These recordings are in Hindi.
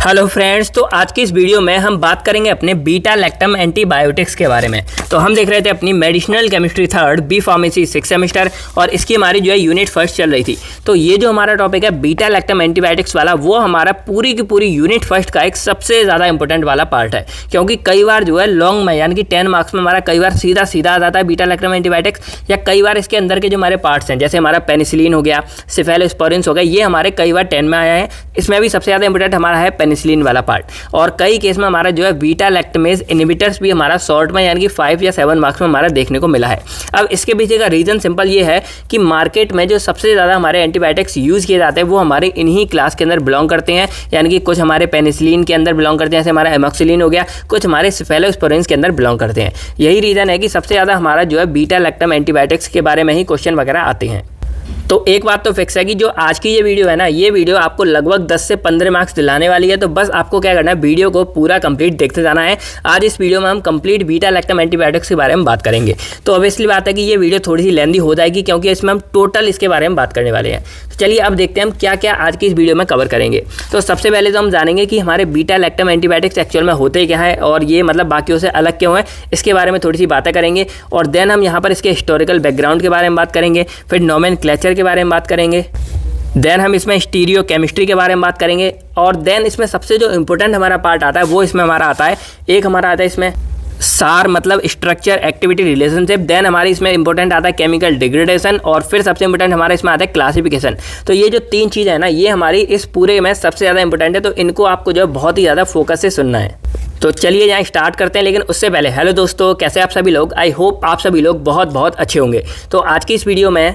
हेलो फ्रेंड्स, तो आज की इस वीडियो में हम बात करेंगे अपने बीटा लैक्टम एंटीबायोटिक्स के बारे में। तो हम देख रहे थे अपनी medicinal chemistry third, B pharmacy 6 semester, और इसकी हमारी जो है यूनिट फर्स्ट चल रही थी। तो ये जो हमारा टॉपिक है बीटा लैक्टम एंटीबायोटिक्स वाला, वो हमारा पूरी की पूरी यूनिट फर्स्ट का एक सबसे ज़्यादा इंपॉर्टेंट वाला पार्ट है, क्योंकि कई बार जो है लॉन्ग में यानी कि 10 मार्क्स में हमारा कई बार सीधा आ जाता है बीटा लैक्टम एंटीबायोटिक्स, या कई बार इसके अंदर के जो हमारे पार्ट्स हैं जैसे हमारा पेनिसिलिन हो गया, सेफेलोस्पोरिन हो गया, ये हमारे कई बार 10 में आया है। इसमें भी सबसे ज़्यादा इंपॉर्टेंट हमारा है पेनिसिलिन वाला पार्ट, और कई केस में हमारा जो है बीटा लैक्टमेज इनहिबिटर्स भी हमारा शॉर्ट में यानी कि 5 या 7 मार्क्स में हमारा देखने को मिला है। अब इसके पीछे का रीज़न सिंपल ये है कि मार्केट में जो सबसे ज़्यादा हमारे एंटीबायोटिक्स यूज़ किए जाते हैं वो हमारे इन्हीं क्लास के अंदर बिलोंग करते हैं, यानी कि कुछ हमारे पेनिसिलिन के अंदर बिलोंग करते हैं, जैसे हमारा एमॉक्सिलिन हो गया, कुछ हमारे सेफेलोस्पोरिन के अंदर बिलोंग करते हैं। यही रीज़न है कि सबसे ज़्यादा हमारा जो है बीटा लैक्टम एंटीबायोटिक्स के बारे में ही क्वेश्चन वगैरह आते हैं। तो एक बात तो फिक्स है कि जो आज की ये वीडियो है ना, ये वीडियो आपको लगभग 10 से 15 मार्क्स दिलाने वाली है। तो बस आपको क्या करना है, वीडियो को पूरा कंप्लीट देखते जाना है। आज इस वीडियो में हम कंप्लीट बीटा लैक्टम एंटीबायोटिक्स के बारे में बात करेंगे। तो ऑब्वियसली बात है कि ये वीडियो थोड़ी सी लेंदी हो जाएगी, क्योंकि इसमें हम टोटल इसके बारे में बात करने वाले हैं। तो चलिए अब देखते हैं हम क्या क्या आज की इस वीडियो में कवर करेंगे। तो सबसे पहले तो हम जानेंगे कि हमारे बीटा लैक्टम एंटीबायोटिक्स एक्चुअल में होते क्या है, और ये मतलब बाकियों से अलग क्यों है, इसके बारे में थोड़ी सी बातें करेंगे। और देन हम यहाँ पर इसके हिस्टोरिकल बैकग्राउंड के बारे में बात करेंगे, फिर नोमेनक्लेचर के बारे में बात करेंगे, देन हम इसमें स्टीरियो केमिस्ट्री के बारे में बात करेंगे, और देन इसमें सबसे जो इंपॉर्टेंट हमारा पार्ट आता है वो इसमें हमारा आता है, एक हमारा आता है इसमें सार मतलब स्ट्रक्चर एक्टिविटी रिलेशनशिप, देन हमारी इसमें इंपॉर्टेंट आता है केमिकल डिग्रेडेशन, और फिर सबसे इंपॉर्टेंट हमारा इसमें आता है क्लासिफिकेशन। तो ये जो 3 चीज़ है ना, ये हमारी इस पूरे में सबसे ज़्यादा इंपॉर्टेंट है, तो इनको आपको जो है बहुत ही ज़्यादा फोकस से सुनना है। तो चलिए यहाँ स्टार्ट करते हैं, लेकिन उससे पहले हेलो दोस्तों, कैसे आप सभी लोग? आई होप आप सभी लोग बहुत बहुत अच्छे होंगे। तो आज की इस वीडियो में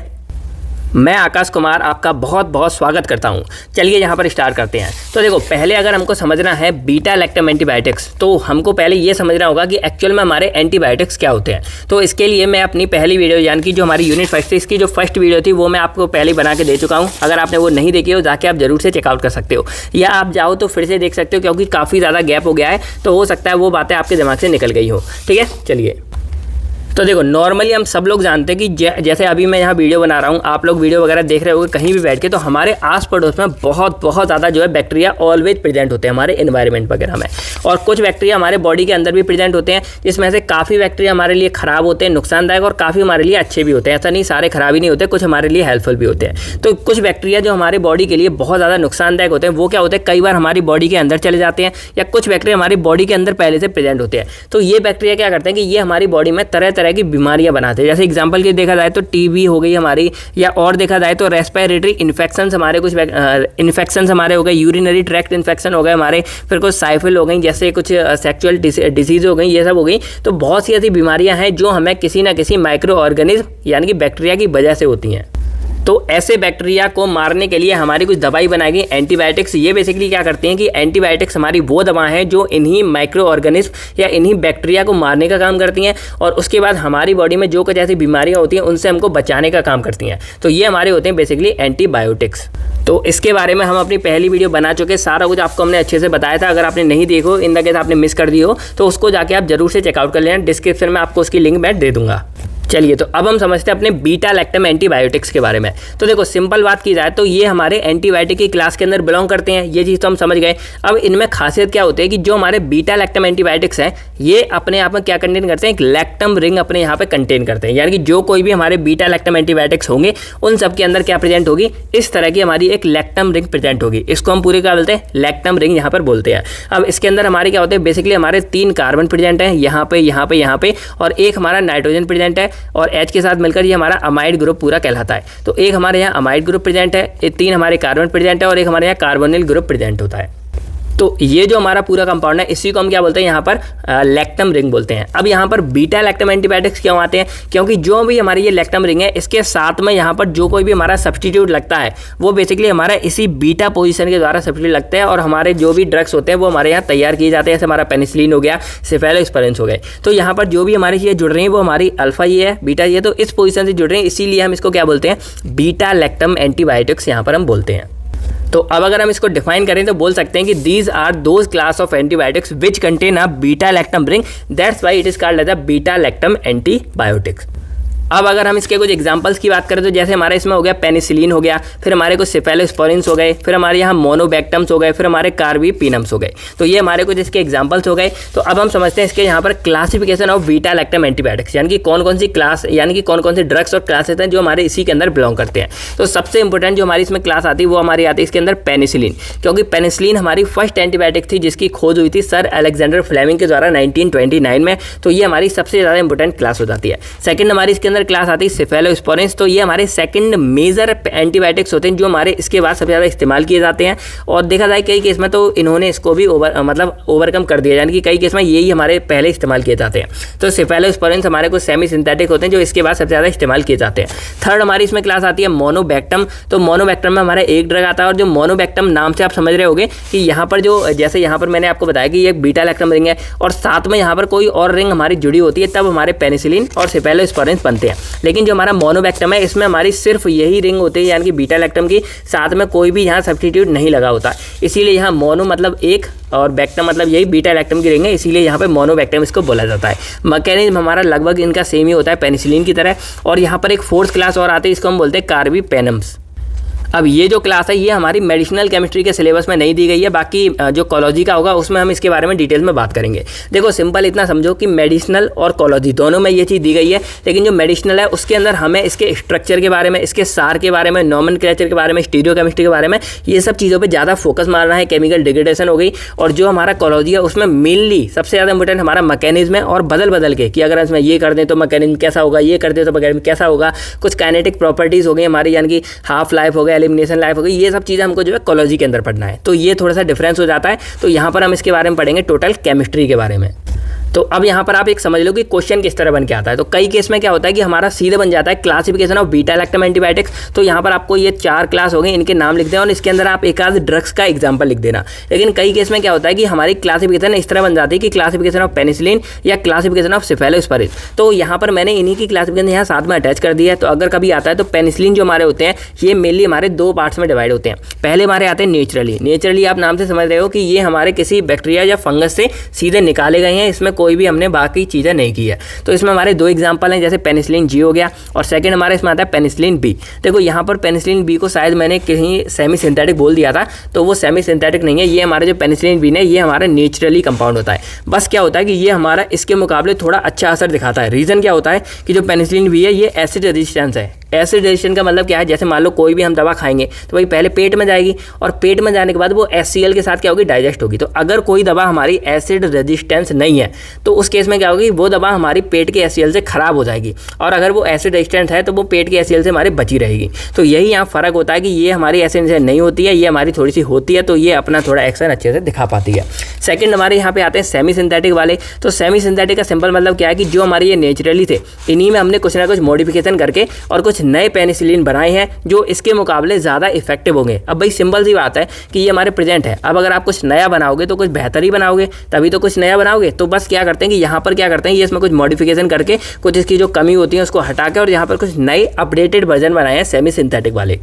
मैं आकाश कुमार आपका बहुत बहुत स्वागत करता हूं। चलिए यहाँ पर स्टार्ट करते हैं। तो देखो, पहले अगर हमको समझना है बीटा लैक्टम एंटीबायोटिक्स, तो हमको पहले ये समझना होगा कि एक्चुअल में हमारे एंटीबायोटिक्स क्या होते हैं। तो इसके लिए मैं अपनी पहली वीडियो यानी कि जो हमारी यूनिट फर्स्ट थी, इसकी जो फर्स्ट वीडियो थी वो मैं आपको पहले बना के दे चुका हूँ। अगर आपने वो नहीं देखी हो, जाके आप जरूर से चेकआउट कर सकते हो, या आप जाओ तो फिर से देख सकते हो, क्योंकि काफ़ी ज़्यादा गैप हो गया है, तो हो सकता है वो बातें आपके दिमाग से निकल गई हो। ठीक है, चलिए। तो देखो, नॉर्मली हम सब लोग जानते हैं कि जैसे अभी मैं यहाँ वीडियो बना रहा हूँ, आप लोग वीडियो वगैरह देख रहे होंगे कहीं भी बैठ के, तो हमारे आस पड़ोस में बहुत ज़्यादा जो है बैक्टीरिया ऑलवेज प्रेजेंट होते हैं हमारे एनवायरनमेंट वगैरह में, और कुछ बैक्टीरिया हमारे बॉडी के अंदर भी प्रेजेंट होते हैं, जिसमें से काफ़ी बैक्टीरिया हमारे लिए ख़राब होते हैं, नुकसानदायक, और काफ़ी हमारे लिए अच्छे भी होते हैं। ऐसा नहीं सारे खराब ही नहीं होते, कुछ हमारे लिए हेल्पफुल भी होते हैं। तो कुछ बैक्टीरिया जो हमारे बॉडी के लिए बहुत ज़्यादा नुकसानदायक होते हैं, वो क्या होते हैं, कई बार हमारी बॉडी के अंदर चले जाते हैं, या कुछ बैक्टीरिया हमारी बॉडी के अंदर पहले से प्रेजेंट होते हैं। तो ये बैक्टीरिया क्या करते हैं कि ये हमारी बॉडी में तरह तरह की बीमारियाँ बनाते हैं। जैसे एग्जांपल के देखा जाए तो टीबी हो गई हमारी, या और देखा जाए तो रेस्पिरेटरी इन्फेक्शंस हमारे, कुछ इन्फेक्शंस हमारे हो गए, यूरिनरी ट्रैक्ट इन्फेक्शन हो गए हमारे, फिर कुछ साइफिल हो गई, जैसे कुछ सेक्सुअल डिजीज हो गई, ये सब हो गई। तो बहुत सी ऐसी बीमारियां हैं जो हमें किसी ना किसी माइक्रो ऑर्गेनिज्म यानी कि बैक्टीरिया की वजह से होती हैं। तो ऐसे बैक्टीरिया को मारने के लिए हमारी कुछ दवाई बनाई गई एंटीबायोटिक्स। ये बेसिकली क्या करती हैं कि एंटीबायोटिक्स हमारी वो दवा हैं जो इन्हीं माइक्रो ऑर्गेनिज्म या इन्हीं बैक्टीरिया को मारने का काम करती हैं, और उसके बाद हमारी बॉडी में जो कुछ ऐसी बीमारियां होती हैं उनसे हमको बचाने का काम करती हैं। तो ये हमारे होते हैं बेसिकली एंटीबायोटिक्स। तो इसके बारे में हम अपनी पहली वीडियो बना चुके, सारा कुछ आपको हमने अच्छे से बताया था। अगर आपने नहीं देखो, इन द केस आपने मिस कर दी हो, तो उसको जाके आप जरूर से चेकआउट कर लेना, डिस्क्रिप्शन में आपको उसकी लिंक मैं दे दूंगा। चलिए, तो अब हम समझते हैं अपने बीटा लैक्टम एंटीबायोटिक्स के बारे में। तो देखो, सिंपल बात की जाए तो ये हमारे एंटीबायोटिक की क्लास के अंदर बिलोंग करते हैं, ये चीज़ तो हम समझ गए। अब इनमें खासियत क्या होती है कि जो हमारे बीटा लैक्टम एंटीबायोटिक्स हैं, ये अपने आप में क्या कंटेन करते हैं, एक लैक्टम रिंग अपने यहाँ पे कंटेन करते हैं। यानी कि जो कोई भी हमारे बीटा लैक्टम एंटीबायोटिक्स होंगे, उन सब के अंदर क्या प्रेजेंट होगी, इस तरह की हमारी एक लैक्टम रिंग प्रेजेंट होगी। इसको हम पूरे क्या बोलते हैं, लैक्टम रिंग यहाँ पर बोलते हैं। अब इसके अंदर हमारे क्या होते हैं, बेसिकली हमारे 3 कार्बन प्रेजेंट हैं, यहाँ पे, और एक हमारा नाइट्रोजन प्रेजेंट है, और H के साथ मिलकर ये हमारा अमाइड ग्रुप पूरा कहलाता है। तो एक हमारे यहाँ अमाइड ग्रुप प्रेजेंट है, 3 हमारे कार्बन प्रेजेंट है, और एक हमारे यहाँ कार्बोनिल ग्रुप प्रेजेंट होता है। तो ये जो हमारा पूरा कंपाउंड है, इसी को हम क्या बोलते हैं यहाँ पर, लैक्टम रिंग बोलते हैं। अब यहाँ पर बीटा लैक्टम एंटीबायोटिक्स क्यों आते हैं, क्योंकि जो भी हमारी ये लैक्टम रिंग है, इसके साथ में यहाँ पर जो कोई भी हमारा सब्स्टिट्यूट लगता है, वो बेसिकली हमारा इसी बीटा पोजीशन के द्वारा सब्स्टिट्यूट लगता है, और हमारे जो भी ड्रग्स होते हैं वो हमारे यहाँ तैयार किए जाते हैं। जैसे हमारा पेनिसिलिन हो गया, सेफेलोस्पोरिन हो गए। तो यहाँ पर जो भी हमारी चीज़ें जुड़ रही हैं वो हमारी अल्फा ये है, बीटा ये, तो इस पोजीशन से जुड़ रही हैं, इसीलिए हम इसको क्या बोलते हैं, बीटा लैक्टम एंटीबायोटिक्स यहाँ पर हम बोलते हैं। तो अब अगर हम इसको डिफाइन करें तो बोल सकते हैं कि these are those class of antibiotics which contain a beta lactam ring, that's why it is called as a beta lactam antibiotics. अब अगर हम इसके कुछ एग्जांपल्स की बात करें तो जैसे हमारे इसमें हो गया पेनिसिलिन हो गया, फिर हमारे कुछ सेफेलोस्पोरिन्स हो गए, फिर हमारे यहाँ मोनोबैक्टम्स हो गए, फिर हमारे कार्बीपिनम्स हो गए। तो ये हमारे कुछ इसके एग्जांपल्स हो गए। तो अब हम समझते हैं इसके यहाँ पर classification of beta lactam antibiotics, यानी कि कौन कौन सी क्लास, यानी कि कौन कौन से ड्रग्स और क्लासेस हैं जो हमारे इसी के अंदर बिलोंग करते हैं। तो सबसे इंपॉर्टेंट जो हमारी इसमें क्लास आती है वो हमारी आती है इसके अंदर पेनिसिलिन, क्योंकि पेनिसिलिन हमारी फर्स्ट एंटीबायोटिक थी जिसकी खोज हुई थी सर अलेक्जेंडर फ्लेमिंग के द्वारा 1929 में। तो ये हमारी सबसे ज़्यादा इंपॉर्टेंट क्लास हो जाती है। सेकंड हमारी इसके अंदर क्लास आती है सेफेलोस्पोरिन्स। तो ये हमारे सेकंड मेजर एंटीबायोटिक्स होते हैं जो हमारे इसके बाद सबसे ज़्यादा इस्तेमाल किए जाते हैं। और देखा जाए कई केस में तो इन्होंने इसको भी ओवरकम कर दिया, यानी कि कई केस में यही हमारे पहले इस्तेमाल किए जाते हैं। तो सेफेलोस्पोरिन्स हमारे कुछ सेमी सिंथेटिक होते हैं जो इसके बाद सबसे ज़्यादा इस्तेमाल किए जाते हैं। थर्ड हमारी इसमें क्लास आती है मोनोबैक्टम। तो मोनोबैक्टम में हमारा एक ड्रग आता है, और जो मोनोबैक्टम नाम से आप समझ रहे होंगे कि यहाँ पर जो जैसे यहाँ पर मैंने आपको बताया कि ये बीटा लैक्टम रिंग है और साथ में यहाँ पर कोई और रिंग हमारी जुड़ी होती है, तब हमारे पेनिसिलिन और सेफेलोस्पोरिन्स बनते हैं। लेकिन जो हमारा मोनोबैक्टम है इसमें हमारी सिर्फ यही रिंग होती है, यानी कि बीटा लैक्टम की, साथ में कोई भी यहाँ सब्स्टिट्यूट नहीं लगा होता। इसीलिए यहाँ मोनो मतलब एक और बैक्टम मतलब यही बीटा लैक्टम की रिंग है, इसीलिए यहाँ पे मोनोबैक्टम इसको बोला जाता है। मैकेनिज्म हमारा लगभग इनका सेम ही होता है पेनिसिलिन की तरह। और यहाँ पर एक फोर्थ क्लास और आती है, इसको हम बोलते हैं कार्बीपेनम्स। अब ये जो क्लास है ये हमारी मेडिसिनल केमिस्ट्री के सिलेबस में नहीं दी गई है, बाकी जो कॉलोजी का होगा उसमें हम इसके बारे में डिटेल में बात करेंगे। देखो सिंपल इतना समझो कि मेडिसिनल और कॉलोजी दोनों में ये चीज़ दी गई है, लेकिन जो मेडिसिनल है उसके अंदर हमें इसके स्ट्रक्चर के बारे में, इसके सार के बारे में, नॉमेनक्लेचर के बारे में, स्टीरियोकेमिस्ट्री के बारे में, ये सब चीज़ों पर ज़्यादा फोकस मारना है। केमिकल डिग्रेडेशन हो गई। और जो हमारा कॉलोजी है उसमें मेनली सबसे ज़्यादा इंपॉर्टेंट हमारा मैकेनिज्म है, और बदल बदल के कि अगर इसमें ये कर दें तो मैकेनिज्म कैसा होगा, ये कर दें तो मैकेनिज्म कैसा होगा। कुछ काइनेटिक प्रॉपर्टीज़ हो गई हमारी, यानी कि हाफ लाइफ हो गया, एलिमिनेशन लाइफ हो गई, ये सब चीज़ें हमको जो है कॉलोजी के अंदर पढ़ना है। तो ये थोड़ा सा डिफरेंस हो जाता है। तो यहाँ पर हम इसके बारे में पढ़ेंगे टोटल केमिस्ट्री के बारे में। तो अब यहाँ पर आप एक समझ लो कि क्वेश्चन किस तरह बन के आता है। तो कई केस में क्या होता है कि हमारा सीधे बन जाता है classification of beta lactam antibiotics. तो यहाँ पर आपको ये 4 क्लास हो गए, इनके नाम लिख दें और इसके अंदर आप एक आध ड्रग्स का एग्जाम्पल लिख देना। लेकिन कई केस में क्या होता है कि हमारी क्लासिफिकेशन इस तरह बन जाती है कि क्लासिफिकेशन ऑफ पेनिसिलिन या क्लासिफिकेशन ऑफ सेफेलोस्पोरिन्स। तो यहाँ पर मैंने इन्हीं की क्लासिफिकेशन यहाँ साथ में अटैच कर दी है। तो अगर कभी आता है तो पेनिसिलिन जो हमारे होते हैं ये मेनली हमारे 2 पार्ट्स में डिवाइड होते हैं। पहले हमारे आते हैं नेचुरली आप नाम से समझ रहे हो कि ये हमारे किसी बैक्टीरिया या फंगस से सीधे निकाले गए हैं, इसमें कोई भी हमने बाकी चीज़ें नहीं की है। तो इसमें हमारे 2 एग्जांपल हैं, जैसे पेनिसिलिन जी हो गया और सेकंड हमारे इसमें आता है पेनिसिलिन बी। देखो यहाँ पर पेनिसिलिन बी को शायद मैंने कहीं सेमी सिंथेटिक बोल दिया था, तो वो सेमी सिंथेटिक नहीं है। ये हमारे जो पेनिसिलिन बी है ये हमारा नेचुरली कंपाउंड होता है। बस क्या होता है कि ये हमारा इसके मुकाबले थोड़ा अच्छा असर दिखाता है। रीज़न क्या होता है कि जो पेनिसिलिन बी है ये एसिड रेजिस्टेंस है। एसिड रेजिस्टेंस का मतलब क्या है, जैसे मान लो कोई भी हम दवा खाएंगे तो वही पहले पेट में जाएगी और पेट में जाने के बाद वो HCl के साथ क्या होगी, डाइजेस्ट होगी। तो अगर कोई दवा हमारी एसिड रेजिस्टेंस नहीं है तो उस केस में क्या होगी, वो दवा हमारी पेट के HCl से खराब हो जाएगी। और अगर वो एसिड रेजिस्टेंस है तो वो पेट के HCl से हमारी बची रहेगी। तो यही यहाँ फ़र्क होता है कि ये हमारी एसिड से नहीं होती है, ये हमारी थोड़ी सी होती है, तो ये अपना थोड़ा एक्शन अच्छे से दिखा पाती है। सेकंड हमारे यहाँ पे आते हैं सेमी सिंथेटिक वाले। तो सेमी सिंथेटिक का सिंपल मतलब क्या है कि जो हमारे ये नेचुरली थे इन्हीं में हमने कुछ ना कुछ मॉडिफिकेशन करके और कुछ नए पेनिसिलिन बनाए हैं जो इसके मुकाबले ज़्यादा इफेक्टिव होंगे। अब भाई सिंपल सी बात है कि ये हमारे प्रेजेंट है। अब अगर आप कुछ नया बनाओगे तो कुछ बेहतर ही बनाओगे, तभी तो कुछ नया बनाओगे। तो बस क्या करते हैं कि यहाँ पर क्या करते हैं, ये इसमें कुछ मॉडिफिकेशन करके कुछ इसकी जो कमी होती है उसको हटा के और यहाँ पर कुछ नए अपडेटेड वर्जन बनाए हैं सेमी सिंथेटिक वाले।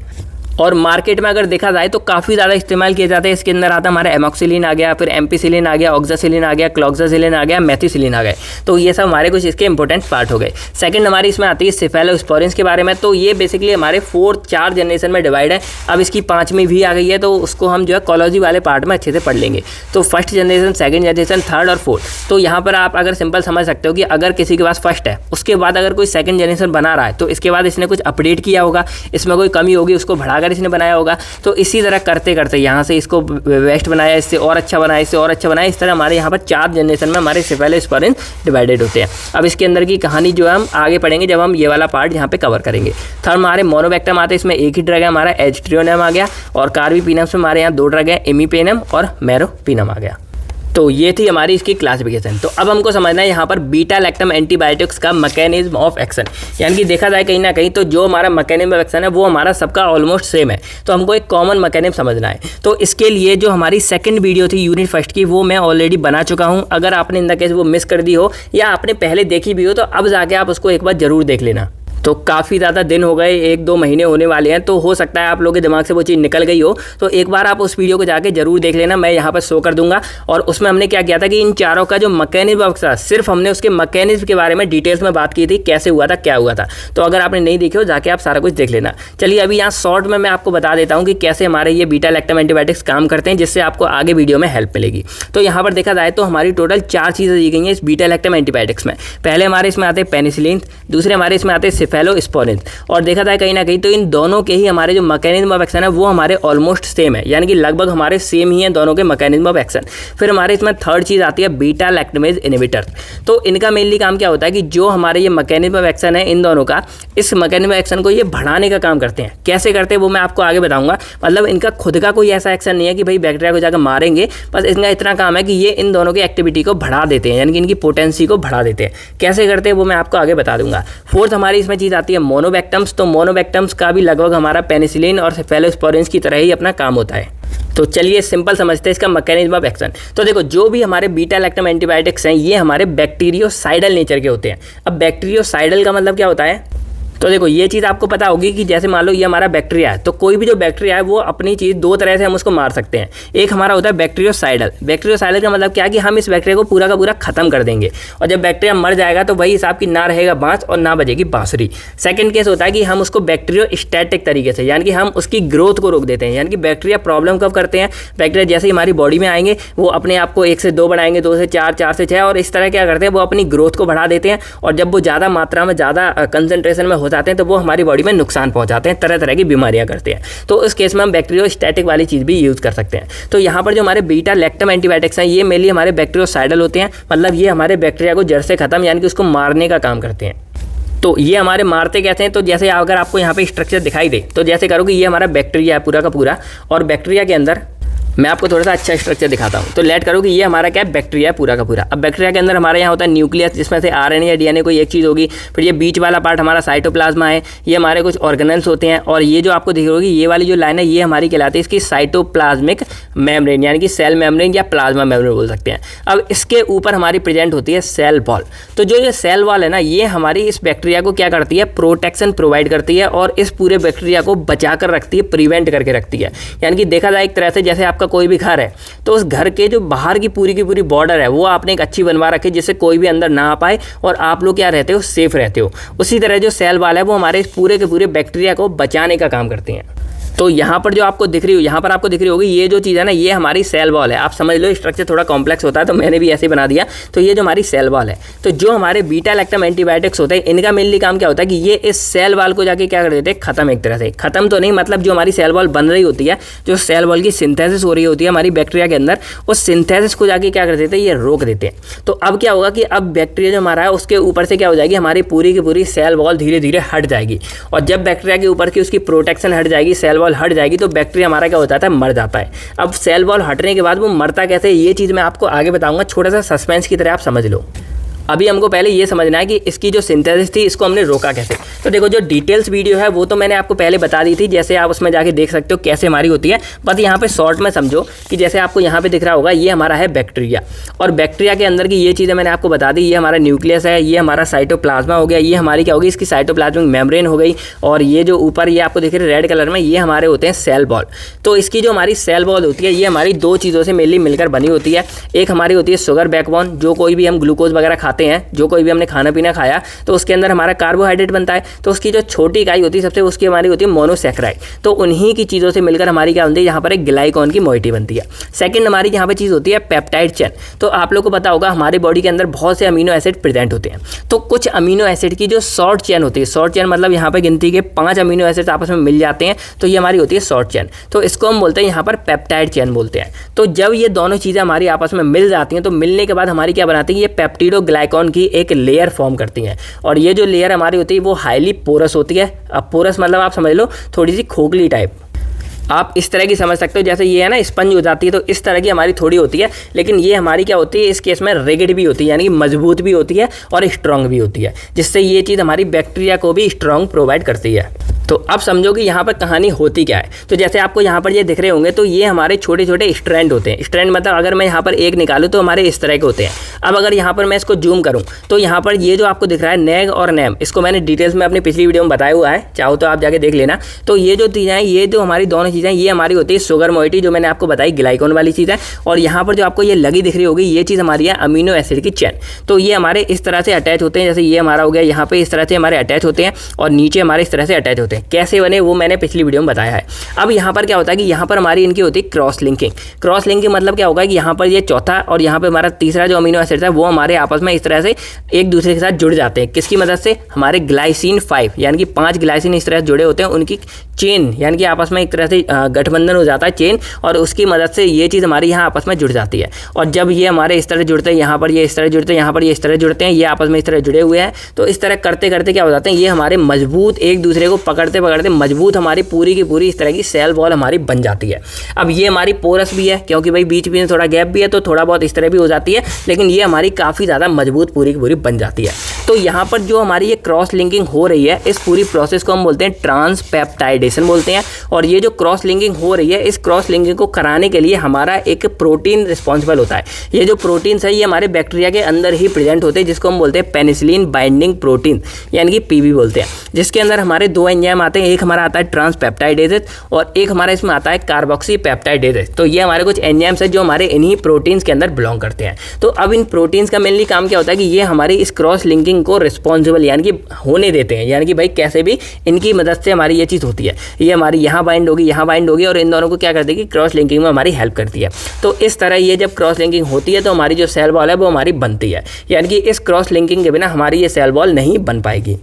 और मार्केट में अगर देखा जाए तो काफ़ी ज़्यादा इस्तेमाल किए जाते हैं। इसके अंदर आता हमारा एमॉक्सिलिन आ गया, फिर एम्पिसिलिन आ गया, ऑक्सासिलिन आ गया, क्लोक्सासिलिन आ गया, मेथिसिलिन आ गए। तो ये सब हमारे कुछ इसके इंपॉर्टेंट पार्ट हो गए। सेकंड हमारी इसमें आती है सेफेलोस्पोरिन्स के बारे में। तो ये बेसिकली हमारे 4 जनरेशन में डिवाइड है। अब इसकी 5वीं भी आ गई है, तो उसको हम जो है कॉलोजी वाले पार्ट में अच्छे से पढ़ लेंगे। तो first generation, second generation, third और फोर्थ। तो यहाँ पर आप अगर सिंपल समझ सकते हो कि अगर किसी के पास फर्स्ट है, उसके बाद अगर कोई सेकंड जनरेशन बना रहा है तो इसके बाद इसने कुछ अपडेट किया होगा, इसमें कोई कमी होगी, उसको बढ़ाकर इसने बनाया होगा। तो इसी तरह करते करते यहाँ से इसको वेस्ट बनाया, इससे और अच्छा बनाया, इससे और अच्छा बनाया। इस तरह हमारे यहाँ पर 4 जनरेशन में हमारे सेफेलोस्पोरिन्स डिवाइडेड होते हैं। अब इसके अंदर की कहानी जो है हम आगे पढ़ेंगे जब हम ये वाला पार्ट यहाँ पे कवर करेंगे। थर्ड हमारे मोनोबैक्टम आते हैं, इसमें एक ही ड्रग है हमारा एजिथ्रोनियम आ गया। और कार्बीपिनम्स में हमारे यहाँ 2 ड्रग है, इमीपेनम और मेरोपिनम आ गया। तो ये थी हमारी इसकी क्लासिफिकेशन। तो अब हमको समझना है यहाँ पर बीटा लैक्टम एंटीबायोटिक्स का मैकेनिज्म ऑफ एक्शन, यानी कि देखा जाए कहीं ना कहीं तो जो हमारा मैकेनिज्म ऑफ एक्शन है वो हमारा सबका ऑलमोस्ट सेम है। तो हमको एक कॉमन मैकेनिज्म समझना है। तो इसके लिए जो हमारी सेकंड वीडियो थी यूनिट फर्स्ट की वो मैं ऑलरेडी बना चुका हूँ। अगर आपने इन द केस वो मिस कर दी हो या आपने पहले देखी भी हो तो अब जाके आप उसको एक बार जरूर देख लेना। तो काफ़ी ज़्यादा दिन हो गए, 1-2 महीने होने वाले हैं, तो हो सकता है आप लोगों के दिमाग से वो चीज़ निकल गई हो। तो एक बार आप उस वीडियो को जाके जरूर देख लेना, मैं यहाँ पर शो कर दूंगा। और उसमें हमने क्या किया था कि इन चारों का जो मैकेनिज्म था, सिर्फ हमने उसके मैकेनिज्म के बारे में डिटेल्स में बात की थी, कैसे हुआ था, क्या हुआ था। तो अगर आपने नहीं देखी हो जाके आप सारा कुछ देख लेना। चलिए अभी यहाँ शॉर्ट में मैं आपको बता देता हूँ कि कैसे हमारे ये बीटा लैक्टम एंटीबायोटिक्स काम करते हैं, जिससे आपको आगे वीडियो में हेल्प मिलेगी। तो यहाँ पर देखा जाए तो हमारी टोटल 4 चीज़ें दी गई हैं इस बीटा लैक्टम एंटीबायोटिक्स में। पहले हमारे इसमें आते हैं पेनिसिलिन, दूसरे हमारे इसमें आते हैं सेफेलोस्पोरिन। और देखा जाए कहीं ना कहीं तो इन दोनों के ही हमारे जो मैकेनिज्म ऑफ एक्शन है वो हमारे ऑलमोस्ट सेम है, यानी कि लगभग हमारे सेम ही हैं दोनों के मैकेनिज्म ऑफ एक्शन। फिर हमारे इसमें थर्ड चीज़ आती है बीटा लैक्टमेज इनहिबिटर। तो इनका मेनली काम क्या होता है कि जो हमारे ये मैकेनिज्म ऑफ एक्शन है इन दोनों का, इस मैकेनिज्म ऑफ एक्शन को ये बढ़ाने का काम करते हैं। कैसे करते हैं वो मैं आपको आगे बताऊंगा। मतलब इनका खुद का कोई ऐसा एक्शन नहीं है कि भाई बैक्टीरिया को जाकर मारेंगे, बस इनका इतना काम है कि ये इन दोनों की एक्टिविटी को बढ़ा देते हैं, यानी कि इनकी पोटेंसी को बढ़ा देते हैं। कैसे करते हैं वो मैं आपको आगे बता दूंगा। फोर्थ हमारी इसमें चीज़ आती है मोनोबैक्टम्स। तो मोनोबैक्टम्स का भी लगभग हमारा पेनिसिलिन और सेफेलोस्पोरिन की तरह ही अपना काम होता है। तो चलिए सिंपल समझते हैं इसका मैकेनिज्म ऑफ एक्शन। तो देखो जो भी हमारे बीटा लैक्टम एंटीबायोटिक्स हैं ये हमारे बैक्टीरियोसाइडल नेचर के होते हैं। अब बैक्टीरियोसाइडल का मतलब क्या होता है, तो देखो ये चीज़ आपको पता होगी कि जैसे मान लो ये हमारा बैक्टीरिया है, तो कोई भी जो बैक्टीरिया है वो अपनी चीज़ 2 तरह से हम उसको मार सकते हैं। एक हमारा होता है बैक्टीरियोसाइडल। बैक्टीरियोसाइडल का मतलब क्या है कि हम इस बैक्टीरिया को पूरा का पूरा खत्म कर देंगे, और जब बैक्टीरिया मर जाएगा तो वही हिसाब की ना रहेगा बांस और ना बजेगी बांसुरी। सेकंड केस होता है कि हम उसको बैक्टीरियोस्टैटिक तरीके से, यानी कि हम उसकी ग्रोथ को रोक देते हैं। यानी कि बैक्टीरिया प्रॉब्लम कब करते हैं, बैक्टीरिया जैसे ही हमारी बॉडी में आएंगे वो अपने आप को 1 से 2 बढ़ाएंगे, 2 से 4, 4 से 6, और इस तरह क्या करते हैं वो अपनी ग्रोथ को बढ़ा देते हैं। और जब वो ज़्यादा मात्रा में, ज़्यादा कंसंट्रेशन में हो जाते हैं तो वो हमारी बॉडी में नुकसान पहुंचाते हैं, तरह तरह की बीमारियां करते हैं। तो इस केस में हम बैक्टीरियोस्टैटिक वाली चीज़ भी यूज़ कर सकते हैं। तो यहाँ पर जो हमारे बीटा लैक्टम एंटीबायोटिक्स हैं ये मेनली हमारे बैक्टीरियोसाइडल होते हैं। मतलब ये हमारे बैक्टीरिया को जड़ से खत्म, यानी कि उसको मारने का काम करते हैं। तो ये हमारे मारते कैसे हैं, तो जैसे अगर आपको यहाँ पे स्ट्रक्चर दिखाई दे तो जैसे करो कि ये हमारा बैक्टीरिया है पूरा का पूरा, और बैक्टीरिया के अंदर मैं आपको थोड़ा सा अच्छा स्ट्रक्चर दिखाता हूँ। तो लेट करो कि ये हमारा क्या है, बैक्टीरिया है पूरा का पूरा। अब बैक्टीरिया के अंदर हमारे यहाँ होता है न्यूक्लियस, जिसमें से आरएनए या डीएनए कोई एक चीज़ होगी। फिर ये बीच वाला पार्ट हमारा साइटोप्लाज्मा है, ये हमारे कुछ ऑर्गेनेल्स होते हैं। और ये जो आपको दिख रही होगी ये वाली जो लाइन है ये हमारी कहलाती है इसकी साइटोप्लाज्मिक मेम्ब्रेन, यानी कि सेल मेम्ब्रेन या प्लाज्मा मेम्ब्रेन बोल सकते हैं। अब इसके ऊपर हमारी प्रेजेंट होती है सेल वॉल। तो जो ये सेल वॉल है ना, ये हमारी इस बैक्टीरिया को क्या करती है, प्रोटेक्शन प्रोवाइड करती है और इस पूरे बैक्टीरिया को बचा कर रखती है, प्रिवेंट करके रखती है। यानी कि देखा जाए एक तरह से जैसे आपका कोई भी घर है तो उस घर के जो बाहर की पूरी बॉर्डर है वो आपने एक अच्छी बनवा रखी है, जिससे कोई भी अंदर ना आ पाए और आप लोग क्या रहते हो, सेफ रहते हो। उसी तरह जो सेल वॉल है वो हमारे पूरे के पूरे बैक्टीरिया को बचाने का काम करते हैं। तो यहाँ पर जो आपको दिख रही हो, यहाँ पर आपको दिख रही होगी ये जो चीज़ है ना, ये हमारी सेल वॉल है। आप समझ लो स्ट्रक्चर थोड़ा कॉम्प्लेक्स होता है तो मैंने भी ऐसे ही बना दिया। तो ये जो हमारी सेल वॉल है, तो जो हमारे बीटा लैक्टम एंटीबायोटिक्स होते हैं इनका मेनली काम क्या होता है कि ये इस सेल वॉल को जाके क्या कर देते हैं, खत्म। एक तरह से खत्म तो नहीं, मतलब जो हमारी सेल वॉल बन रही होती है, जो सेल वॉल की सिंथेसिस हो रही होती है हमारी बैक्टीरिया के अंदर, उस सिंथेसिस को जाके क्या कर देते हैं, ये रोक देते हैं। तो अब क्या होगा कि अब बैक्टीरिया जो हमारा है उसके ऊपर से क्या हो जाएगी, हमारी पूरी की पूरी सेल वॉल धीरे धीरे हट जाएगी। और जब बैक्टीरिया के ऊपर की उसकी प्रोटेक्शन हट जाएगी, सेल वॉल हट जाएगी, तो बैक्टीरिया हमारा क्या होता है, मर जाता है। अब सेल वॉल हटने के बाद वो मरता कैसे, ये चीज़ मैं आपको आगे बताऊंगा। छोटा सा सस्पेंस की तरह आप समझ लो। अभी हमको पहले ये समझना है कि इसकी जो सिंथेसिस थी इसको हमने रोका कैसे। तो देखो जो डिटेल्स वीडियो है वो तो मैंने आपको पहले बता दी थी, जैसे आप उसमें जाके देख सकते हो कैसे हमारी होती है। बस यहाँ पे शॉर्ट में समझो कि जैसे आपको यहाँ पे दिख रहा होगा ये हमारा है बैक्टीरिया, और बैक्टीरिया के अंदर की ये चीज़ें मैंने आपको बता दी। ये हमारा न्यूक्लियस है, ये हमारा साइटोप्लाज्मा हो गया, ये हमारी क्या होगी, इसकी साइटोप्लाज्मिक मेम्ब्रेन हो गई, और ये जो ऊपर ये आपको दिख रहे रेड कलर में ये हमारे होते हैं सेल वॉल। तो इसकी जो हमारी सेल वॉल होती है ये हमारी 2 चीज़ों से मेनली मिलकर बनी होती है। एक हमारी होती है शुगर बैकबोन, जो कोई भी हम ग्लूकोज वगैरह खाते हैं, जो कोई भी हमने खाना पीना खाया तो उसके अंदर हमारा कार्बोहाइड्रेट बनता है। तो उसकी जो छोटी इकाई होती है सबसे, उसकी हमारी होती है मोनोसैकेराइड। तो उन्हीं की चीज़ों से मिलकर हमारी क्या बनती है, यहाँ पर एक ग्लाइकॉन की मोइटी बनती है। सेकंड हमारी यहाँ पे चीज़ होती है पेप्टाइड चेन। तो आप लोग को पता होगा हमारे बॉडी के अंदर बहुत से अमीनो एसिड प्रेजेंट होते हैं। तो कुछ अमीनो एसिड की जो शॉर्ट चेन होती है, शॉर्ट चेन मतलब यहाँ पे गिनती के 5 अमीनो एसिड आपस में मिल जाते हैं, तो ये हमारी होती है शॉर्ट चेन। तो इसको हम बोलते हैं यहाँ पर पेप्टाइड चेन बोलते हैं। तो जब ये दोनों चीज़ें हमारी आपस में मिल जाती हैं तो मिलने के बाद हमारी क्या बनाती है, ये पेप्टिडोग्लाइकॉन की एक लेयर फॉर्म करती है। और ये जो लेयर हमारी होती है वो हाईली पोरस होती है। अब पोरस मतलब आप समझ लो थोड़ी सी खोखली टाइप, आप इस तरह की समझ सकते हो। जैसे ये है ना स्पंज हो जाती है, तो इस तरह की हमारी थोड़ी होती है। लेकिन ये हमारी क्या होती है, इस केस में रिगिड भी होती है, यानी कि मजबूत भी होती है और स्ट्रॉन्ग भी होती है, जिससे ये चीज़ हमारी बैक्टीरिया को भी स्ट्रॉन्ग प्रोवाइड करती है। तो अब समझो कि यहाँ पर कहानी होती क्या है। तो जैसे आपको यहाँ पर ये दिख रहे होंगे, तो ये हमारे छोटे छोटे स्ट्रैंड होते हैं। स्ट्रैंड मतलब अगर मैं यहाँ पर एक निकालूँ तो हमारे इस तरह के होते हैं। अब अगर यहाँ पर मैं इसको जूम करूँ तो यहाँ पर ये जो आपको दिख रहा है नेग और नैम, इसको मैंने डिटेल्स में अपनी पिछली वीडियो में बताया हुआ है, चाहो तो आप जाके देख लेना। तो ये जो चीज़ें हैं, ये जो हमारी दोनों चीज़ें ये हमारी होती है शुगर मोइटी, जो मैंने आपको बताई ग्लाइकोन वाली चीज़ है। और यहाँ पर जो आपको ये लगी दिख रही होगी, ये चीज़ हमारी है अमीनो एसिड की चेन। तो ये हमारे इस तरह से अटैच होते हैं, जैसे ये हमारा हो गया, यहाँ पे इस तरह से हमारे अटैच होते हैं और नीचे हमारे इस तरह से अटैच होते हैं। कैसे बने वो मैंने पिछली वीडियो में बताया है। अब यहाँ पर क्या होता है कि यहाँ पर हमारी इनकी होती है क्रॉस लिंकिंग। क्रॉस लिंकिंग मतलब क्या होगा कि यहाँ पर ये चौथा और यहाँ पर हमारा तीसरा जो अमीनो एसिड है वो हमारे आपस में इस तरह से एक दूसरे के साथ जुड़ जाते हैं। किसकी मदद से? हमारे ग्लाइसिन 5 यानी कि 5 ग्लाइसिन इस तरह से जुड़े होते हैं, उनकी चेन यानी कि आपस में एक तरह से गठबंधन हो जाता है चेन, और उसकी मदद से ये चीज़ हमारी यहाँ आपस में जुड़ जाती है। और जब ये हमारे इस तरह जुड़ते हैं, यहाँ पर ये इस तरह जुड़ते हैं, यहाँ पर ये इस तरह जुड़ते हैं, ये आपस में इस तरह जुड़े हुए हैं। तो इस तरह करते करते क्या हो जाते हैं, ये हमारे मजबूत एक दूसरे को पकड़ते पकड़ते मजबूत हमारी पूरी की पूरी इस तरह की सेल वॉल हमारी बन जाती है। अब ये हमारी पोरस भी है, क्योंकि भाई बीच बीच में थोड़ा गैप भी है, तो थोड़ा बहुत इस तरह भी हो जाती है, लेकिन ये हमारी काफ़ी ज़्यादा मजबूत पूरी की पूरी बन जाती है। तो यहाँ पर जो हमारी ये क्रॉस लिंकिंग हो रही है, इस पूरी प्रोसेस को हम बोलते हैं ट्रांसपेप्टाइडेशन बोलते हैं। और ये जो क्रॉस लिंकिंग हो रही है, इस क्रॉस लिंकिंग को कराने के लिए हमारा एक प्रोटीन रिस्पॉन्सिबल होता है। ये जो प्रोटीन्स है ये हमारे बैक्टीरिया के अंदर ही प्रेजेंट होते हैं, जिसको हम बोलते हैं पेनिसिलिन बाइंडिंग प्रोटीन यानी कि पीबी बोलते हैं, जिसके अंदर हमारे 2 एंजाइम आते हैं। एक हमारा आता है ट्रांसपेप्टाइडेज और एक हमारा इसमें आता है कार्बोक्सी पेप्टाइडेज। तो ये हमारे कुछ एंजाइम्स है जो हमारे इन्हीं प्रोटीन्स के अंदर बिलोंग करते हैं। तो अब इन प्रोटीन्स का मेनली काम क्या होता है कि ये हमारी इस क्रॉस लिंकिंग को रिस्पॉन्सिबल यानी कि होने देते हैं, यानी कि भाई कैसे भी इनकी मदद से हमारी ये चीज़ होती है। ये हमारी यहाँ बाइंड होगी, यहाँ बाइंड होगी, और इन दोनों को क्या करती है कि क्रॉस लिंकिंग में हमारी हेल्प करती है। तो इस तरह ये जब क्रॉस लिंकिंग होती है तो हमारी जो सेल वॉल है वो हमारी बनती है, यानी कि इस क्रॉस लिंकिंग के बिना हमारी ये सेल वॉल नहीं बन पाएगी।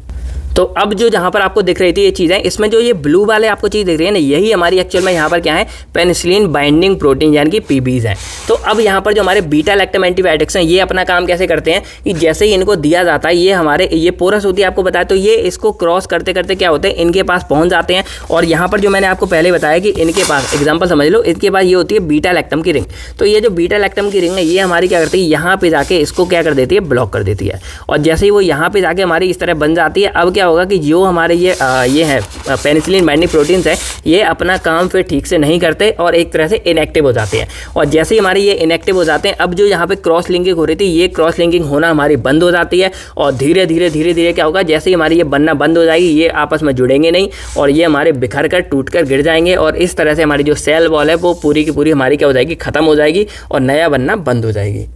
तो अब जो जहाँ पर आपको दिख रही थी ये चीज़ें, इसमें जो ये ब्लू वाले आपको चीज़ दिख रही है ना, यही हमारी एक्चुअल में यहाँ पर क्या है, पेनिसिलिन बाइंडिंग प्रोटीन यानी कि पीबीज हैं। तो अब यहाँ पर जो हमारे बीटा लैक्टम एंटीबायोटिक्स हैं, ये अपना काम कैसे करते हैं कि जैसे ही इनको दिया जाता है, ये हमारे ये पोरस होती है आपको बताया, तो ये इसको क्रॉस करते करते क्या होते हैं, इनके पास पहुँच जाते हैं। और यहाँ पर जो मैंने आपको पहले बताया कि इनके पास एग्जाम्पल समझ लो, इनके पास ये होती है बीटा लैक्टम की रिंग। तो ये जो बीटा लैक्टम की रिंग है, ये हमारी क्या करती है, यहाँ पे जाके इसको क्या कर देती है, ब्लॉक कर देती है। और जैसे ही वो यहाँ पे जाके हमारी इस तरह बन जाती है, अब क्या होगा कि जो हमारे ये है पेनिसिलिन बाइंडिंग प्रोटीन्स है, ये अपना काम फिर ठीक से नहीं करते और एक तरह से इनएक्टिव हो जाते हैं। और जैसे ही हमारे ये इनएक्टिव हो जाते हैं, अब जो यहाँ पे क्रॉस लिंकिंग हो रही थी, ये क्रॉस लिंकिंग होना हमारी बंद हो जाती है। और धीरे धीरे क्या होगा, जैसे ही हमारी ये बनना बंद हो जाएगी, ये आपस में जुड़ेंगे नहीं और ये हमारे बिखर कर टूट कर गिर जाएंगे। और इस तरह से हमारी जो सेल वॉल है वो पूरी की पूरी हमारी क्या हो जाएगी, खत्म हो जाएगी और नया बनना बंद हो जाएगी।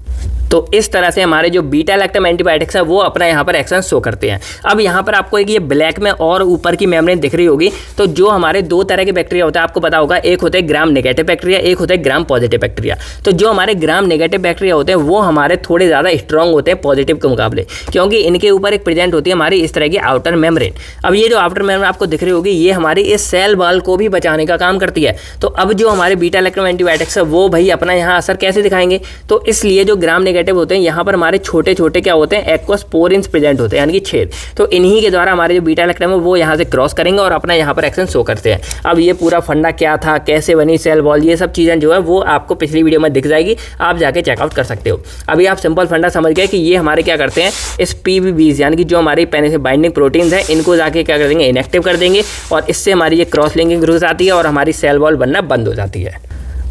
तो इस तरह से हमारे जो बीटा लैक्टम एंटीबायोटिक्स है वो अपना यहाँ पर एक्शन शो करते हैं। अब यहाँ पर आपको एक ये ब्लैक में और ऊपर की मेम्ब्रेन दिख रही होगी। तो जो हमारे 2 तरह के बैक्टीरिया होते हैं आपको पता होगा, एक होते हैं ग्राम नेगेटिव बैक्टीरिया, एक होते हैं ग्राम पॉजिटिव बैक्टीरिया। तो जो हमारे ग्राम नेगेटिव बैक्टीरिया होते हैं वो हमारे थोड़े ज़्यादा स्ट्रॉन्ग होते हैं पॉजिटिव के मुकाबले, क्योंकि इनके ऊपर एक प्रेजेंट होती है हमारी इस तरह की आउटर मेम्ब्रेन। अब ये जो आउटर मेम्ब्रेन आपको दिख रही होगी, ये हमारी इस सेल वॉल को भी बचाने का काम करती है। तो अब जो हमारे बीटा लैक्टम एंटीबायोटिक्स है वो भाई अपना यहाँ असर कैसे दिखाएंगे, तो इसलिए जो ग्राम नेगेटिव होते हैं यहाँ पर हमारे छोटे छोटे क्या होते हैं, एक्वोस्पोरिन्स प्रेजेंट होते हैं यानी कि छेद। तो इन्हीं के द्वारा हमारे जो बीटा लैक्टम है वो यहाँ से क्रॉस करेंगे और अपना यहाँ पर एक्शन शो करते हैं। अब ये पूरा फंडा क्या था, कैसे बनी सेल वॉल, ये सब चीज़ें जो है वो आपको पिछली वीडियो में दिख जाएगी, आप जाके चेकआउट कर सकते हो। अभी आप सिंपल फंडा समझ गए कि ये हमारे क्या करते हैं, इस पीबीबीज यानी कि जो हमारी पेनिसिलिन बाइंडिंग प्रोटीन्स है, इनको जाके क्या कर देंगे, इनएक्टिव कर देंगे और इससे हमारी ये क्रॉस लिंकिंग रुक जाती है और हमारी सेल वॉल बनना बंद हो जाती है।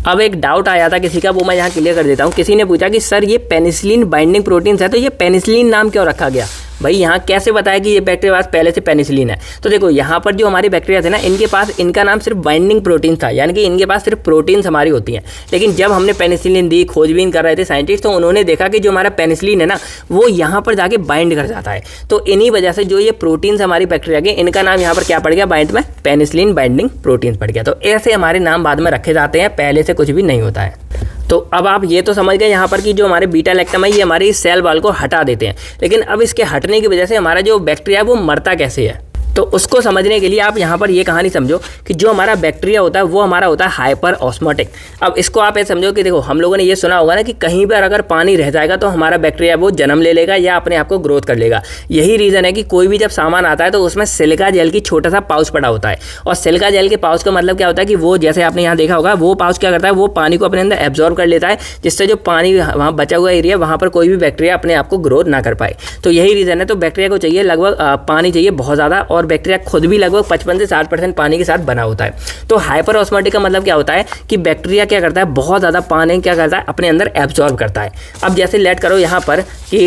अब एक डाउट आया था किसी का, वो मैं यहाँ क्लियर कर देता हूँ। किसी ने पूछा कि सर ये पेनिसिलिन बाइंडिंग प्रोटीन्स है, तो ये पेनिसिलिन नाम क्यों रखा गया। भाई यहाँ कैसे बताया कि ये बैक्टीरिया पास पहले से पेनिसिलिन है। तो देखो यहाँ पर जो हमारे बैक्टीरिया थे ना, इनके पास इनका नाम सिर्फ बाइंडिंग प्रोटीन था, यानी कि इनके पास सिर्फ प्रोटीन्स हमारी होती हैं। लेकिन जब हमने पेनिसिलिन दी, खोजबीन कर रहे थे साइंटिस्ट, तो उन्होंने देखा कि जो हमारा पेनिसिलिन है ना वो यहाँ पर जाके बाइंड कर जाता है। तो इन्हीं वजह से जो ये प्रोटीन्स हमारी बैक्टीरिया के, इनका नाम यहाँ पर क्या पड़ गया, बाइंड में पेनिसिलिन बाइंडिंग प्रोटीन्स पड़ गया। तो ऐसे हमारे नाम बाद में रखे जाते हैं, पहले से कुछ भी नहीं होता है। तो अब आप ये तो समझ गए यहाँ पर कि जो हमारे बीटा लैक्टम है ये हमारी सेल वॉल को हटा देते हैं। लेकिन अब इसके हटने की वजह से हमारा जो बैक्टीरिया है वो मरता कैसे है, तो उसको समझने के लिए आप यहाँ पर ये कहानी समझो कि जो हमारा बैक्टीरिया होता है वो हमारा होता है हाइपर ऑस्मोटिक। अब इसको आप ऐसे समझो कि देखो, हम लोगों ने ये सुना होगा ना कि कहीं पर अगर पानी रह जाएगा तो हमारा बैक्टीरिया वो जन्म ले लेगा या अपने आप को ग्रोथ कर लेगा। यही रीज़न है कि कोई भी जब सामान आता है तो उसमें सिलिका जेल की छोटा सा पाउच पड़ा होता है। और सिलिका जेल के पाउच का मतलब क्या होता है कि वो, जैसे आपने यहाँ देखा होगा, वो पाउच क्या करता है, वो पानी को अपने अंदर एब्जॉर्ब कर लेता है, जिससे जो पानी वहाँ बचा हुआ एरिया, वहाँ पर कोई भी बैक्टीरिया अपने आप को ग्रोथ ना कर पाए। तो यही रीज़न है। तो बैक्टीरिया को चाहिए लगभग पानी चाहिए बहुत ज़्यादा, और और बैक्टीरिया खुद भी लगभग 55 से 60% पानी के साथ बना होता है। तो हाइपर ऑस्मोटिक का मतलब क्या होता है कि बैक्टीरिया क्या करता है, बहुत ज़्यादा पानी क्या करता है अपने अंदर एब्जॉर्ब करता है। अब जैसे लेट करो यहाँ पर कि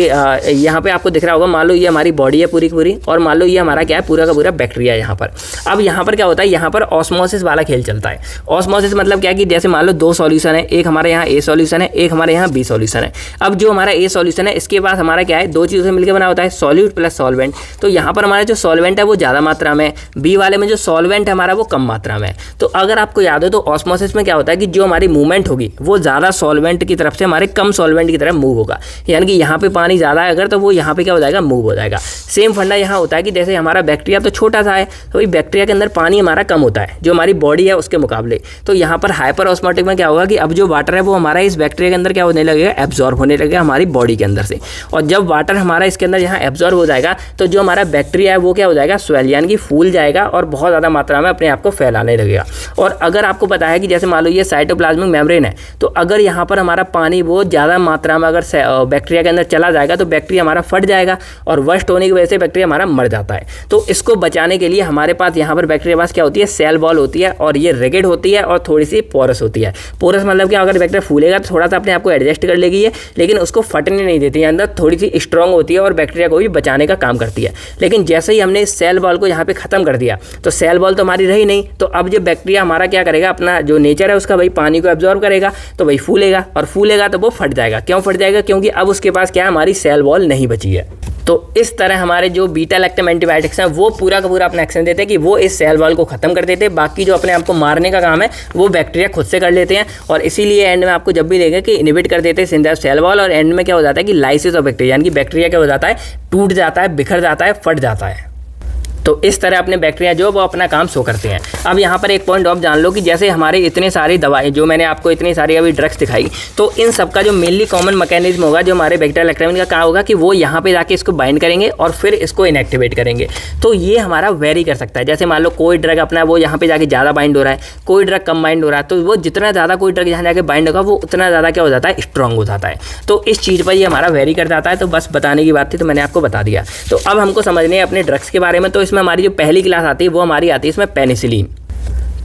यहाँ पे आपको दिख रहा होगा, मान लो ये हमारी बॉडी है पूरी की पूरी, और मान लो ये हमारा क्या है, पूरा का पूरा बैक्टीरिया है यहाँ पर। अब यहाँ पर क्या होता है, यहाँ पर ऑस्मोसिस वाला खेल चलता है। ऑस्मोसिस मतलब क्या है कि जैसे मान लो 2 सॉल्यूशन है, एक हमारे यहाँ ए सॉल्यूशन है, एक हमारे यहाँ बी सॉल्यूशन है। अब जो हमारा ए सॉल्यूशन है इसके पास हमारा क्या है, 2 चीज़ों से मिलकर बना होता है, सॉल्यूट प्लस सॉल्वेंट। तो यहाँ पर हमारा जो सॉल्वेंट है वो ज़्यादा मात्रा में, बी वाले में जो सॉल्वेंट है हमारा वो कम मात्रा में। तो अगर आपको याद हो तो ऑस्मोसिस में क्या होता है कि जो हमारी मूवमेंट होगी वो ज़्यादा सॉल्वेंट की तरफ से हमारे कम सॉल्वेंट की तरफ मूव होगा, यानी कि यहाँ पे पानी ज़्यादा है अगर, तो वो यहाँ पे क्या हो जाएगा, मूव हो जाएगा। सेम फंडा यहाँ होता है कि जैसे हमारा बैक्टीरिया तो छोटा सा है, तो वही बैक्टीरिया के अंदर पानी हमारा कम होता है जो हमारी बॉडी है उसके मुकाबले। तो यहाँ पर हाइपर ऑस्मोटिक में क्या होगा कि अब जो वाटर है वो हमारा इस बैक्टीरिया के अंदर क्या होने लगेगा, एब्जॉर्ब होने लगेगा हमारी बॉडी के अंदर से। और जब वाटर हमारा इसके अंदर यहाँ एब्जॉर्ब हो जाएगा तो जो हमारा बैक्टीरिया है वो क्या हो जाएगा, स्वेल यानी कि फूल जाएगा और बहुत ज़्यादा मात्रा में अपने आप को फैलाने लगेगा। और अगर आपको पता है कि जैसे मान लो ये साइटोप्लाज्मिक मेम्ब्रेन है, तो अगर यहाँ पर हमारा पानी बहुत ज़्यादा मात्रा में अगर बैक्टीरिया के अंदर चला जाएगा तो बैक्टीरिया हमारा फट जाएगा और वर्स्ट होने की वजह से बैक्टीरिया हमारा मर जाता है। तो इसको बचाने के लिए हमारे पास यहाँ पर बैक्टीरिया पास क्या होती है, सेल वॉल होती है, और ये रिगिड होती है और थोड़ी सी पोरस होती है। पोरस मतलब क्या, अगर बैक्टीरिया फूलेगा तो थोड़ा सा अपने आप को एडजस्ट कर लेगी ये, लेकिन उसको फटने नहीं देती है, अंदर थोड़ी सी स्ट्रॉन्ग होती है और बैक्टीरिया को भी बचाने का काम करती है। लेकिन जैसे ही हमने इस सेल वॉल को यहाँ पे ख़त्म कर दिया तो सेल वॉल तो हमारी रही नहीं, तो अब जो बैक्टीरिया हमारा क्या करेगा, अपना जो नेचर है उसका भाई पानी को एब्जॉर्ब करेगा, तो भाई फूलेगा, और फूलेगा तो वो फट जाएगा। क्यों फट जाएगा, क्योंकि अब उसके पास क्या है, हमारी सेल वॉल नहीं बची है। तो इस तरह हमारे जो बीटा लैक्टम एंटीबायोटिक्स हैं वो पूरा का पूरा अपना एक्शन देते हैं कि वो इस सेल वॉल को खत्म कर देते हैं। बाकी जो अपने आप को मारने का काम है वो बैक्टीरिया खुद से कर लेते हैं, और इसीलिए एंड में आपको जब भी देखें कि इनहिबिट कर देते हैं सिंथेसिस सेल वॉल, और एंड में क्या हो जाता है कि लाइसिस ऑफ बैक्टीरिया, यानी कि बैक्टीरिया क्या हो जाता है, टूट जाता है, बिखर जाता है, फट जाता है। तो इस तरह अपने बैक्टीरिया जो वो अपना काम शो करते हैं। अब यहाँ पर एक पॉइंट आप जान लो कि जैसे हमारे इतने सारी दवाएं जो मैंने आपको इतनी सारी अभी ड्रग्स दिखाई, तो इन सब का जो मेनली कॉमन मैकेनिज्म होगा जो हमारे बैक्टीरिया लैक्टम का क्या होगा कि वो यहाँ पे जाके इसको बाइंड करेंगे और फिर इसको इनएक्टिवेट करेंगे। तो ये हमारा वेरी कर सकता है। जैसे मान लो कोई ड्रग अपना वो यहाँ पे जाके ज़्यादा बाइंड हो रहा है, कोई ड्रग कम बाइंड हो रहा है, तो वो जितना ज़्यादा कोई ड्रग यहाँ जाके बाइंड होगा वो उतना ज़्यादा क्या हो जाता है, स्ट्रॉन्ग हो जाता है। तो इस चीज़ पर ये हमारा वेरी कर जाता है। तो बस बताने की बात थी, तो मैंने आपको बता दिया। तो अब हमको समझने अपने ड्रग्स के बारे में। तो इसमें हमारी जो पहली आती है वो हमारी आती है इसमें पेनिसिलिन।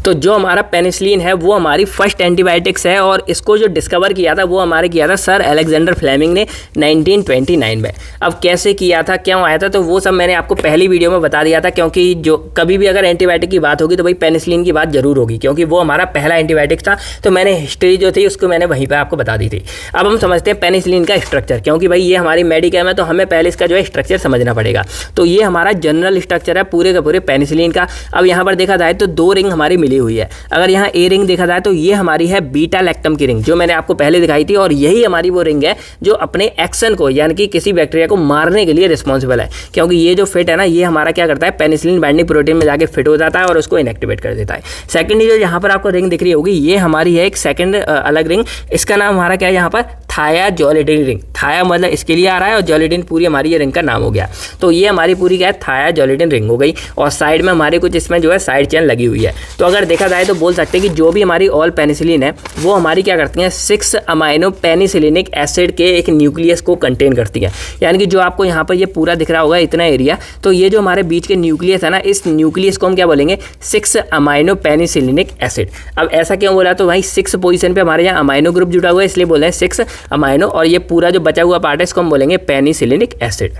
तो जो हमारा पेनिसिलिन है वो हमारी फर्स्ट एंटीबायोटिक्स है, और इसको जो डिस्कवर किया था वो हमारे किया था सर अलेक्जेंडर फ्लेमिंग ने 1929 में। अब कैसे किया था, क्यों आया था, तो वो सब मैंने आपको पहली वीडियो में बता दिया था। क्योंकि जो कभी भी अगर एंटीबायोटिक की बात होगी तो भाई पेनिसिलिन की बात जरूर होगी, क्योंकि वो हमारा पहला एंटीबायोटिक था। तो मैंने हिस्ट्री जो थी उसको मैंने वहीं पर आपको बता दी थी। अब हम समझते हैं पेनिसिलिन का स्ट्रक्चर, क्योंकि भाई ये हमारी मेडिकल है तो हमें पहले इसका जो है स्ट्रक्चर समझना पड़ेगा। तो ये हमारा जनरल स्ट्रक्चर है पूरे का पूरे पेनिसिलिन का। अब यहाँ पर देखा जाए तो 2 रिंग हमारी मिली हुई है। अगर यहाँ ए रिंग देखा जाए तो ये हमारी है बीटा लैक्टम की रिंग जो मैंने आपको पहले दिखाई थी, और यही हमारी वो रिंग है जो अपने एक्शन को यानी कि किसी बैक्टीरिया को मारने के लिए रिस्पॉन्सिबल है। क्योंकि ये जो फिट है ना, ये हमारा क्या करता है, पेनिसिलिन बाइंडिंग प्रोटीन में जाके फिट हो जाता है और उसको इनएक्टिवेट कर देता है। सेकेंडली जो यहाँ पर आपको रिंग दिख रही होगी, ये हमारी है एक सेकेंड अलग रिंग। इसका नाम हमारा क्या है यहाँ पर, थायाजोलिडिन रिंग। थाया मतलब इसके लिए आ रहा है और जोलिडिन पूरी हमारी ये रिंग का नाम हो गया। तो ये हमारी पूरी क्या है, थायाजोलिडिन रिंग हो गई। और साइड में हमारे कुछ इसमें जो है साइड चेन लगी हुई है। तो अगर देखा जाए तो बोल सकते हैं कि जो भी हमारी ऑल पेनिसिलिन है वो हमारी क्या करती हैं, 6 अमाइनो पेनिसिलिनिक एसिड के एक न्यूक्लियस को कंटेन करती है। यानी कि जो आपको यहाँ पर ये पूरा दिख रहा होगा इतना एरिया, तो ये जो हमारे बीच के न्यूक्लियस है ना, इस न्यूक्लियस को हम क्या बोलेंगे, 6 अमाइनो पेनिसिलिनिक एसिड। अब ऐसा क्यों बोला, तो भाई 6 पोजीशन पे हमारे यहाँ अमाइनो ग्रुप जुड़ा हुआ है, इसलिए बोल रहे हैं 6 अमाइनो, और ये पूरा जो बचा हुआ पार्ट है इसको हम बोलेंगे पेनिसिलिनिक एसिड।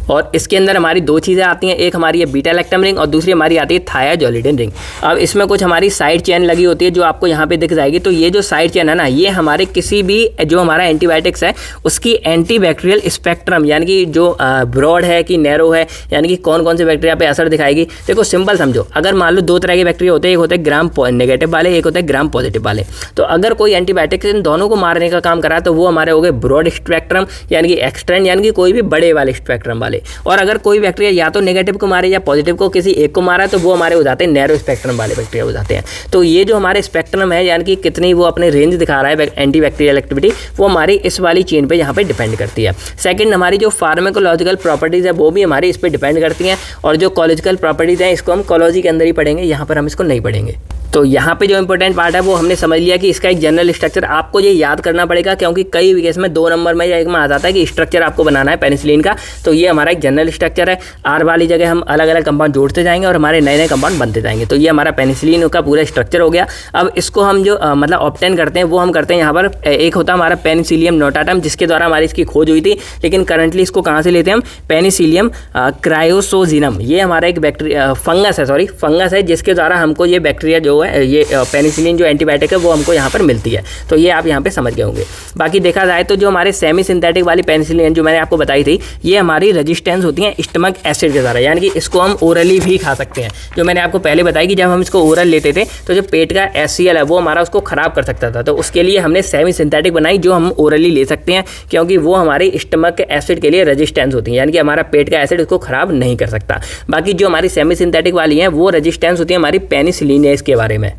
और इसके अंदर हमारी 2 चीज़ें आती हैं, एक हमारी है बीटा लैक्टम रिंग और दूसरी हमारी आती है थायाजोलिडिन रिंग। अब इसमें कुछ हमारी साइड चेन लगी होती है जो आपको यहाँ पे दिख जाएगी। तो ये जो साइड चेन है ना, ये हमारे किसी भी जो हमारा एंटीबायोटिक्स है उसकी एंटीबैक्टीरियल स्पेक्ट्रम यानी कि जो ब्रॉड है कि नैरो है, यानी कि कौन कौन से बैक्टीरिया पे असर दिखाएगी। देखो सिंपल समझो, अगर मान लो 2 तरह के बैक्टीरिया होते हैं, एक होते हैं ग्राम नेगेटिव वाले, एक होते हैं ग्राम पॉजिटिव वाले। तो अगर कोई एंटीबायोटिक्स इन दोनों को मारने का काम करा तो वो हमारे हो गए ब्रॉड स्पेक्ट्रम यानी कि एक्सटेंड यानी कि कोई भी बड़े वाले स्पेक्ट्रम वाले। और अगर कोई बैक्टीरिया या तो नेगेटिव को मारे या पॉजिटिव को किसी एक को मारा तो वो हमारे हो जाते हैं नैरो स्पेक्ट्रम वाले बैक्टीरिया हो जाते हैं। तो ये जो हमारे स्पेक्ट्रम है यानी कि कितनी वो अपने रेंज दिखा रहा है एंटीबैक्टीरियल एक्टिविटी, वो हमारी इस वाली चेन पे यहाँ पे डिपेंड करती है। सेकंड हमारी जो फार्माकोलॉजिकल प्रॉपर्टीज़ है वो भी हमारी इस पर डिपेंड करती हैं, और जो कोलॉजिकल प्रॉपर्टीज़ हैं इसको हम कोलॉजी के अंदर ही पढ़ेंगे, यहाँ पर हम इसको नहीं पढ़ेंगे। तो यहाँ पे जो इंपॉर्टेंट पार्ट है वो हमने समझ लिया कि इसका एक जनरल स्ट्रक्चर आपको ये याद करना पड़ेगा, क्योंकि कई केस में 2 नंबर में या 1 में आ जाता है कि स्ट्रक्चर आपको बनाना है पेनिसिलिन का। तो ये हमारा एक जनरल स्ट्रक्चर है। आर वाली जगह हम अलग अलग कंपाउंड जोड़ते जाएंगे और हमारे नए नए कंपाउंड बनते जाएंगे। तो ये हमारा पेनिसिलिन का पूरा स्ट्रक्चर हो गया। अब इसको हम जो मतलब ऑब्टेन करते हैं वो हम करते हैं यहाँ पर, एक होता है हमारा पेनिसिलियम नोटाटम जिसके द्वारा हमारी इसकी खोज हुई थी, लेकिन करंटली इसको कहाँ से लेते हैं हम, पेनिसिलियम क्रायोसोजिनम। ये हमारा एक बैक्टीरिया फंगस है जिसके द्वारा हमको ये बैक्टीरिया जो है ये पेनिसिलिन जो एंटीबायोटिक है वो हमको यहाँ पर मिलती है। तो ये आप यहाँ पे समझ गए होंगे। बाकी देखा जाए तो जो हमारे सेमी सिंथेटिक वाली पेनिसिलिन जो मैंने आपको बताई थी, ये हमारी रेजिस्टेंस होती है स्टमक एसिड के द्वारा, यानी कि इसको हम ओरली भी खा सकते हैं। जो मैंने आपको पहले बताया कि जब हम इसको ओरल लेते थे तो जो पेट का HCl है वो हमारा उसको खराब कर सकता था। तो उसके लिए हमने सेमी सिंथेटिक बनाई जो हम ओरली ले सकते हैं, क्योंकि वो हमारी स्टमक एसिड के लिए रेजिस्टेंस होती है, यानी कि हमारा पेट का एसिड उसको खराब नहीं कर सकता। बाकी जो हमारी सेमी सिंथेटिक वाली हैं वो रेजिस्टेंस होती है हमारी पेनिसिलिनेज के बारे में।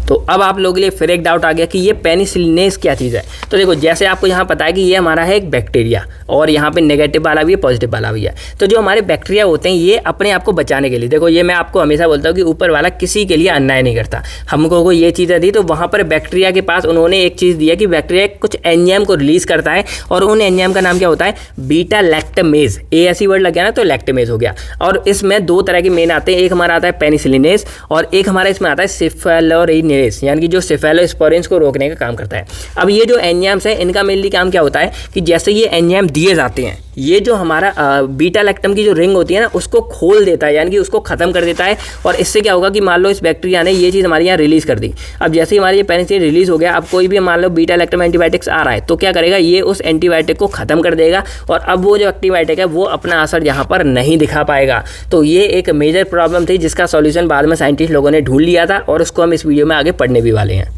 तो अब आप लोगों के लिए फिर एक डाउट आ गया कि ये पेनिसिलिनेज क्या चीज़ है। तो देखो, जैसे आपको यहाँ पता है कि ये हमारा है एक बैक्टीरिया, और यहाँ पे नेगेटिव वाला भी है पॉजिटिव वाला भी है। तो जो हमारे बैक्टीरिया होते हैं ये अपने आप को बचाने के लिए, देखो ये मैं आपको हमेशा बोलता हूँ कि ऊपर वाला किसी के लिए अन्याय नहीं करता। हमको को ये चीज़ें दी तो वहाँ पर बैक्टीरिया के पास उन्होंने एक चीज़ दिया कि बैक्टीरिया कुछ एंजाइम को रिलीज़ करता है, और उन एंजाइम का नाम क्या होता है, बीटा लैक्टमेज। ऐसी वर्ड लग गया ना तो लैक्टमेज हो गया। और इसमें 2 तरह के मेन आते हैं, एक हमारा आता है पेनिसिलिनेज और एक हमारा इसमें आता है सेफेलोरिनेज, यानी कि जो सेफेलोस्पोरिन्स को रोकने का काम करता है। अब ये जो एंजाइम्स है इनका मेनली काम क्या होता है कि जैसे ये एंजाइम दिए जाते हैं, ये जो हमारा बीटा लैक्टम की जो रिंग होती है ना उसको खोल देता है, यानी कि उसको खत्म कर देता है। और इससे क्या होगा कि मान लो इस बैक्टीरिया ने ये चीज़ हमारे यहाँ रिलीज़ कर दी। अब जैसे ही हमारी ये पेनिसिलिन रिलीज़ हो गया, अब कोई भी मान लो बीटा लैक्टम एंटीबायोटिक्स आ रहा है तो क्या करेगा, ये उस एंटीबायोटिक को खत्म कर देगा, और अब वो जो एंटीबायोटिक है वो अपना असर यहाँ पर नहीं दिखा पाएगा। तो ये एक मेजर प्रॉब्लम थी जिसका सॉल्यूशन बाद में साइंटिस्ट लोगों ने ढूंढ लिया था, और उसको हम इस वीडियो में आगे पढ़ने भी वाले हैं।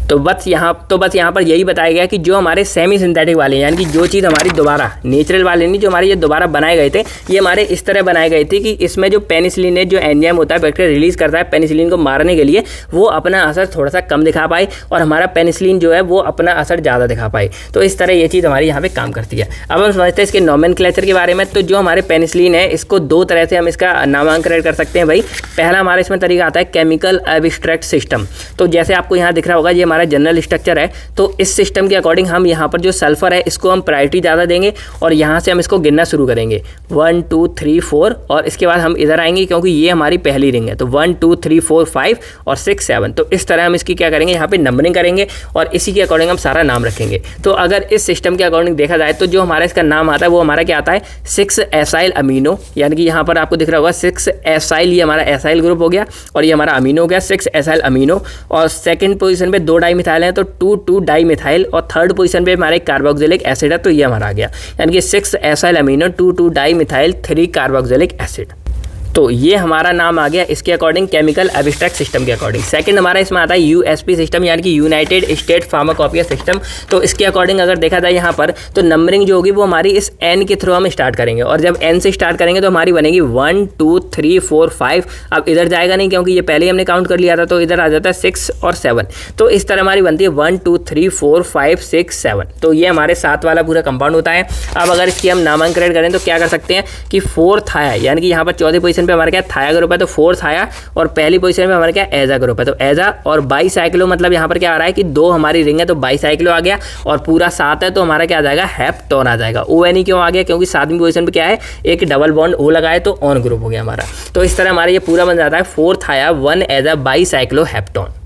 तो बस यहाँ पर यही बताया गया कि जो हमारे सेमी सिंथेटिक वाले, यानी कि जो चीज़ हमारी दोबारा नेचुरल वाले नहीं, जो हमारे ये दोबारा बनाए गए थे, ये हमारे इस तरह बनाए गए थे कि इसमें जो पेनिसिलिनेज जो एंजाइम होता है बैक्टीरिया रिलीज़ करता है पेनिसिलिन को मारने के लिए, वो अपना असर थोड़ा सा कम दिखा पाए, और हमारा पेनिसिलिन जो है वो अपना असर ज़्यादा दिखा पाए। तो इस तरह ये चीज़ हमारी यहाँ पर काम करती है। अब हम समझते हैं इसके नोमेनक्लेचर के बारे में। तो जो हमारे पेनिसिलिन है इसको 2 तरह से हम इसका नामांकन कर सकते हैं भाई। पहला हमारा इसमें तरीका आता है केमिकल एब्स्ट्रैक्ट सिस्टम। तो जैसे आपको यहाँ दिख रहा होगा ये हमारा जनरल स्ट्रक्चर है। तो इस सिस्टम के अकॉर्डिंग हम यहाँ पर जो सल्फर है इसको हम प्रायोरिटी ज़्यादा देंगे, और यहाँ से हम इसको गिनना शुरू करेंगे 1 2 3 4, और इसके बाद हम इधर आएंगे क्योंकि ये हमारी पहली रिंग है। तो 1 2 3 4 5 और 6 7। तो इस तरह हम इसकी क्या करेंगे, यहाँ पे नंबरिंग करेंगे और इसी के अकॉर्डिंग हम सारा नाम रखेंगे। तो अगर इस सिस्टम के अकॉर्डिंग देखा जाए तो जो हमारा इसका नाम आता है वो हमारा क्या आता है, 6 एसाइल अमीनो, यानी कि यहाँ पर आपको दिख रहा होगा 6 एसाइल, ये हमारा एसाइल ग्रुप हो गया, और ये हमारा अमीनो हो गया 6 एसाइल अमीनो। और सेकंड पोजीशन पे 2 डाईमिथाइल है तो 2 डाईमिथाइल, और थर्ड पोजीशन पे हमारे कार्बोक्सिलिक एसिड है, तो ये हमारा आ गया, यानी कि 6 acyl amino 2 dimethyl 3 carboxylic acid. तो ये हमारा नाम आ गया इसके अकॉर्डिंग, केमिकल एब्स्ट्रैक्ट सिस्टम के अकॉर्डिंग। सेकंड हमारा इसमें आता है यूएसपी सिस्टम, यानी कि यूनाइटेड स्टेट फार्माकोपिया सिस्टम। तो इसके अकॉर्डिंग अगर देखा जाए यहाँ पर तो नंबरिंग जो होगी वो हमारी इस एन के थ्रू हम स्टार्ट करेंगे, और जब एन से स्टार्ट करेंगे तो हमारी बनेगी 1 2 3 4 5। अब इधर जाएगा नहीं क्योंकि ये पहले ही हमने काउंट कर लिया था, तो इधर आ जाता है 6 और 7। तो इस तरह हमारी बनती है 1 2 3 4 5 6 7। तो ये हमारे 7 वाला पूरा कंपाउंड होता है। अब अगर इसकी हम नामांकन करें तो क्या कर सकते हैं कि 4th आया, यानी कि यहाँ पर चौथी पोजीशन पे हमारा क्या थाया ग्रुप है, तो 4th आया, और पहली पोजीशन में हमारा क्या एजा ग्रुप है, तो एजा। और बाईसाइक्लो मतलब यहाँ पर क्या आ रहा है कि 2 हमारी रिंग है तो बाईसाइक्लो आ गया, और पूरा 7 है तो हमारा क्या आ जाएगा, हेप्टोन आ जाएगा। ONE क्यों आ गया, क्योंकि 7वीं पोजीशन पे क्या है, एक डबल बॉन्ड O लगाए तो ऑन ग्रुप हो गया हमारा। तो इस तरह हमारा ये पूरा बन जाता है 4th आया 1 एजा बाईसाइक्लो हेप्टोन।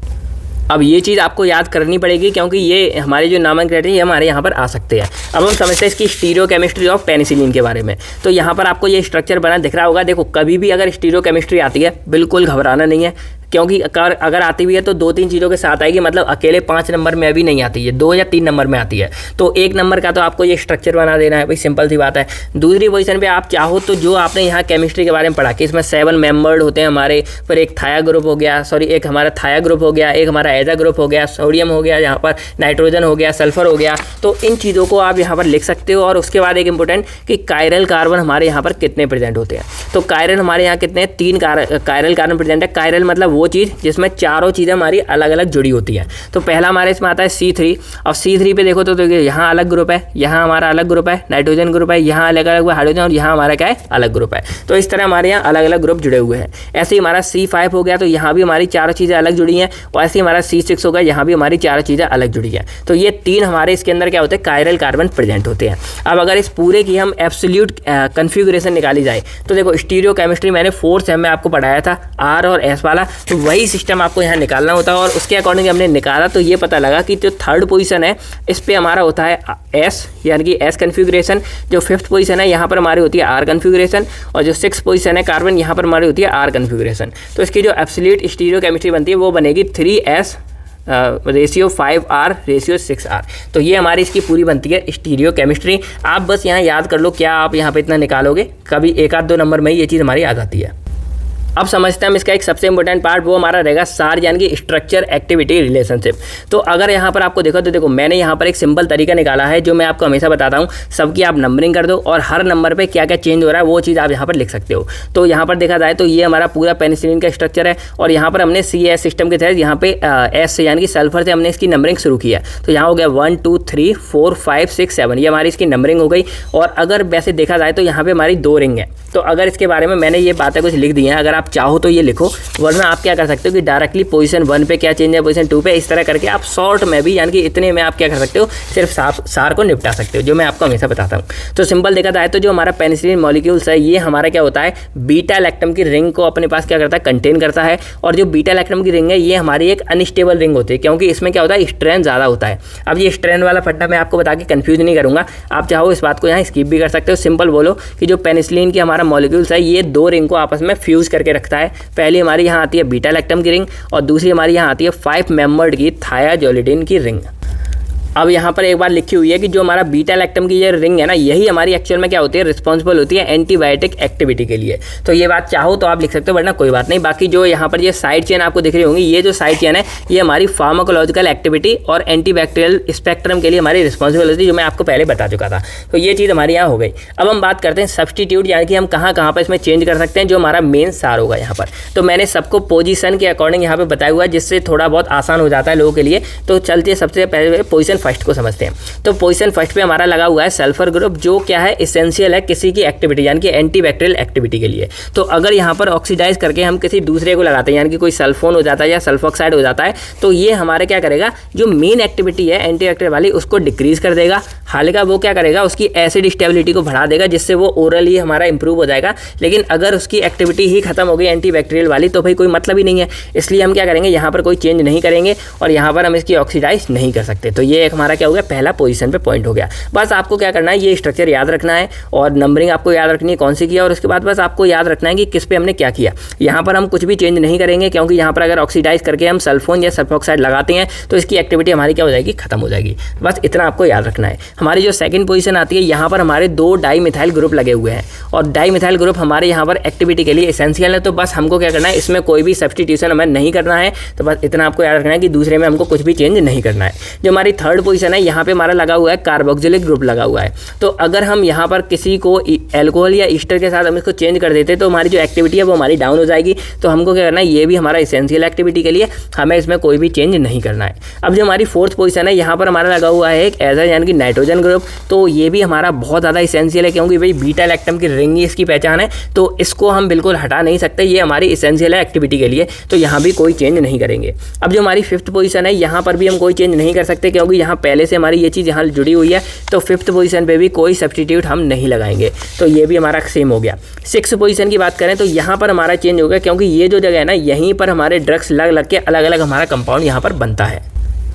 अब ये चीज़ आपको याद करनी पड़ेगी क्योंकि ये हमारे जो नामकरण है हमारे यहाँ पर आ सकते हैं। अब हम समझते हैं इसकी स्टीरियोकेमिस्ट्री ऑफ पेनिसिलिन के बारे में। तो यहाँ पर आपको ये स्ट्रक्चर बना दिख रहा होगा। देखो, कभी भी अगर स्टीरियोकेमिस्ट्री आती है बिल्कुल घबराना नहीं है, क्योंकि अगर आती भी है तो 2-3 चीज़ों के साथ आएगी, मतलब अकेले 5 नंबर में अभी नहीं आती है, 2 या 3 नंबर में आती है। तो 1 नंबर का तो आपको ये स्ट्रक्चर बना देना है भाई, सिंपल सी बात है। दूसरी पोजीशन पे आप चाहो तो जो आपने यहाँ केमिस्ट्री के बारे में पढ़ा कि इसमें 7 मेंबर्ड होते हैं हमारे, फिर एक थाया ग्रुप हो गया, एक हमारा थाया ग्रुप हो गया, एक हमारा एजा ग्रुप हो गया, सोडियम हो गया, यहाँ पर नाइट्रोजन हो गया, सल्फर हो गया। तो इन चीज़ों को आप यहाँ पर लिख सकते हो। और उसके बाद एक इंपॉर्टेंट कि कायरल कार्बन हमारे यहाँ पर कितने प्रेजेंट होते हैं। तो कायरल हमारे यहाँ कितने, 3 कायरल कार्बन प्रेजेंट है। कायरल मतलब वो चीज़ जिसमें चारों चीज़ें हमारी अलग अलग जुड़ी होती हैं। तो पहला हमारे इसमें आता है C3। अब C3 पे देखो तो देखिए यहाँ अलग ग्रुप है, यहाँ हमारा अलग ग्रुप है, नाइट्रोजन ग्रुप है, यहाँ अलग अलग हाइड्रोजन, और यहाँ हमारा क्या है अलग ग्रुप है। तो इस तरह हमारे यहाँ अलग अलग ग्रुप जुड़े हुए हैं। ऐसे ही हमारा C5 हो गया, तो यहाँ भी हमारी चारों चीज़ें अलग जुड़ी हैं, और ऐसे ही हमारा C6 हो गया, यहाँ भी हमारी चारों चीज़ें अलग जुड़ी हैं। तो ये 3 हमारे इसके अंदर क्या होते हैं, कायरल कार्बन प्रेजेंट होते हैं। अब अगर इस पूरे की हम एब्सोल्यूट कन्फिगरेशन निकाली जाए तो देखो स्टीरियो केमिस्ट्री मैंने 4th सेम में आपको पढ़ाया था, R और S वाला, तो वही सिस्टम आपको यहाँ निकालना होता है। और उसके अकॉर्डिंग हमने निकाला तो ये पता लगा कि जो 3rd पोजीशन है इस पे हमारा होता है S, यानी कि S कन्फिगरेशन। जो 5th पोजीशन है यहाँ पर हमारी होती है R कन्फिगरेशन, और जो 6th पोजीशन है कार्बन यहाँ पर हमारी होती है R कन्फिगरेशन। तो इसकी जो एब्सोल्यूट स्टीरियो केमिस्ट्री बनती है वो बनेगी 3S ratio 5R ratio 6R। तो ये हमारी इसकी पूरी बनती है स्टीरियो केमिस्ट्री। आप बस यहाँ याद कर लो, क्या आप यहाँ पे इतना निकालोगे, कभी 1-2 नंबर में ही ये चीज़ हमारी आ जाती है। अब समझते हैं हम इसका एक सबसे इंपॉर्टेंट पार्ट, वो हमारा रहेगा सार यानी कि स्ट्रक्चर एक्टिविटी रिलेशनशिप। तो अगर यहाँ पर आपको देखो तो देखो मैंने यहाँ पर एक सिंपल तरीका निकाला है जो मैं आपको हमेशा बताता हूँ। सबकी आप नंबरिंग कर दो और हर नंबर पे क्या क्या चेंज हो रहा है वो चीज़ आप यहाँ पर लिख सकते हो। तो यहाँ पर देखा जाए तो ये हमारा पूरा पेनिसिलिन का स्ट्रक्चर है, और यहाँ पर हमने CS सिस्टम के तहत यहाँ पे S से यानी कि सल्फर से हमने इसकी नंबरिंग शुरू किया। तो यहाँ हो गया 1 2 3 4 5 6 7, ये हमारी इसकी नंबरिंग हो गई। और अगर वैसे देखा जाए तो यहाँ पे हमारी 2 रिंग है। तो अगर इसके बारे में मैंने ये बातें कुछ लिख दी हैं, अगर आप चाहो तो ये लिखो, वरना आप क्या कर सकते हो कि डायरेक्टली पोजीशन 1 पे क्या चेंज है, पोजीशन 2 पे, इस तरह करके आप शॉर्ट में भी यानी कि इतने में आप क्या कर सकते हो, सिर्फ सार को निपटा सकते हो, जो मैं आपको हमेशा बताता हूँ। तो सिंपल देखा जाए तो जो हमारा पेनिसिलिन मॉलिक्यूल्स है ये हमारा क्या होता है, बीटा लैक्टम की रिंग को अपने पास क्या करता है, कंटेन करता है। और जो बीटा लैक्टम की रिंग है ये हमारी एक अनस्टेबल रिंग होती है, क्योंकि इसमें क्या होता है, स्ट्रेन ज़्यादा होता है। अब ये स्ट्रेन वाला फट्टा मैं आपको बता के कन्फ्यूज नहीं करूँगा, आप चाहो इस बात को यहाँ स्किप भी कर सकते हो। सिंपल बोलो कि जो पेनिसिलिन की हमारा मॉलिक्यूल्स है ये 2 रिंग को आपस में फ्यूज़ करके रखता है। पहली हमारी यहाँ आती है बीटा लैक्टम की रिंग, और दूसरी हमारी यहाँ आती है 5 मेंबर्ड की थायाजोलिडिन की रिंग। अब यहाँ पर एक बार लिखी हुई है कि जो हमारा बीटा लैक्टम की ये रिंग है ना, यही हमारी एक्चुअल में क्या होती है, रिस्पॉन्सिबल होती है एंटीबायोटिक एक्टिविटी के लिए। तो ये बात चाहो तो आप लिख सकते हो, वरना कोई बात नहीं। बाकी जो यहाँ पर ये साइड चेन आपको दिख रही होंगी, ये जो साइड चेन है ये हमारी फार्माकोलॉजिकल एक्टिविटी और एंटीबैक्टीरियल स्पेक्ट्रम के लिए हमारी रिस्पॉन्सिबल होती है, जो मैं आपको पहले बता चुका था। तो ये चीज़ हमारी यहाँ हो गई। अब हम बात करते हैं सब्सटीट्यूट, यानी कि हम कहाँ कहाँ पर इसमें चेंज कर सकते हैं, जो हमारा मेन सार होगा यहाँ पर। तो मैंने सबको पोजीशन के अकॉर्डिंग यहाँ पर बताया हुआ है, जिससे थोड़ा बहुत आसान हो जाता है लोगों के लिए। तो चलते सबसे पहले पोजीशन फर्स्ट को समझते हैं। तो पोजीशन फर्स्ट पे हमारा लगा हुआ है सल्फर ग्रुप, जो क्या है, एसेंशियल है किसी की एक्टिविटी यानी कि एंटीबैक्टीरियल एक्टिविटी के लिए। तो अगर यहाँ पर ऑक्सीडाइज करके हम किसी दूसरे को लगाते हैं, यानी कि कोई सल्फोन हो जाता है या सल्फोक्साइड हो जाता है, तो ये हमारे क्या करेगा, जो मेन एक्टिविटी है एंटीबैक्टीरियल वाली उसको डिक्रीज कर देगा। हालांकि वो क्या करेगा, उसकी एसिड स्टेबिलिटी को बढ़ा देगा, जिससे वो ओरली हमारा इंप्रूव हो जाएगा। लेकिन अगर उसकी एक्टिविटी ही खत्म हो गई एंटीबैक्टीरियल वाली, तो भाई कोई मतलब ही नहीं है। इसलिए हम क्या करेंगे, यहाँ पर कोई चेंज नहीं करेंगे और यहाँ पर हम इसकी ऑक्सीडाइज नहीं कर सकते। तो ये एक हमारा क्या हो गया, पहला पोजीशन पे पॉइंट हो गया। बस आपको क्या करना है, ये स्ट्रक्चर याद रखना है और नंबरिंग आपको याद रखनी है कौन सी किया, और उसके बाद बस आपको याद रखना है कि किस पे हमने क्या किया। यहाँ पर हम कुछ भी चेंज नहीं करेंगे, क्योंकि यहाँ पर अगर ऑक्सीडाइज करके हम सल्फोन या सल्फोक्साइड लगाते हैं तो इसकी एक्टिविटी हमारी क्या हो जाएगी, खत्म हो जाएगी। बस इतना आपको याद रखना है। हमारी जो सेकंड पोजीशन आती है, यहाँ पर हमारे 2 डाईमिथाइल ग्रुप लगे हुए हैं, और डाईमिथाइल ग्रुप हमारे यहाँ पर एक्टिविटी के लिए एसेंशियल है। तो बस हमको क्या करना है, इसमें कोई भी सब्सटीट्यूशन हमें नहीं करना है। तो बस इतना आपको याद रखना है कि दूसरे में हमको कुछ भी चेंज नहीं करना है। जो हमारी थर्ड पोजीशन है, यहाँ पे हमारा लगा हुआ है कार्बोक्सिलिक ग्रुप लगा हुआ है। तो अगर हम यहाँ पर किसी को अल्कोहल या ईस्टर के साथ हम इसको चेंज कर देते तो हमारी जो एक्टिविटी है वो हमारी डाउन हो जाएगी। तो हमको क्या करना है, ये भी हमारा एसेंशियल एक्टिविटी के लिए, हमें इसमें कोई भी चेंज नहीं करना है। अब जो हमारी फोर्थ पोजीशन है, यहाँ पर हमारा लगा हुआ है एक एजर यानी कि नाइट्रोजन ग्रुप। तो ये भी हमारा बहुत ज़्यादा एसेंशियल है, क्योंकि भाई बीटा लैक्टम की रिंग ही इसकी पहचान है, तो इसको हम बिल्कुल हटा नहीं सकते। ये हमारी एसेंशियल है एक्टिविटी के लिए, तो यहाँ भी कोई चेंज नहीं करेंगे। अब जो हमारी फिफ्थ पोजीशन है, यहाँ पर भी हम कोई चेंज नहीं कर सकते, क्योंकि यहाँ पहले से हमारी ये चीज़ यहाँ जुड़ी हुई है। तो फिफ्थ पोजीशन पे भी कोई सब्सटीट्यूट हम नहीं लगाएंगे, तो ये भी हमारा सेम हो गया। सिक्स पोजीशन की बात करें तो यहाँ पर हमारा चेंज हो गया, क्योंकि ये जो जगह है ना, यहीं पर हमारे ड्रग्स लग लग के अलग अलग हमारा कंपाउंड यहाँ पर बनता है।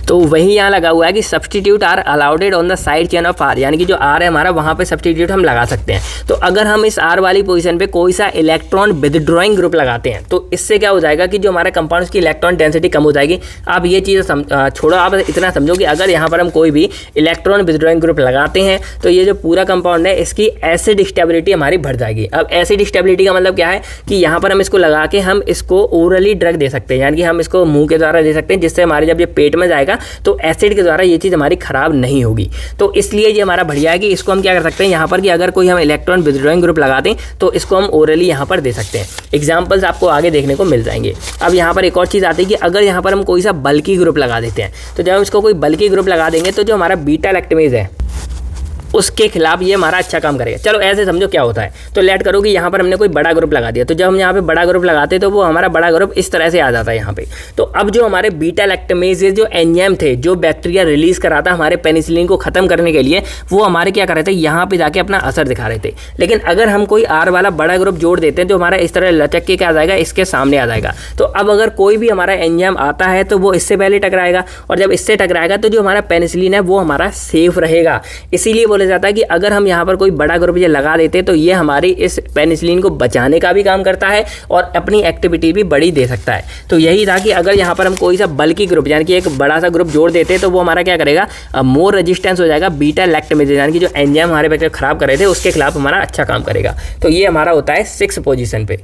तो वही यहाँ लगा हुआ है कि substitute are allowed on the side chain of R, यानी कि जो आर है हमारा वहाँ पे सब्सटीट्यूट हम लगा सकते हैं। तो अगर हम इस आर वाली पोजीशन पे कोई सा इलेक्ट्रॉन विदड्रॉइंग ग्रुप लगाते हैं तो इससे क्या हो जाएगा कि जो हमारा कंपाउंड की इलेक्ट्रॉन डेंसिटी कम हो जाएगी। आप ये चीज़ छोड़ो, आप इतना समझो कि अगर यहाँ पर हम कोई भी इलेक्ट्रॉन विदड्रॉइंग ग्रुप लगाते हैं तो ये जो पूरा कंपाउंड है इसकी एसिड स्टेबिलिटी हमारी बढ़ जाएगी। अब एसिड स्टेबिलिटी का मतलब क्या है कि यहाँ पर हम इसको लगा के हम इसको ओरली ड्रग दे सकते हैं, यानी कि हम इसको मुँह के द्वारा दे सकते हैं, जिससे हमारे जब ये पेट में जाएगा जाएगा, तो एसिड के द्वारा ये चीज़ हमारी खराब नहीं होगी। तो इसलिए ये हमारा बढ़िया है कि इसको हम क्या कर सकते हैं यहाँ पर कि अगर कोई हम इलेक्ट्रॉन विथड्रॉइंग ग्रुप लगा दें तो इसको हम ओरली यहाँ पर दे सकते हैं। एग्जाम्पल्स आपको आगे देखने को मिल जाएंगे। अब यहाँ पर एक और चीज़ आती है कि अगर यहाँ पर हम कोई सा बल्कि ग्रुप लगा देते हैं, तो जब हम इसको कोई बल्कि ग्रुप लगा देंगे तो जो हमारा बीटा लैक्टमेज है उसके खिलाफ ये हमारा अच्छा काम करेगा। चलो ऐसे समझो क्या होता है, तो लेट करो कि यहाँ पर हमने कोई बड़ा ग्रुप लगा दिया, तो जब हम यहाँ पे बड़ा ग्रुप लगाते तो वो हमारा बड़ा ग्रुप इस तरह से आ जाता है यहाँ पे। तो अब जो हमारे बीटा लैक्टमेज जो एंजाइम थे, जो बैक्टीरिया रिलीज करा था हमारे पेनिसिलिन को खत्म करने के लिए, वो हमारे क्या कर रहे थे, यहाँ पे जाके अपना असर दिखा रहे थे। लेकिन अगर हम कोई आर वाला बड़ा ग्रुप जोड़ देते हैं तो हमारा इस तरह लचक के क्या आ जाएगा, इसके सामने आ जाएगा। तो अब अगर कोई भी हमारा एंजाइम आता है तो वो इससे पहले टकराएगा, और जब इससे टकराएगा तो जो हमारा पेनिसिलिन है वो हमारा सेफ रहेगा। इसीलिए बोला जाता है कि अगर हम यहाँ पर कोई बड़ा ग्रुप ये लगा देते तो ये हमारी इस पेनिसिलिन को बचाने का भी काम करता है और अपनी एक्टिविटी भी बड़ी दे सकता है। तो यही था कि अगर यहाँ पर हम कोई सा बल्कि ग्रुप यानी कि एक बड़ा सा ग्रुप जोड़ देते तो वो हमारा क्या करेगा, मोर रेजिस्टेंस हो जाएगा बीटा लैक्टमेज, यानी कि जो एंजाइम हमारे बैक्टीरिया खराब कर रहे थे उसके खिलाफ हमारा अच्छा काम करेगा। तो ये हमारा होता है 6 पोजीशन पे।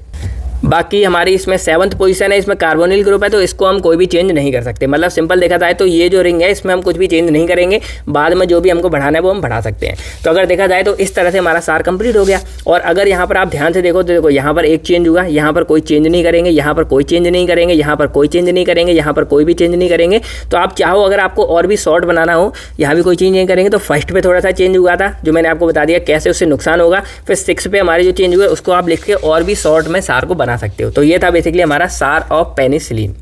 बाकी हमारी इसमें 7th पोजीशन है, इसमें कार्बोनिल ग्रुप है, तो इसको हम कोई भी चेंज नहीं कर सकते। मतलब सिंपल देखा जाए तो ये जो रिंग है इसमें हम कुछ भी चेंज नहीं करेंगे, बाद में जो भी हमको बढ़ाना है वो हम बढ़ा सकते हैं। तो अगर देखा जाए तो इस तरह से हमारा सार कंप्लीट हो गया। और अगर यहाँ पर आप ध्यान से देखो तो देखो यहाँ पर एक चेंज हुआ, यहाँ पर कोई चेंज नहीं करेंगे, यहाँ पर कोई चेंज नहीं करेंगे, यहाँ पर कोई चेंज नहीं करेंगे, यहाँ पर कोई भी चेंज नहीं करेंगे। तो आप चाहो अगर आपको और भी शॉर्ट बनाना हो, यहाँ भी कोई चेंज नहीं करेंगे। तो फर्स्ट पे थोड़ा सा चेंज हुआ था जो मैंने आपको बता दिया कैसे उससे नुकसान होगा। फिर 6 पे हमारे जो चेंज हुए उसको आप लिख के और भी शॉर्ट में सार को बना सकते हो। तो ये था बेसिकली हमारा सार ऑफ पेनिसिलिन।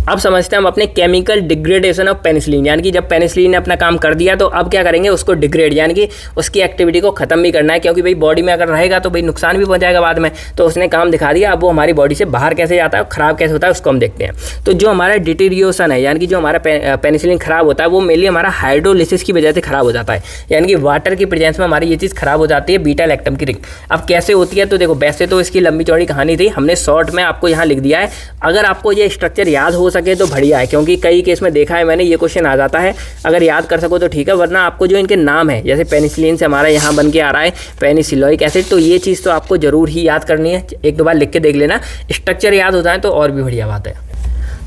अब समझते हैं हम अपने केमिकल डिग्रेडेशन ऑफ पेनिसिलिन, यानी कि जब पेनिसिलिन ने अपना काम कर दिया तो अब क्या करेंगे, उसको डिग्रेड यानी कि उसकी एक्टिविटी को खत्म भी करना है, क्योंकि भाई बॉडी में अगर रहेगा तो भाई नुकसान भी पहुंचाएगा बाद में। तो उसने काम दिखा दिया, अब वो हमारी बॉडी से बाहर कैसे जाता है, खराब कैसे होता है उसको हम देखते हैं। तो जो हमारा डिटीरियोशन है यानी कि जो हमारा पेनिसिलिन खराब होता है वो मेनली हमारा हाइड्रोलिसिस की वजह से खराब हो जाता है, यानी कि वाटर की प्रेजेंस में हमारी ये चीज़ खराब हो जाती है बीटा लैक्टम की रिंग। अब कैसे होती है, तो देखो वैसे तो इसकी लंबी चौड़ी कहानी थी, हमने शॉर्ट में आपको यहाँ लिख दिया है। अगर आपको ये स्ट्रक्चर याद हो सके तो बढ़िया है, क्योंकि कई केस में देखा है मैंने ये क्वेश्चन आ जाता है। अगर याद कर सको तो ठीक है, वरना आपको जो इनके नाम है जैसे पेनिसिलिन से हमारा यहाँ बन के आ रहा है पेनिसिलोइक एसिड, तो ये चीज़ तो आपको जरूर ही याद करनी है। एक दो बार लिख के देख लेना, स्ट्रक्चर याद होता है तो और भी बढ़िया बात है।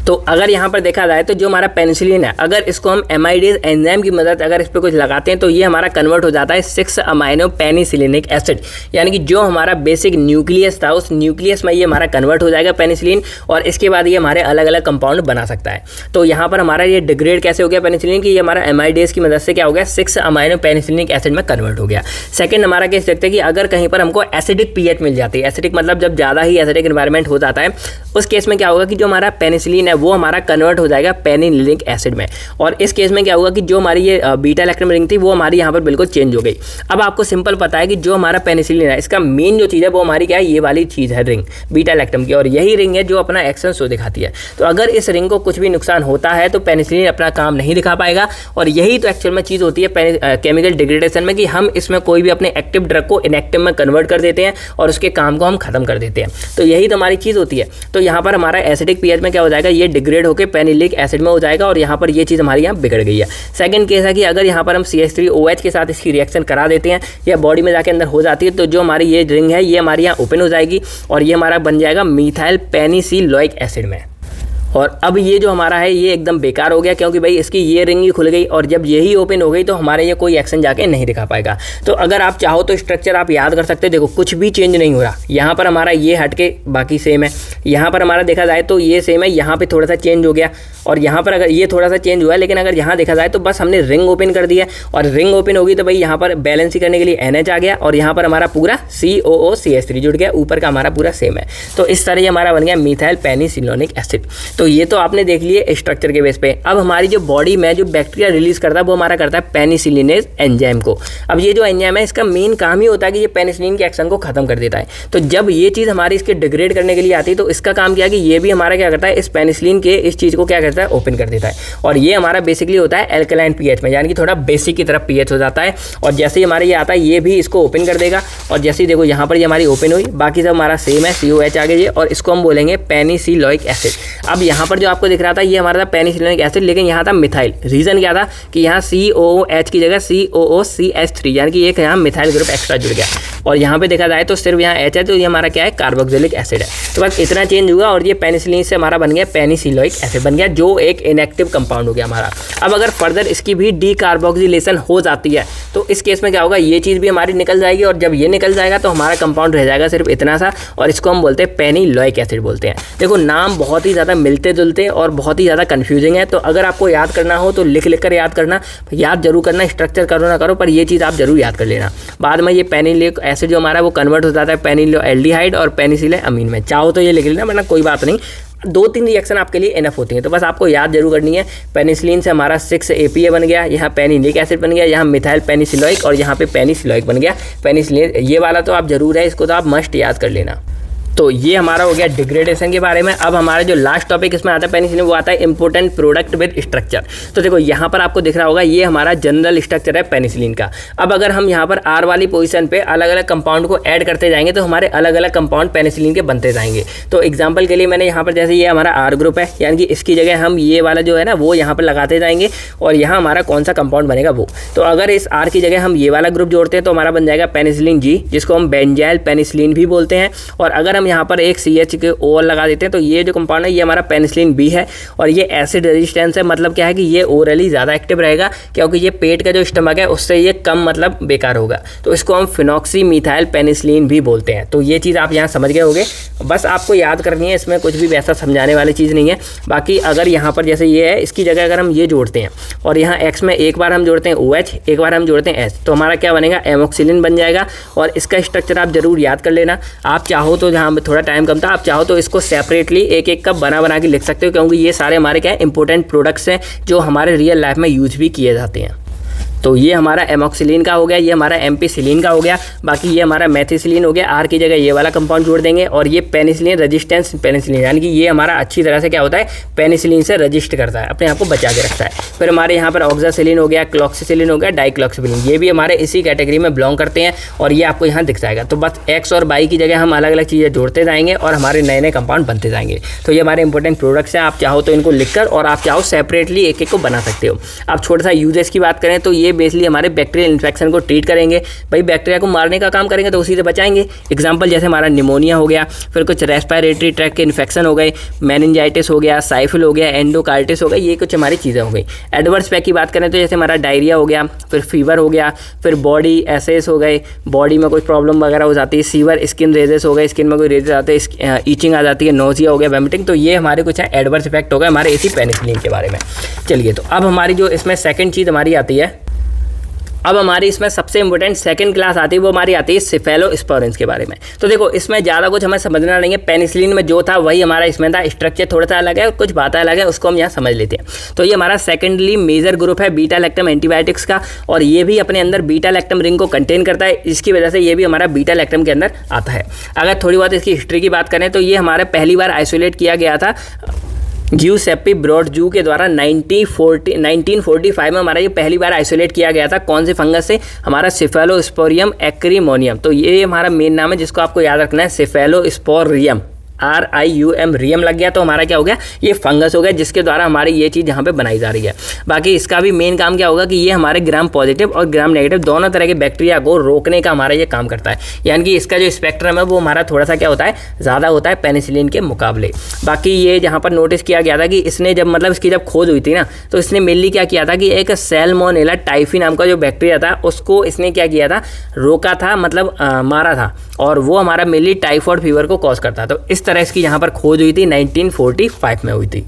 तो अगर यहाँ पर देखा जाए तो जो हमारा पेनिसिलिन है, अगर इसको हम एमाइडेज एंजाइम की मदद अगर इस पर कुछ लगाते हैं तो ये हमारा कन्वर्ट हो जाता है 6 अमाइनो पेनिसिलिनिक एसिड, यानी कि जो हमारा बेसिक न्यूक्लियस था उस न्यूक्लियस में ये हमारा कन्वर्ट हो जाएगा पेनिसिलिन, और इसके बाद ये हमारे अलग अलग कंपाउंड बना सकता है। तो यहाँ पर हमारा ये डिग्रेड कैसे हो गया पेनिसिलिन की, ये हमारा एमाइडेज की मदद से क्या हो गया, 6 अमाइनो पेनिसिलिनिक एसिड में कन्वर्ट हो गया। सेकंड हमारा केस देखते हैं कि अगर कहीं पर हमको एसिडिक पीएच मिल जाती है, एसिडिक मतलब जब ज़्यादा ही एसिडिक एनवायरमेंट हो जाता है, उस केस में क्या होगा कि जो हमारा पेनिसिलिन वो हमारा कन्वर्ट हो जाएगा पेनिसिलिनिक एसिड में। और इस केस में क्या होगा कि जो हमारी ये बीटा लैक्टम रिंग थी वो हमारी यहाँ पर बिल्कुल चेंज हो गई। अब आपको सिंपल पता है कि जो हमारा पेनिसिलिन है इसका मेन जो चीज़ है वो हमारी क्या है, ये वाली चीज़ है रिंग बीटा लैक्टम की, और यही रिंग है जो अपना एक्शन शो दिखाती है। तो अगर इस रिंग को कुछ भी नुकसान होता है तो पेनिसिलिन अपना काम नहीं दिखा पाएगा, और यही तो एक्चुअल में चीज़ होती है केमिकल डिग्रेडेशन में, कि हम इसमें कोई भी अपने एक्टिव ड्रग को इनएक्टिव में कन्वर्ट कर देते हैं और उसके काम को हम खत्म कर देते हैं। तो यही तो हमारी चीज़ होती है। तो यहाँ पर हमारा एसिडिक पीएच में क्या हो जाएगा, ये डिग्रेड होकर पेनिलिक एसिड में हो जाएगा, और यहाँ पर ये चीज़ हमारी यहाँ बिगड़ गई है। सेकंड केस है कि अगर यहाँ पर हम CH3OH के साथ इसकी रिएक्शन करा देते हैं या बॉडी में जाके अंदर हो जाती है, तो जो हमारी ये रिंग है ये हमारी यहाँ ओपन हो जाएगी और ये हमारा बन जाएगा मिथाइल पेनिसिलोइक एसिड में। और अब ये जो हमारा है ये एकदम बेकार हो गया, क्योंकि भाई इसकी ये रिंग ही खुल गई, और जब यही ओपन हो गई तो हमारे ये कोई एक्शन जाके नहीं दिखा पाएगा। तो अगर आप चाहो तो स्ट्रक्चर आप याद कर सकते हो। देखो कुछ भी चेंज नहीं हो रहा, यहाँ पर हमारा ये हट के बाकी सेम है, यहाँ पर हमारा देखा जाए तो ये सेम है, यहाँ पे थोड़ा सा चेंज हो गया, और यहाँ पर अगर ये थोड़ा सा चेंज हुआ है, लेकिन अगर यहाँ देखा जाए तो बस हमने रिंग ओपन कर दिया, और रिंग ओपन होगी तो भाई यहाँ पर बैलेंस करने के लिए NH आ गया, और यहाँ पर हमारा पूरा COOCH3 जुड़ गया, ऊपर का हमारा पूरा सेम है। तो इस तरह ये हमारा बन गया मिथाइल पेनिसिलोनिक एसिड। तो ये तो आपने देख लिए स्ट्रक्चर के बेस पे। अब हमारी जो बॉडी में जो बैक्टीरिया रिलीज करता है वो हमारा करता है पेनिसिलिनेज एंजाइम को। अब ये जो एंजाइम है इसका मेन काम ही होता है कि ये पेनिसिलिन के एक्शन को खत्म कर देता है। तो जब ये चीज़ हमारी इसके डिग्रेड करने के लिए आती है तो इसका काम क्या है कि ये भी हमारा क्या करता है, इस पेनिसिलिन के इस चीज़ को क्या करता है, ओपन कर देता है। और ये हमारा बेसिकली होता है एल्कलाइन पीएच में, यानी कि थोड़ा बेसिक की तरफ पीएच हो जाता है। और जैसे ही हमारे ये आता है ये भी इसको ओपन कर देगा, और जैसे ही देखो यहाँ पर ये हमारी ओपन हुई, बाकी सब हमारा सेम है, COH आ गई, और इसको हम बोलेंगे पेनिसिलोइक एसिड। अब यहाँ पर जो आपको दिख रहा था ये हमारा था पेनिसिलिनिक एसिड, लेकिन यहाँ था मिथाइल। रीजन क्या था कि यहाँ COOH की जगह COOCH3 यानी कि एक यहाँ मिथाइल ग्रुप एक्स्ट्रा जुड़ गया। और यहाँ पे देखा जाए तो सिर्फ यहाँ H है, तो ये हमारा क्या है, कार्बोक्सिलिक एसिड है। तो बस इतना चेंज हुआ और ये पेनिसिलिन से हमारा बन गया पेनिसिलोइक एसिड बन गया, जो एक इनएक्टिव कंपाउंड हो गया हमारा। अब अगर फर्दर इसकी भी डीकार्बोक्सिलेशन हो जाती है तो इस केस में क्या होगा, ये चीज़ भी हमारी निकल जाएगी, और जब ये निकल जाएगा तो हमारा कंपाउंड रह जाएगा सिर्फ इतना सा, और इसको हम बोलते हैं पेनिलोइक एसिड बोलते हैं। देखो नाम बहुत ही ज़्यादा मिलते जुलते और बहुत ही ज़्यादा कन्फ्यूजिंग है, तो अगर आपको याद करना हो तो लिख कर याद करना, याद जरूर करना, स्ट्रक्चर करो ना करो पर ये चीज़ आप जरूर याद कर लेना। बाद में ये पेनिलोइक एसिड जो हमारा वो कन्वर्ट हो जाता है पेनिलोएल्डिहाइड और पेनिसिलेअमीन में। चाहो तो ये लिख लेना, वरना कोई बात नहीं, 2-3 रिएक्शन आपके लिए इनफ होती हैं। तो बस आपको याद जरूर करनी है, पेनिसिलिन से हमारा 6-APA बन गया, यहाँ पेनिलिक एसिड बन गया, यहाँ मिथाइल पेनिसिलोइक और यहाँ पे पेनिसिलोइक बन गया पेनिसिलिन। ये वाला तो आप जरूर है, इसको तो आप मस्ट याद कर लेना। तो ये हमारा हो गया डिग्रेडेशन के बारे में। अब हमारा जो लास्ट टॉपिक इसमें आता है पेनिसिलिन, वो आता है इंपॉर्टेंट प्रोडक्ट विद स्ट्रक्चर। तो देखो यहाँ पर आपको दिख रहा होगा, ये हमारा जनरल स्ट्रक्चर है पेनिसिलिन का। अब अगर हम यहाँ पर R वाली पोजीशन पे अलग अलग कंपाउंड को ऐड करते जाएंगे तो हमारे अलग अलग कंपाउंड पेनिसिलिन के बनते जाएंगे। तो एग्जाम्पल के लिए मैंने यहाँ पर जैसे ये हमारा R ग्रुप है, यानी कि इसकी जगह हम ये वाला जो है ना वो यहाँ पर लगाते जाएंगे, और यहाँ हमारा कौन सा कंपाउंड बनेगा वो। तो अगर इस R की जगह हम ये वाला ग्रुप जोड़ते हैं तो हमारा बन जाएगा पेनिसिलिन G, जिसको हम बेंजाइल पेनिसिलिन भी बोलते हैं। और अगर हम यहाँ पर एक CH के OR लगा देते हैं तो ये जो कंपाउंड है ये हमारा पेनिसिलिन B है, और ये एसिड रेजिस्टेंस है। मतलब क्या है कि ये ओरली ज़्यादा एक्टिव रहेगा, क्योंकि ये पेट का जो स्टमक है उससे ये कम मतलब बेकार होगा। तो इसको हम फिनॉक्सी मिथाइल पेनिसिलिन भी बोलते हैं। तो ये चीज़ आप यहाँ समझ गए होंगे, बस आपको याद करनी है, इसमें कुछ भी वैसा समझाने वाली चीज़ नहीं है। बाकी अगर यहाँ पर जैसे ये है, इसकी जगह अगर हम ये जोड़ते हैं और यहाँ X में एक बार हम जोड़ते हैं OH, एक बार हम जोड़ते हैं H, तो हमारा क्या बनेगा, एमोक्सिलिन बन जाएगा। और इसका स्ट्रक्चर आप जरूर याद कर लेना। आप चाहो तो, जहाँ थोड़ा टाइम कम था, आप चाहो तो इसको सेपरेटली एक एक का बना के लिख सकते हो, क्योंकि ये सारे हमारे क्या है, इंपॉर्टेंट प्रोडक्ट्स हैं जो हमारे रियल लाइफ में यूज भी किए जाते हैं। तो ये हमारा एमोक्सिलिन का हो गया, ये हमारा एम्पिसिलिन का हो गया, बाकी ये हमारा मेथिसिलिन हो गया। R की जगह ये वाला कंपाउंड जोड़ देंगे, और ये पेनिसिलिन रेजिस्टेंस पेनिसिलिन, यानी कि ये हमारा अच्छी तरह से क्या होता है, पेनिसिलिन से रजिस्ट करता है, अपने आप को बचा के रखता है। फिर हमारे यहाँ पर ऑक्सासिलिन हो गया, क्लॉक्सिसिलिन हो गया, डाइक्लॉक्सिबिलिन, ये भी हमारे इसी कैटेगरी में बिलोंग करते हैं, और ये आपको यहाँ दिख जाएगा। तो बस X और Y की जगह हम अलग अलग चीज़ें जोड़ते जाएंगे और हमारे नए नए कंपाउंड बनते जाएंगे। तो ये हमारे इंपॉर्टेंट प्रोडक्ट्स हैं। आप चाहो तो इनको लिखकर, और आप चाहो सेपरेटली एक एक को बना सकते हो। आप छोटा सा यूजेस की बात करें तो ये बेसिकली हमारे बैक्टीरियल इन्फेक्शन को ट्रीट करेंगे। भाई बैक्टीरिया को मारने का काम करेंगे तो उसी से बचाएंगे। एग्जांपल जैसे हमारा निमोनिया हो गया, फिर कुछ रेस्पिरेटरी ट्रैक्ट के इन्फेक्शन हो गए, मेनिंजाइटिस हो गया, साइफिल हो गया, एंडोकार्डिटिस हो गया, ये कुछ हमारी चीज़ें हो गई। एडवर्स पैक की बात करें तो जैसे हमारा डायरिया हो गया, फिर फीवर हो गया, फिर बॉडी एसेस हो गए, बॉडी में कोई प्रॉब्लम वगैरह हो जाती है, सीवर, स्किन रेजेस हो गए, स्किन में कोई रेजेस आते हैं, ईचिंग आ जाती है, नोजिया हो गया, वोमिटिंग। तो ये हमारे कुछ है एडवर्स इफेक्ट हो गए हमारे इसी पेनिसिलिन के बारे में। चलिए, तो अब हमारी जो इसमें सेकंड चीज़ हमारी आती है, अब हमारी इसमें सबसे इंपॉर्टेंट सेकंड क्लास आती है, वो हमारी आती है सेफेलोस्पोरेंस के बारे में। तो देखो इसमें ज़्यादा कुछ हमें समझना नहीं है, पेनिसिलिन में जो था वही हमारा इसमें था, स्ट्रक्चर थोड़ा सा अलग है, कुछ बातें अलग है, उसको हम यहाँ समझ लेते हैं। तो ये हमारा सेकेंडली मेजर ग्रुप है बीटा लैक्टम एंटीबायोटिक्स का, और ये भी अपने अंदर बीटा लैक्टम रिंग को कंटेन करता है, इसकी वजह से ये भी हमारा बीटा लैक्टम के अंदर आता है। अगर थोड़ी बहुत इसकी हिस्ट्री की बात करें तो ये हमारे पहली बार आइसोलेट किया गया था गिउसेप्पी ब्रॉडजू के द्वारा 1945 में हमारा ये पहली बार आइसोलेट किया गया था। कौन से फंगस से, हमारा सेफेलोस्पोरियम एक्रीमोनियम। तो ये हमारा मेन नाम है जिसको आपको याद रखना है, सेफेलोस्पोरियम, RIUM, रियम लग गया तो हमारा क्या हो गया, ये फंगस हो गया, जिसके द्वारा हमारी ये चीज़ यहाँ पे बनाई जा रही है। बाकी इसका भी मेन काम क्या होगा कि ये हमारे ग्राम पॉजिटिव और ग्राम नेगेटिव दोनों तरह के बैक्टीरिया को रोकने का हमारा ये काम करता है। यानी कि इसका जो स्पेक्ट्रम है वो हमारा थोड़ा सा क्या होता है, ज़्यादा होता है पेनिसिलिन के मुकाबले। बाकी ये जहाँ पर नोटिस किया गया था कि इसने जब मतलब इसकी जब खोज हुई थी ना, तो इसने मेनली क्या किया था कि एक सैल्मोनेला टाइफी नाम का जो बैक्टीरिया था उसको इसने क्या किया था, रोका था, मतलब मारा था, और वो हमारा मेनली टाइफॉइड फीवर को कॉज करता। तो इस तरह इसकी यहाँ पर खोज हुई थी, 1945 में हुई थी।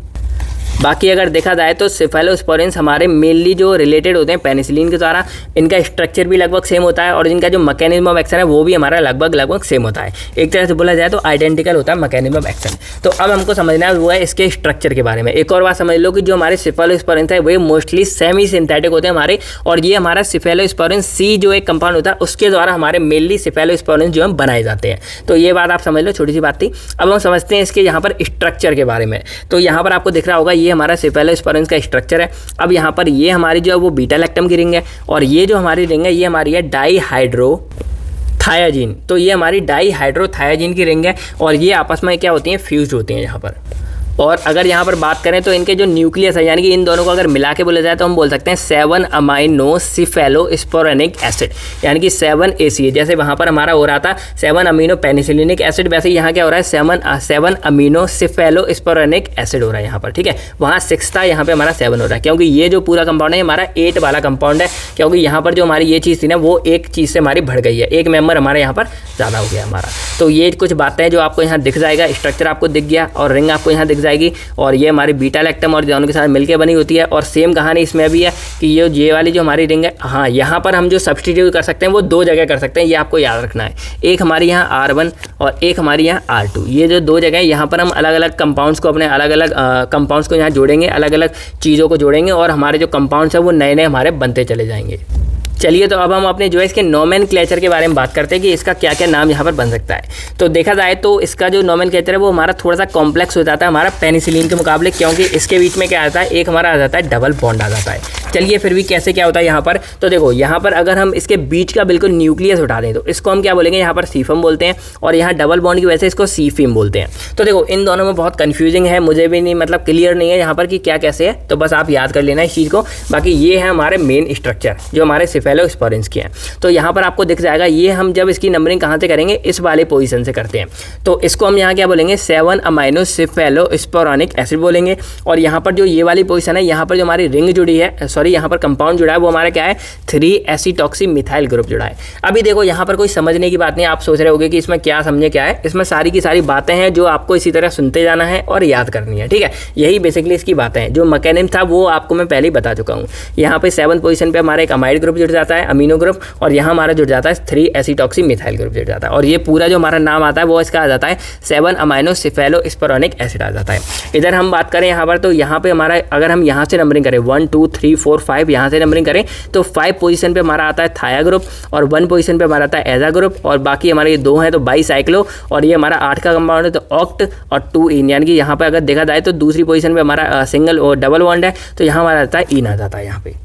बाकी अगर देखा जाए तो सेफेलोस्पोरेंस हमारे मेनली जो रिलेटेड होते हैं पेनिसिलिन के द्वारा, इनका स्ट्रक्चर भी लगभग सेम होता है, और इनका जो मैकेनिज्म ऑफ एक्शन है वो भी हमारा लगभग सेम होता है। एक तरह से बोला जाए तो आइडेंटिकल होता है मैकेनिज्म ऑफ एक्शन। तो अब हमको समझना है वो है इसके स्ट्रक्चर के बारे में। एक और बात समझ लो कि जो हमारे सेफेलोस्पोरेंस है वो मोस्टली सेमी सिंथेटिक होते हैं हमारे, और ये हमारा सेफेलोस्पोरेंस C जो एक कंपाउंड होता है उसके द्वारा हमारे मेनली सेफेलोस्पोरेंस जो हम बनाए जाते हैं। तो ये बात आप समझ लो, छोटी सी बात थी। अब हम समझते हैं इसके यहाँ पर स्ट्रक्चर के बारे में। तो यहाँ पर आपको दिख रहा होगा ये हमारा सेफेलोस्पोरेंस का स्ट्रक्चर है। अब यहाँ पर ये हमारी जो है वो बीटा लैक्टम की रिंग है, और ये जो हमारी रिंग है ये हमारी है डाईहाइड्रोथायाजीन। तो ये हमारी डाईहाइड्रोथायाजीन की रिंग है, और ये आपस में क्या होती हैं, फ्यूज होती हैं यहाँ पर। और अगर यहाँ पर बात करें तो इनके जो न्यूक्लियस है यानी कि इन दोनों को अगर मिला के बोला जाए तो हम बोल सकते हैं 7 अमाइनो सिफेलोस्पोरेनिक एसिड, यानी कि 7 ACA। जैसे वहाँ पर हमारा हो रहा था 7 अमीनो पेनिसिलिनिक एसिड, वैसे यहाँ क्या हो रहा है 7 अमीनो सिफेलोस्पोरेनिक एसिड हो रहा है यहाँ पर, ठीक है। वहाँ 6 था, यहाँ पे हमारा 7 हो रहा है, क्योंकि ये जो पूरा कंपाउंड है हमारा 8 वाला कंपाउंड है, क्योंकि यहाँ पर जो हमारी ये चीज़ थी ना वो एक चीज़ से हमारी बढ़ गई है, एक मेंबर हमारे यहाँ पर ज़्यादा हो गया हमारा। तो ये कुछ बातें हैं जो आपको यहाँ दिख जाएगा, स्ट्रक्चर आपको दिख गया और रिंग आपको यहाँ दिख जाएगी, और ये हमारी बीटा लैक्टम और दोनों के साथ मिलकर बनी होती है। और सेम कहानी इसमें भी है कि ये वाली जो हमारी रिंग है, हाँ यहाँ पर हम जो सब्सटीट्यूट कर सकते हैं वो 2 जगह कर सकते हैं, ये आपको याद रखना है। एक हमारी यहाँ R1 और एक हमारी यहाँ R2, ये जो 2 जगह है यहाँ पर हम अलग अलग कंपाउंड्स को अपने अलग अलग कंपाउंड्स को यहाँ जोड़ेंगे, अलग अलग चीज़ों को जोड़ेंगे और हमारे जो कंपाउंड्स हैं वो नए नए हमारे बनते चले जाएंगे। चलिए तो अब हम अपने जो है इसके नोमेनक्लेचर के बारे में बात करते हैं कि इसका क्या क्या नाम यहाँ पर बन सकता है। तो देखा जाए तो इसका जो नोमेनक्लेचर है वो हमारा थोड़ा सा कॉम्प्लेक्स हो जाता है हमारा पेनिसिलिन के मुकाबले, क्योंकि इसके बीच में क्या आता है, एक हमारा आ जाता है डबल बॉन्ड आ जाता है। चलिए फिर भी कैसे क्या होता है यहाँ पर, तो देखो यहाँ पर अगर हम इसके बीच का बिल्कुल न्यूक्लियस उठा दें तो इसको हम क्या बोलेंगे, यहाँ पर सीफम बोलते हैं, और यहाँ डबल बॉन्ड की वजह से इसको सीफिम बोलते हैं। तो देखो इन दोनों में बहुत कन्फ्यूजिंग है, मुझे भी नहीं मतलब क्लियर नहीं है यहाँ पर कि क्या कैसे है, तो बस आप याद कर लेना इस चीज़ को। बाकी ये है हमारे मेन स्ट्रक्चर जो हमारे सिफेलोस्पोरेंस के हैं। तो यहाँ पर आपको दिख जाएगा, ये हम जब इसकी नंबरिंग कहाँ से करेंगे, इस वाले पोजीशन से करते हैं। तो इसको हम यहाँ क्या बोलेंगे, 7 अमाइनो सिफेलोस्पोरेनिक एसिड बोलेंगे। और यहाँ पर जो ये वाली पोजीशन है, यहाँ पर जो हमारी रिंग जुड़ी है, सॉरी यहाँ पर कंपाउंड जुड़ा है वो हमारा क्या है, 3 एसिटॉक्सी मिथाइल ग्रुप जुड़ा है। अभी देखो यहाँ पर कोई समझने की बात नहीं, आप सोच रहे होगे कि इसमें क्या समझे क्या है, इसमें सारी की सारी बातें हैं जो आपको इसी तरह सुनते जाना है और याद करनी है, ठीक है। यही बेसिकली इसकी बातें हैं, जो मैकेनिज्म था वो आपको मैं पहले ही बता चुका हूँ। यहाँ पे 7 पोजीशन पे हमारा एक अमाइड ग्रुप जुड़ जाता है, अमीनो ग्रुप, और यहाँ हमारा जुड़ जाता है 3 एसिटॉक्सी मिथाइल ग्रुप जुड़ जाता है। और ये पूरा जो हमारा नाम आता है वो इसका आ जाता है 7 अमाइनो सिफेलोस्पोरेनिक एसिड आ जाता है। इधर हम बात करें यहाँ पर, तो यहाँ पे हमारा अगर हम यहाँ से नंबरिंग करें 1 2 3 4 5, यहाँ से नंबरिंग करें तो 5 पोजीशन पे हमारा आता है थाया ग्रुप, और 1 पोजीशन पे हमारा आता है एजा ग्रुप, और बाकी हमारे ये 2 हैं तो बाईसाइक्लो, और ये हमारा 8 का कंपाउंड है तो ऑक्ट और 2 इन, यानी कि यहाँ पे अगर देखा जाए तो दूसरी पोजीशन पे हमारा सिंगल और डबल बॉन्ड है, तो यहाँ हमारा आता है इन आ जाता है यहाँ पे।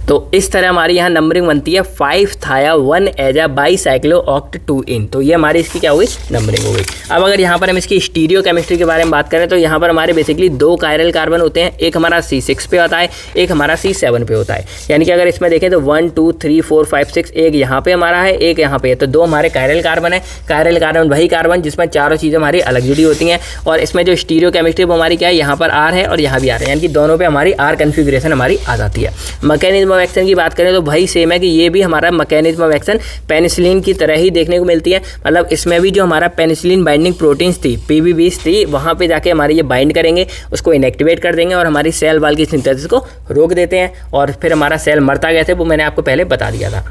तो इस तरह हमारी यहाँ नंबरिंग बनती है 5 थाया 1 एजा बाईसाइक्लो ऑक्ट 2 इन। तो ये हमारी इसकी क्या हुई, नंबरिंग हो गई। अब अगर यहाँ पर हम इसकी स्टीरियो केमिस्ट्री के बारे में बात करें तो यहाँ पर हमारे बेसिकली 2 कायरल कार्बन होते हैं, एक हमारा C6 पे होता है, एक हमारा C7 पे होता है। यानी कि अगर इसमें देखें तो 1 2 3 4 5 6, एक यहाँ पे हमारा है, एक यहाँ पे है, तो 2 हमारे कायरल कार्बन है। कायरल कार्बन वही कार्बन जिसमें चारों चीज़ें हमारी अलग जुड़ी होती हैं, और इसमें जो स्टीरियो केमिस्ट्री वो हमारी क्या है, यहाँ पर R है और यहाँ भी R है, यानी कि दोनों पे हमारी R कन्फिग्रेशन हमारी आ जाती है। मैकेनिज्म ऑफ एक्शन की बात करें तो भाई सेम है कि ये भी हमारा मैकेनिज्म ऑफ एक्शन पेनिसिलिन की तरह ही देखने को मिलती है। मतलब इसमें भी जो हमारा पेनिसिलिन बाइंडिंग प्रोटीन्स थी PB20 थी, वहाँ पे जाके हमारे ये बाइंड करेंगे, उसको इनएक्टिवेट कर देंगे और हमारी सेल वॉल की सिंथेसिस को रोक देते हैं, और फिर हमारा सेल मरता कैसे वो मैंने आपको पहले बता दिया था।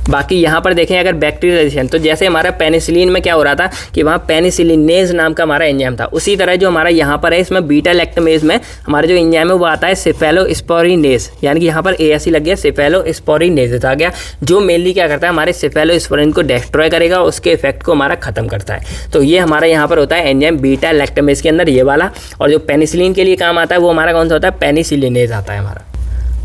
बाकी यहाँ पर देखें अगर बैक्टीरियलाइजेशन, तो जैसे हमारा पेनिसिलिन में क्या हो रहा था कि वहाँ पेनिसिलिनेज नाम का हमारा एंजाइम था, उसी तरह जो हमारा यहाँ पर है इसमें बीटा लैक्टमेज में हमारा जो एंजाइम है वो आता है सिफेलोस्पोरिनेज, यानी कि यहाँ पर ASE लग गया, सिफेलोस्पोरिनेज आ गया, जो मेनली क्या करता है हमारे सिफेलोस्पोरिन को डिस्ट्रॉय करेगा, उसके इफेक्ट को हमारा खत्म करता है। तो ये हमारा यहाँ पर होता है एंजाइम बीटा लैक्टमेज के अंदर ये वाला, और जो पेनिसिलिन के लिए काम आता है वो हमारा कौन सा होता है, पेनिसिलिनेज आता है हमारा।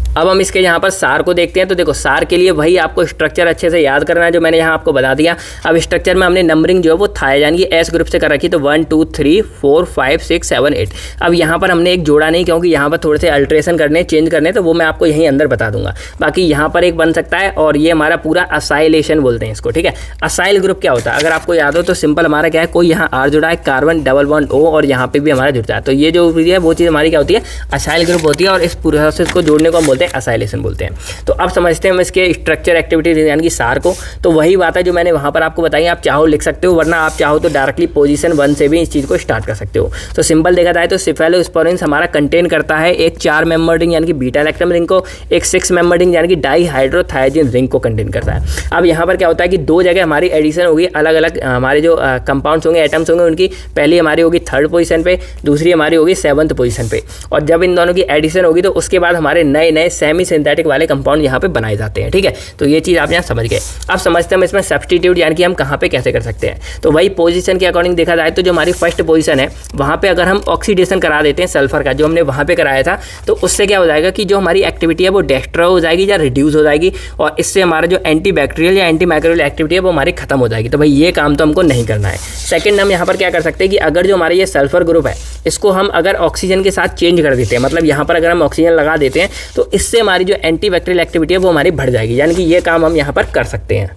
अब हम इसके यहाँ पर सार को देखते हैं। तो देखो सार के लिए वही आपको स्ट्रक्चर अच्छे से याद करना है जो मैंने यहाँ आपको बता दिया। अब स्ट्रक्चर में हमने नंबरिंग जो है वो थाया यानी कि एस ग्रुप से कर रखी, तो 1 2 3 4 5 6 7 8। अब यहाँ पर हमने एक जोड़ा नहीं, क्योंकि यहाँ पर थोड़े से अल्ट्रेशन करने चेंज करने, तो वो मैं आपको यहीं अंदर बता दूंगा। बाकी यहाँ पर एक बन सकता है, और ये हमारा पूरा असाइलेशन बोलते हैं इसको, ठीक है। असाइल ग्रुप क्या होता है अगर आपको याद हो तो सिंपल हमारा क्या है, कोई यहाँ R जुड़ा है, कार्बन डबल बॉन्ड O, और यहाँ पे भी हमारा जुड़ता है, तो ये जो है वो चीज़ हमारी क्या होती है, असाइल ग्रुप होती है, और इस पूरे प्रोसेस को जोड़ने को हम बोलते हैं असाइलेशन बोलते हैं। तो अब समझते हैं हम इसके स्ट्रक्चर एक्टिविटीज यानी कि सार को। तो वही बात है जो मैंने वहां पर आपको बताई, आप चाहो लिख सकते हो, वरना आप चाहो तो डायरेक्टली पोजीशन 1 से भी इस चीज़ को स्टार्ट कर सकते हो। तो सिंपल देखा जाए तो सिफेलोस्पोरिन्स हमारा कंटेन करता है एक 4 मेंबर रिंग यानी कि बीटा लैक्टम रिंग को, एक 6 मेंबर रिंग यानी कि डाईहाइड्रोथायजीन रिंग को कंटेन करता है। अब यहाँ पर क्या होता है कि 2 जगह हमारी एडिशन होगी, अलग अलग हमारे जो कंपाउंड्स होंगे, एटम्स होंगे, उनकी पहली हमारी होगी 3rd पोजीशन पे, दूसरी हमारी होगी 7th पोजीशन पे, और जब इन दोनों की एडिशन होगी तो उसके बाद हमारे नए नए सेमी सिंथेटिक वाले कंपाउंड यहाँ पे बनाए जाते हैं। ठीक है, तो ये चीज़ आप यहाँ समझ गए। अब समझते हैं हम इसमें सब्स्टिट्यूट यानी कि हम कहाँ पे कैसे कर सकते हैं। तो वही पोजीशन के अकॉर्डिंग देखा जाए तो जो हमारी फर्स्ट पोजीशन है वहाँ पे अगर हम ऑक्सीडेशन करा देते हैं सल्फर का, जो हमने वहाँ पे कराया था, तो उससे क्या हो जाएगा कि जो हमारी एक्टिविटी है वो डिस्ट्रॉय हो जाएगी या रिड्यूस हो जाएगी, और इससे हमारा जो एंटी बैक्टीरियल या एंटी माइक्रोबियल एक्टिविटी है वो हमारी खत्म हो जाएगी। तो भाई ये काम तो हमको नहीं करना है। सेकंड, हम यहाँ पर क्या कर सकते हैं कि अगर जो हमारा ये सल्फर ग्रुप है इसको हम अगर ऑक्सीजन के साथ चेंज कर देते हैं, मतलब यहाँ पर अगर हम ऑक्सीजन लगा देते हैं तो इससे हमारी जो एंटी बैक्टीरियल एक्टिविटी है वो हमारी बढ़ जाएगी, यानी कि ये काम हम यहाँ पर कर सकते हैं।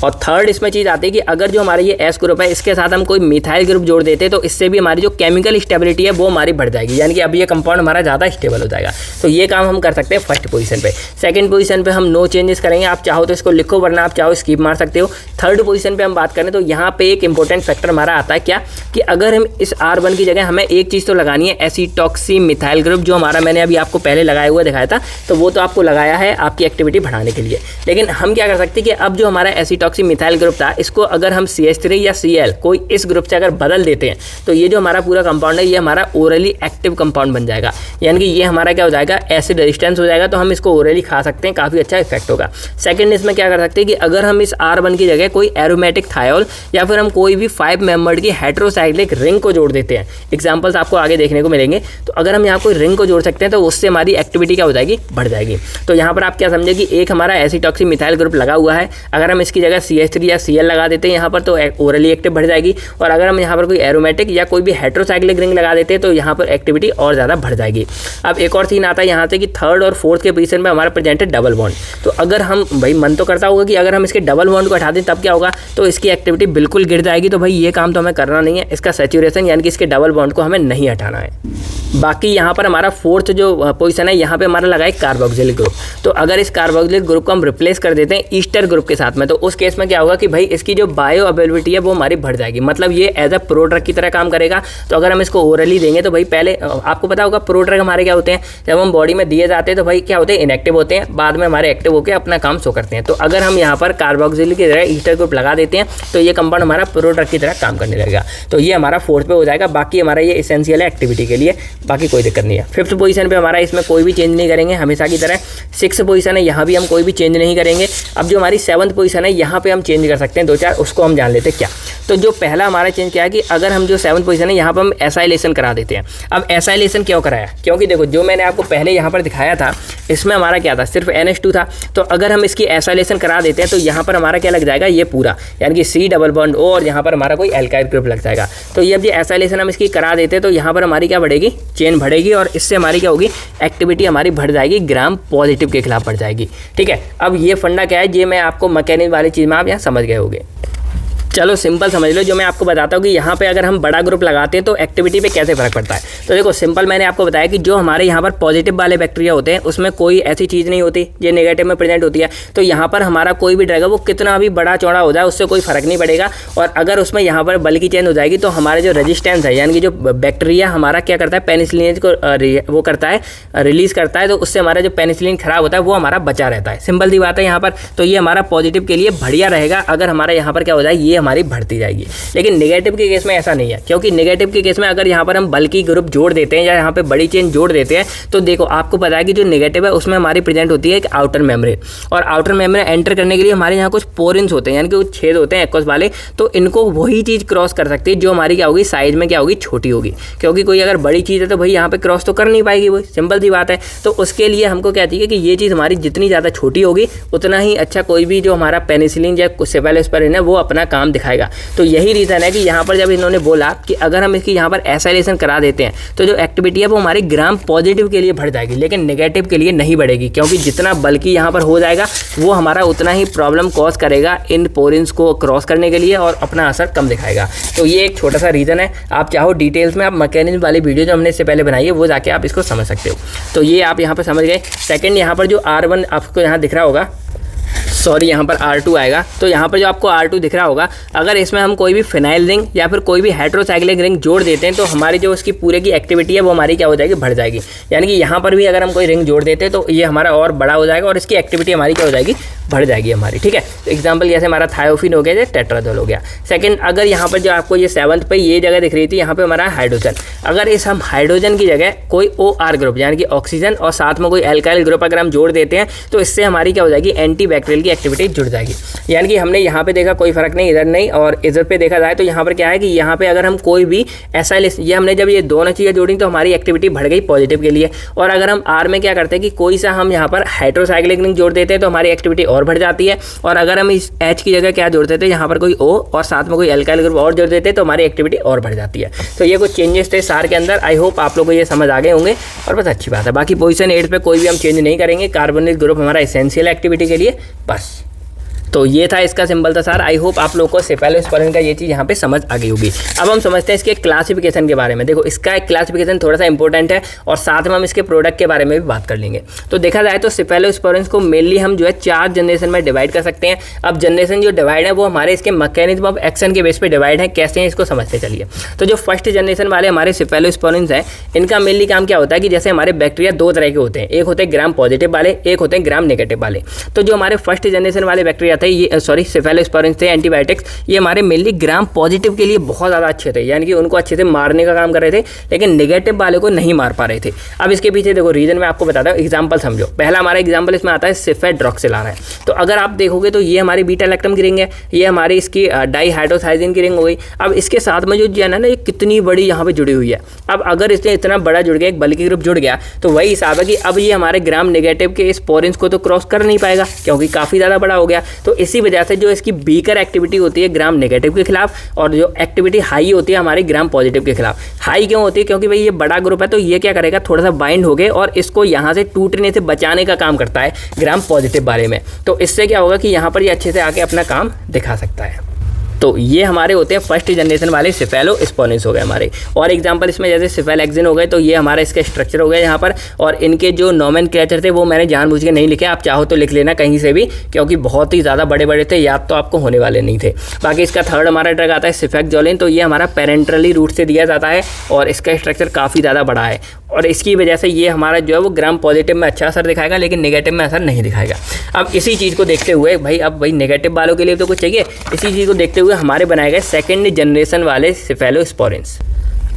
और थर्ड इसमें चीज़ आती है कि अगर जो हमारा ये एस ग्रुप है इसके साथ हम कोई मिथाइल ग्रुप जोड़ देते हैं तो इससे भी हमारी जो केमिकल स्टेबिलिटी है वो हमारी बढ़ जाएगी, यानी कि अब ये कंपाउंड हमारा ज़्यादा स्टेबल हो जाएगा। तो ये काम हम कर सकते हैं फर्स्ट पोजीशन पे। सेकंड पोजीशन पे हम नो चेंजेस करेंगे, आप चाहो तो इसको लिखो वरना आप चाहो स्किप मार सकते हो। थर्ड पोजीशन पे हम बात करें तो यहाँ पे एक इंपॉर्टेंट फैक्टर हमारा आता है क्या, कि अगर हम इस R1 की जगह हमें एक चीज़ तो लगानी है, एसीटॉक्सी मिथाइल ग्रुप, जो हमारा मैंने अभी आपको पहले लगाया हुआ दिखाया था, तो वो तो आपको लगाया है आपकी एक्टिविटी बढ़ाने के लिए। लेकिन हम क्या कर सकते हैं कि अब जो हमारा एसीटॉक्सी मिथाइल ग्रुप था इसको अगर हम CH3 या Cl कोई इस ग्रुप से अगर बदल देते हैं तो ये जो हमारा पूरा कंपाउंड है ये हमारा ओरली एक्टिव कंपाउंड बन जाएगा, यानी कि ये हमारा क्या हो जाएगा, एसिड रेजिस्टेंस हो जाएगा। तो हम इसको ओरली खा सकते हैं, काफ़ी अच्छा इफेक्ट होगा। सेकंड, इसमें क्या कर सकते हैं कि अगर हम इस R1 की जगह कोई एरोमेटिक थायोल या फिर हम कोई भी 5 मेंबर्ड की हेटेरोसाइक्लिक रिंग को जोड़ देते हैं, एग्जाम्पल्स आपको आगे देखने को मिलेंगे। तो अगर हम यहाँ कोई रिंग को जोड़ सकते हैं तो उससे हमारी एक्टिविटी क्या हो जाएगी, बढ़ जाएगी। तो यहाँ पर आप क्या समझे कि एक हमारा एसीटॉक्सी मिथाइल ग्रुप लगा हुआ है, अगर हम इसकी जगह CH3 या Cl लगा देते हैं यहाँ पर तो ओरली एक्टिव बढ़ जाएगी, और अगर हम यहाँ पर कोई एरोमेटिक या कोई भी हेटेरोसाइक्लिक रिंग लगा देते हैं तो यहाँ पर एक्टिविटी और ज़्यादा बढ़ जाएगी। अब एक और सीन आता है यहाँ से कि थर्ड और फोर्थ के पोजीशन में हमारा प्रेजेंट है डबल बॉन्ड। तो अगर हम, भाई मन तो करता होगा कि अगर हम इसके डबल बॉन्ड को हटा दें तब क्या होगा, तो इसकी एक्टिविटी बिल्कुल गिर जाएगी। तो भाई ये काम तो हमें करना नहीं है, इसका सैचुरेशन यानी कि इसके डबल बॉन्ड को हमें नहीं हटाना है। बाकी यहाँ पर हमारा फोर्थ जो पोजीशन है यहाँ पे हमारा लगा है कार्बोक्सिलिक ग्रुप। तो अगर इस कार्बोक्सिलिक ग्रुप को हम रिप्लेस कर देते हैं ईस्टर ग्रुप के साथ में, तो उस केस में क्या होगा कि भाई इसकी जो बायो अवेलेबिलिटी है वो हमारी बढ़ जाएगी, मतलब ये एज अ प्रोड्रग की तरह काम करेगा। तो अगर हम इसको ओरली देंगे तो भाई पहले आपको पता होगा प्रोड्रग हमारे क्या होते हैं, जब हम बॉडी में दिए जाते हैं तो भाई क्या होते हैं, इनएक्टिव होते हैं, बाद में हमारे एक्टिव होकर अपना काम शो करते हैं। तो अगर हम यहाँ पर कार्बोक्सिलिक की तरह ईस्टर ग्रुप लगा देते हैं तो ये कंपाउंड हमारा प्रोड्रग की तरह काम करने लगेगा। तो ये हमारा फोर्थ पे हो जाएगा। बाकी हमारा ये एसेंशियल है एक्टिविटी के लिए, बाकी कोई दिक्कत नहीं है। फिफ्थ पोजीशन पे हमारा इसमें कोई भी चेंज नहीं करेंगे हमेशा की तरह। सिक्स पोजीशन है, यहाँ भी हम कोई भी चेंज नहीं करेंगे। अब जो हमारी सेवंथ पोजीशन है यहाँ पे हम चेंज कर सकते हैं दो चार, उसको हम जान लेते हैं क्या। तो जो पहला हमारा चेंज क्या है कि अगर हम जो सेवंथ पोजीशन है यहाँ पर हम एसाइलेशन करा देते हैं। अब एसाइलेशन क्यों कराया, क्योंकि देखो जो मैंने आपको पहले यहाँ पर दिखाया था इसमें हमारा क्या था, सिर्फ NH2 था। तो अगर हम इसकी एसाइलेशन करा देते हैं तो यहाँ पर हमारा क्या लग जाएगा, ये पूरा यानी कि C डबल बॉन्ड O, और यहाँ पर हमारा कोई एल्काइल ग्रुप लग जाएगा। तो ये अब जो एसाइलेशन हम इसकी करा देते हैं तो यहाँ पर हमारी क्या बढ़ेगी, चेन बढ़ेगी, और इससे हमारी क्या होगी, एक्टिविटी हमारी बढ़ जाएगी, ग्राम पॉजिटिव के खिलाफ बढ़ जाएगी। ठीक है, अब ये फंडा क्या है, ये मैं आपको मैकेनिज्म वाली चीज़ में आप यहाँ समझ गए होंगे। चलो सिंपल समझ लो, जो मैं आपको बताता हूँ कि यहाँ पे अगर हम बड़ा ग्रुप लगाते हैं तो एक्टिविटी पे कैसे फ़र्क पड़ता है। तो देखो सिंपल, मैंने आपको बताया कि जो हमारे यहाँ पर पॉजिटिव वाले बैक्टीरिया होते हैं उसमें कोई ऐसी चीज़ नहीं होती जो नेगेटिव में प्रेजेंट होती है। तो यहाँ पर हमारा कोई भी ड्रग है वो कितना भी बड़ा चौड़ा हो जाए उससे कोई फ़र्क नहीं पड़ेगा। और अगर उसमें यहाँ पर बल की चेंज हो जाएगी तो हमारे जो रेजिस्टेंस है यानी कि जो बैक्टीरिया हमारा क्या करता है, पेनिसिलिन को वो करता है, रिलीज़ करता है, तो उससे हमारा जो पेनिसिलिन खराब होता है वो हमारा बचा रहता है। सिंपल सी बात है यहाँ पर। तो ये हमारा पॉजिटिव के लिए बढ़िया रहेगा अगर हमारा यहाँ पर क्या हो जाए, ये हमारी बढ़ती जाएगी। लेकिन नेगेटिव के केस में ऐसा नहीं है, क्योंकि नेगेटिव के केस में अगर यहाँ पर हम बल्कि ग्रुप जोड़ देते हैं या यहाँ पे बड़ी चेन जोड़ देते हैं तो देखो आपको पता है कि जो नेगेटिव है उसमें हमारी प्रेजेंट होती है एक आउटर मेम्ब्रेन, और आउटर मेम्ब्रेन एंटर करने के लिए हमारे यहाँ कुछ पोरिन्स होते हैं यानी कि कुछ छेद होते हैं एक्वस वाले। तो इनको वही चीज़ क्रॉस कर सकती है जो हमारी क्या होगी, साइज में क्या होगी, छोटी होगी। क्योंकि कोई अगर बड़ी चीज़ है तो भाई यहाँ पे क्रॉस तो कर नहीं पाएगी, वही सिंपल सी बात है। तो उसके लिए हमको क्या चाहिए कि ये चीज़ हमारी जितनी ज़्यादा छोटी होगी उतना ही अच्छा कोई भी जो हमारा पेनिसिलिन या सेफेलोस्पारिन है वो अपना काम दिखाएगा। तो यही रीज़न है कि यहाँ पर जब इन्होंने बोला कि अगर हम इसकी यहाँ पर एसाइलेशन करा देते हैं तो जो एक्टिविटी है वो हमारी ग्राम पॉजिटिव के लिए बढ़ जाएगी, लेकिन नेगेटिव के लिए नहीं बढ़ेगी। क्योंकि जितना बल्कि यहाँ पर हो जाएगा वो हमारा उतना ही प्रॉब्लम कॉज करेगा इन पोरिन्स को क्रॉस करने के लिए और अपना असर कम दिखाएगा। तो ये एक छोटा सा रीज़न है। आप चाहो डिटेल्स में आप मैकेनिज्म वाली वीडियो जो हमने इससे पहले बनाई है वो जाके आप इसको समझ सकते हो। तो ये आप यहाँ पर समझ गए। सेकेंड, यहाँ पर जो R1 आपको यहाँ दिख रहा होगा, सॉरी यहाँ पर R2 आएगा। तो यहाँ पर जो आपको R2 दिख रहा होगा, अगर इसमें हम कोई भी फिनाइल रिंग या फिर कोई भी हेटेरोसाइक्लिक रिंग जोड़ देते हैं तो हमारी जो उसकी पूरे की एक्टिविटी है वो हमारी क्या हो जाएगी, बढ़ जाएगी। यानी कि यहाँ पर भी अगर हम कोई रिंग जोड़ देते हैं तो ये हमारा और बड़ा हो जाएगा और इसकी एक्टिविटी हमारी क्या हो जाएगी, बढ़ जाएगी हमारी। ठीक है, तो एग्जाम्पल जैसे हमारा थायोफिन हो गया, जैसे टेट्राजोल हो गया। सेकंड, अगर यहाँ पर जो आपको ये 7th पे ये जगह दिख रही थी, यहाँ पे हमारा हाइड्रोजन, अगर इस हम हाइड्रोजन की जगह कोई OR ग्रुप यानी कि ऑक्सीजन और साथ में कोई एल्काइल ग्रुप अगर हम जोड़ देते हैं तो इससे हमारी क्या हो जाएगी, एंटीबैक्टीरियल की एक्टिविटी जुड़ जाएगी। यानी कि हमने यहाँ पे देखा कोई फर्क नहीं, इधर नहीं, और इधर पे देखा जाए तो यहाँ पर क्या है कि यहाँ पे अगर हम कोई भी एसाइल, ये हमने जब ये दोनों चीज़ें जोड़ी तो हमारी एक्टिविटी बढ़ गई पॉजिटिव के लिए। और अगर हम R में क्या करते हैं कि कोई सा हम यहाँ पर हेटेरोसाइक्लिक रिंग जोड़ देते हैं तो हमारी एक्टिविटी और बढ़ जाती है। और अगर हम इस H की जगह क्या जोड़ देते हैं, यहाँ पर कोई O और साथ में कोई एल्काइल ग्रुप और जोड़ देते हैं तो हमारी एक्टिविटी और बढ़ जाती है। तो ये कुछ चेंजेस थे सार के अंदर। आई होप आप लोगों को ये समझ आ गए होंगे और बस अच्छी बात है। बाकी पोजीशन 8 पे कोई भी हम चेंज नहीं करेंगे, कार्बोनिल ग्रुप हमारा एसेंशियल एक्टिविटी के लिए बस। तो ये था इसका सिंपल था सर। आई होप आप लोगों को सेफेलोस्पोरिन का ये चीज़ यहाँ पे समझ आ गई होगी। अब हम समझते हैं इसके क्लासिफिकेशन के बारे में। देखो, इसका एक क्लासिफिकेशन थोड़ा सा इंपॉर्टेंट है और साथ में हम इसके प्रोडक्ट के बारे में भी बात कर लेंगे। तो देखा जाए तो सेफेलोस्पोरिन को मेनली हम जो है 4 जनरेशन में डिवाइड कर सकते हैं। अब जनरेशन जो डिवाइड है वो हमारे इसके मैकेनिज्म ऑफ एक्शन के बेस पर डिवाइड है। कैसे हैं इसको समझते चलिए। तो जो फर्स्ट जनरेशन वाले हमारे सेफेलोस्पोरिन हैं, इनका मेनली काम क्या होता है कि जैसे हमारे बैक्टीरिया 2 तरह के होते हैं, एक होते हैं ग्राम पॉजिटिव वाले, एक होते हैं ग्राम नेगेटिव वाले। तो जो हमारे फर्स्ट जनरेशन वाले बैक्टीरिया थे, ये सेफेलोस्पोरिन थे एंटीबायोटिक्स, ये हमारे मेनली ग्राम पॉजिटिव के लिए बहुत ज़्यादा अच्छे थे, यानी कि उनको अच्छे से मारने का काम कर रहे थे, लेकिन नेगेटिव वाले को नहीं मार पा रहे थे। अब इसके पीछे देखो रीजन मैं आपको बताता हूँ, एग्जांपल समझो। पहला हमारा एग्जांपल इसमें आता है सिफेड्रॉक्सिल आ रहा है। तो अगर आप देखोगे तो ये हमारी बीटा लैक्टम की रिंग है, ये हमारी इसकी डाईहाइड्रोथाइजिन की रिंग हो गई। अब इसके साथ में जो जन है ना, ये कितनी बड़ी यहाँ पे जुड़ी हुई है। अब अगर इसने इतना बड़ा जुड़ गया, एक बल्कि ग्रुप जुड़ गया, तो वही हिसाब है कि अब ये हमारे ग्राम नेगेटिव के स्पोरेंस को तो क्रॉस कर नहीं पाएगा क्योंकि काफ़ी ज़्यादा बड़ा हो गया। तो इसी वजह से जो इसकी बीकर एक्टिविटी होती है ग्राम नेगेटिव के खिलाफ, और जो एक्टिविटी हाई होती है हमारे ग्राम पॉजिटिव के खिलाफ। हाई क्यों होती है? क्योंकि भाई ये बड़ा ग्रुप है, तो ये क्या करेगा, थोड़ा सा बाइंड हो गए और इसको यहाँ से टूटने से बचाने का काम करता है ग्राम पॉजिटिव बारे में। तो इससे क्या होगा कि यहाँ पर ये अच्छे से आके अपना काम दिखा सकता है। तो ये हमारे होते हैं फर्स्ट जनरेशन वाले सेफेलोस्पोरिन्स हो गए हमारे। और एग्जांपल इसमें जैसे सेफेलेक्सिन हो गए, तो ये हमारा इसका स्ट्रक्चर हो गया यहाँ पर। और इनके जो नोमेनक्लेचर थे वो मैंने जानबूझ के नहीं लिखे, आप चाहो तो लिख लेना कहीं से भी, क्योंकि बहुत ही ज़्यादा बड़े बड़े थे, याद तो आपको होने वाले नहीं थे। बाकी इसका थर्ड हमारा ड्रग आता है सिफेक्जोलिन। तो ये हमारा पेरेंट्रली रूट से दिया जाता है और इसका स्ट्रक्चर काफ़ी ज़्यादा बड़ा है, और इसकी वजह से ये हमारा जो है वो ग्राम पॉजिटिव में अच्छा असर दिखाएगा, लेकिन नेगेटिव में असर नहीं दिखाएगा। अब इसी चीज़ को देखते हुए भाई नेगेटिव वालों के लिए तो कुछ चाहिए, इसी चीज़ को देखते हुए हमारे बनाए गए सेकंड जनरेशन वाले सेफेलोस्पोरिन्स।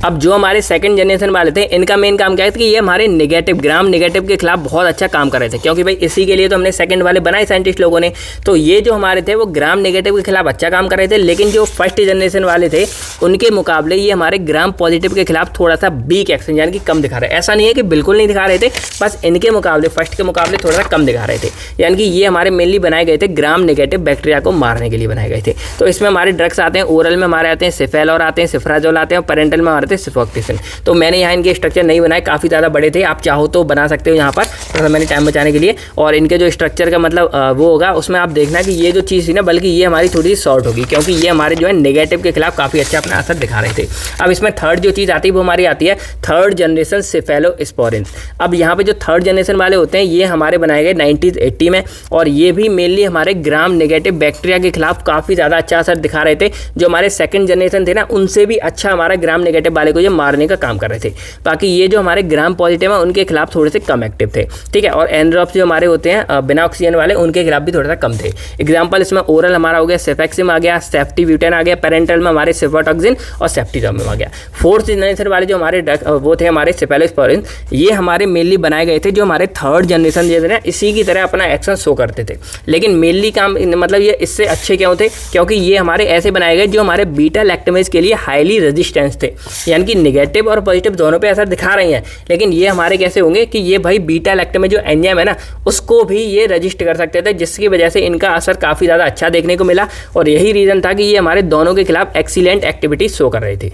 अब जो हमारे सेकंड जनरेशन वाले थे, इनका मेन काम क्या है कि ये हमारे नेगेटिव ग्राम नेगेटिव के खिलाफ बहुत अच्छा काम कर रहे थे, क्योंकि भाई इसी के लिए तो हमने सेकंड वाले बनाए साइंटिस्ट लोगों ने। तो ये जो हमारे थे वो ग्राम नेगेटिव के खिलाफ अच्छा काम कर रहे थे, लेकिन जो फर्स्ट जनरेशन वाले थे उनके मुकाबले ये हमारे ग्राम पॉजिटिव के खिलाफ थोड़ा सा वीक एक्शन यानी कि कम दिखा रहे। ऐसा नहीं है कि बिल्कुल नहीं दिखा रहे थे, बस इनके मुकाबले फर्स्ट के मुकाबले थोड़ा सा कम दिखा रहे थे। यानी कि ये हमारे मेनली बनाए गए थे ग्राम नेगेटिव बैक्टीरिया को मारने के लिए बनाए गए थे। तो इसमें हमारे ड्रग्स आते हैं, ओरल में हमारे आते हैं सिफेलॉर आते हैं, सिफ्राजोल आते हैं, और पेरेंटल में हमारे थे सिफोक्टिसिन। तो मैंने यहाँ इनके स्ट्रक्चर नहीं बनाए, काफ़ी ज़्यादा बड़े थे, आप चाहो तो बना सकते हो यहाँ पर, थोड़ा मैंने टाइम बचाने के लिए। और इनके जो स्ट्रक्चर का मतलब वो होगा, उसमें आप देखना कि ये जो चीज़ थी ना, बल्कि ये हमारी थोड़ी सी शॉर्ट होगी, क्योंकि ये हमारे जो है नेगेटिव के खिलाफ काफ़ी अच्छा अपना असर दिखा रहे थे। अब इसमें थर्ड जो चीज़ आती है वो हमारी आती है थर्ड जनरेशन सेफेलोस्पोरिन्स। अब यहाँ पे जो थर्ड जनरेशन वाले होते हैं ये हमारे बनाए गए 90s-80 में, और ये भी मेनली हमारे ग्राम नेगेटिव बैक्टीरिया के खिलाफ काफ़ी ज़्यादा अच्छा असर दिखा रहे थे। जो हमारे सेकंड जनरेशन थे ना, उनसे भी अच्छा हमारा ग्राम नेगेटिव वाले को ये मारने का काम कर रहे थे। बाकी ये जो हमारे ग्राम पॉजिटिव है उनके खिलाफ थोड़े से कम एक्टिव थे, ठीक है। और एनड्रॉप्स जो हमारे होते हैं बिना ऑक्सीजन वाले, उनके खिलाफ भी थोड़ा सा कम थे। एग्जाम्पल इसमें ओरल हमारा हो गया सेफेक्सिम आ गया, सेफ्टिब्यूटेन आ गया, पेरेंटल में हमारे सिफोटॉक्सिन और सेफ्टिजोमिम आ गया। फोर्थ जनरेशन वाले जो हमारे वो थे हमारे सेफेलोस्पोरिन्स, ये हमारे मेनली बनाए गए थे जो हमारे थर्ड जनरेशन जैसे ना इसी की तरह अपना एक्शन शो करते थे, लेकिन मेनली काम मतलब ये इससे अच्छे क्यों थे, क्योंकि ये हमारे ऐसे बनाए गए जो हमारे बीटा लैक्टमेज के लिए हाईली रेजिस्टेंस थे, यानी कि नेगेटिव और पॉजिटिव दोनों पे असर दिखा रही हैं, लेकिन ये हमारे कैसे होंगे कि ये भाई बीटा लैक्टमेज जो एंजाइम है ना, उसको भी ये रजिस्ट कर सकते थे, जिसकी वजह से इनका असर काफ़ी ज़्यादा अच्छा देखने को मिला। और यही रीज़न था कि ये हमारे दोनों के खिलाफ एक्सीलेंट एक्टिविटी शो कर रही थी।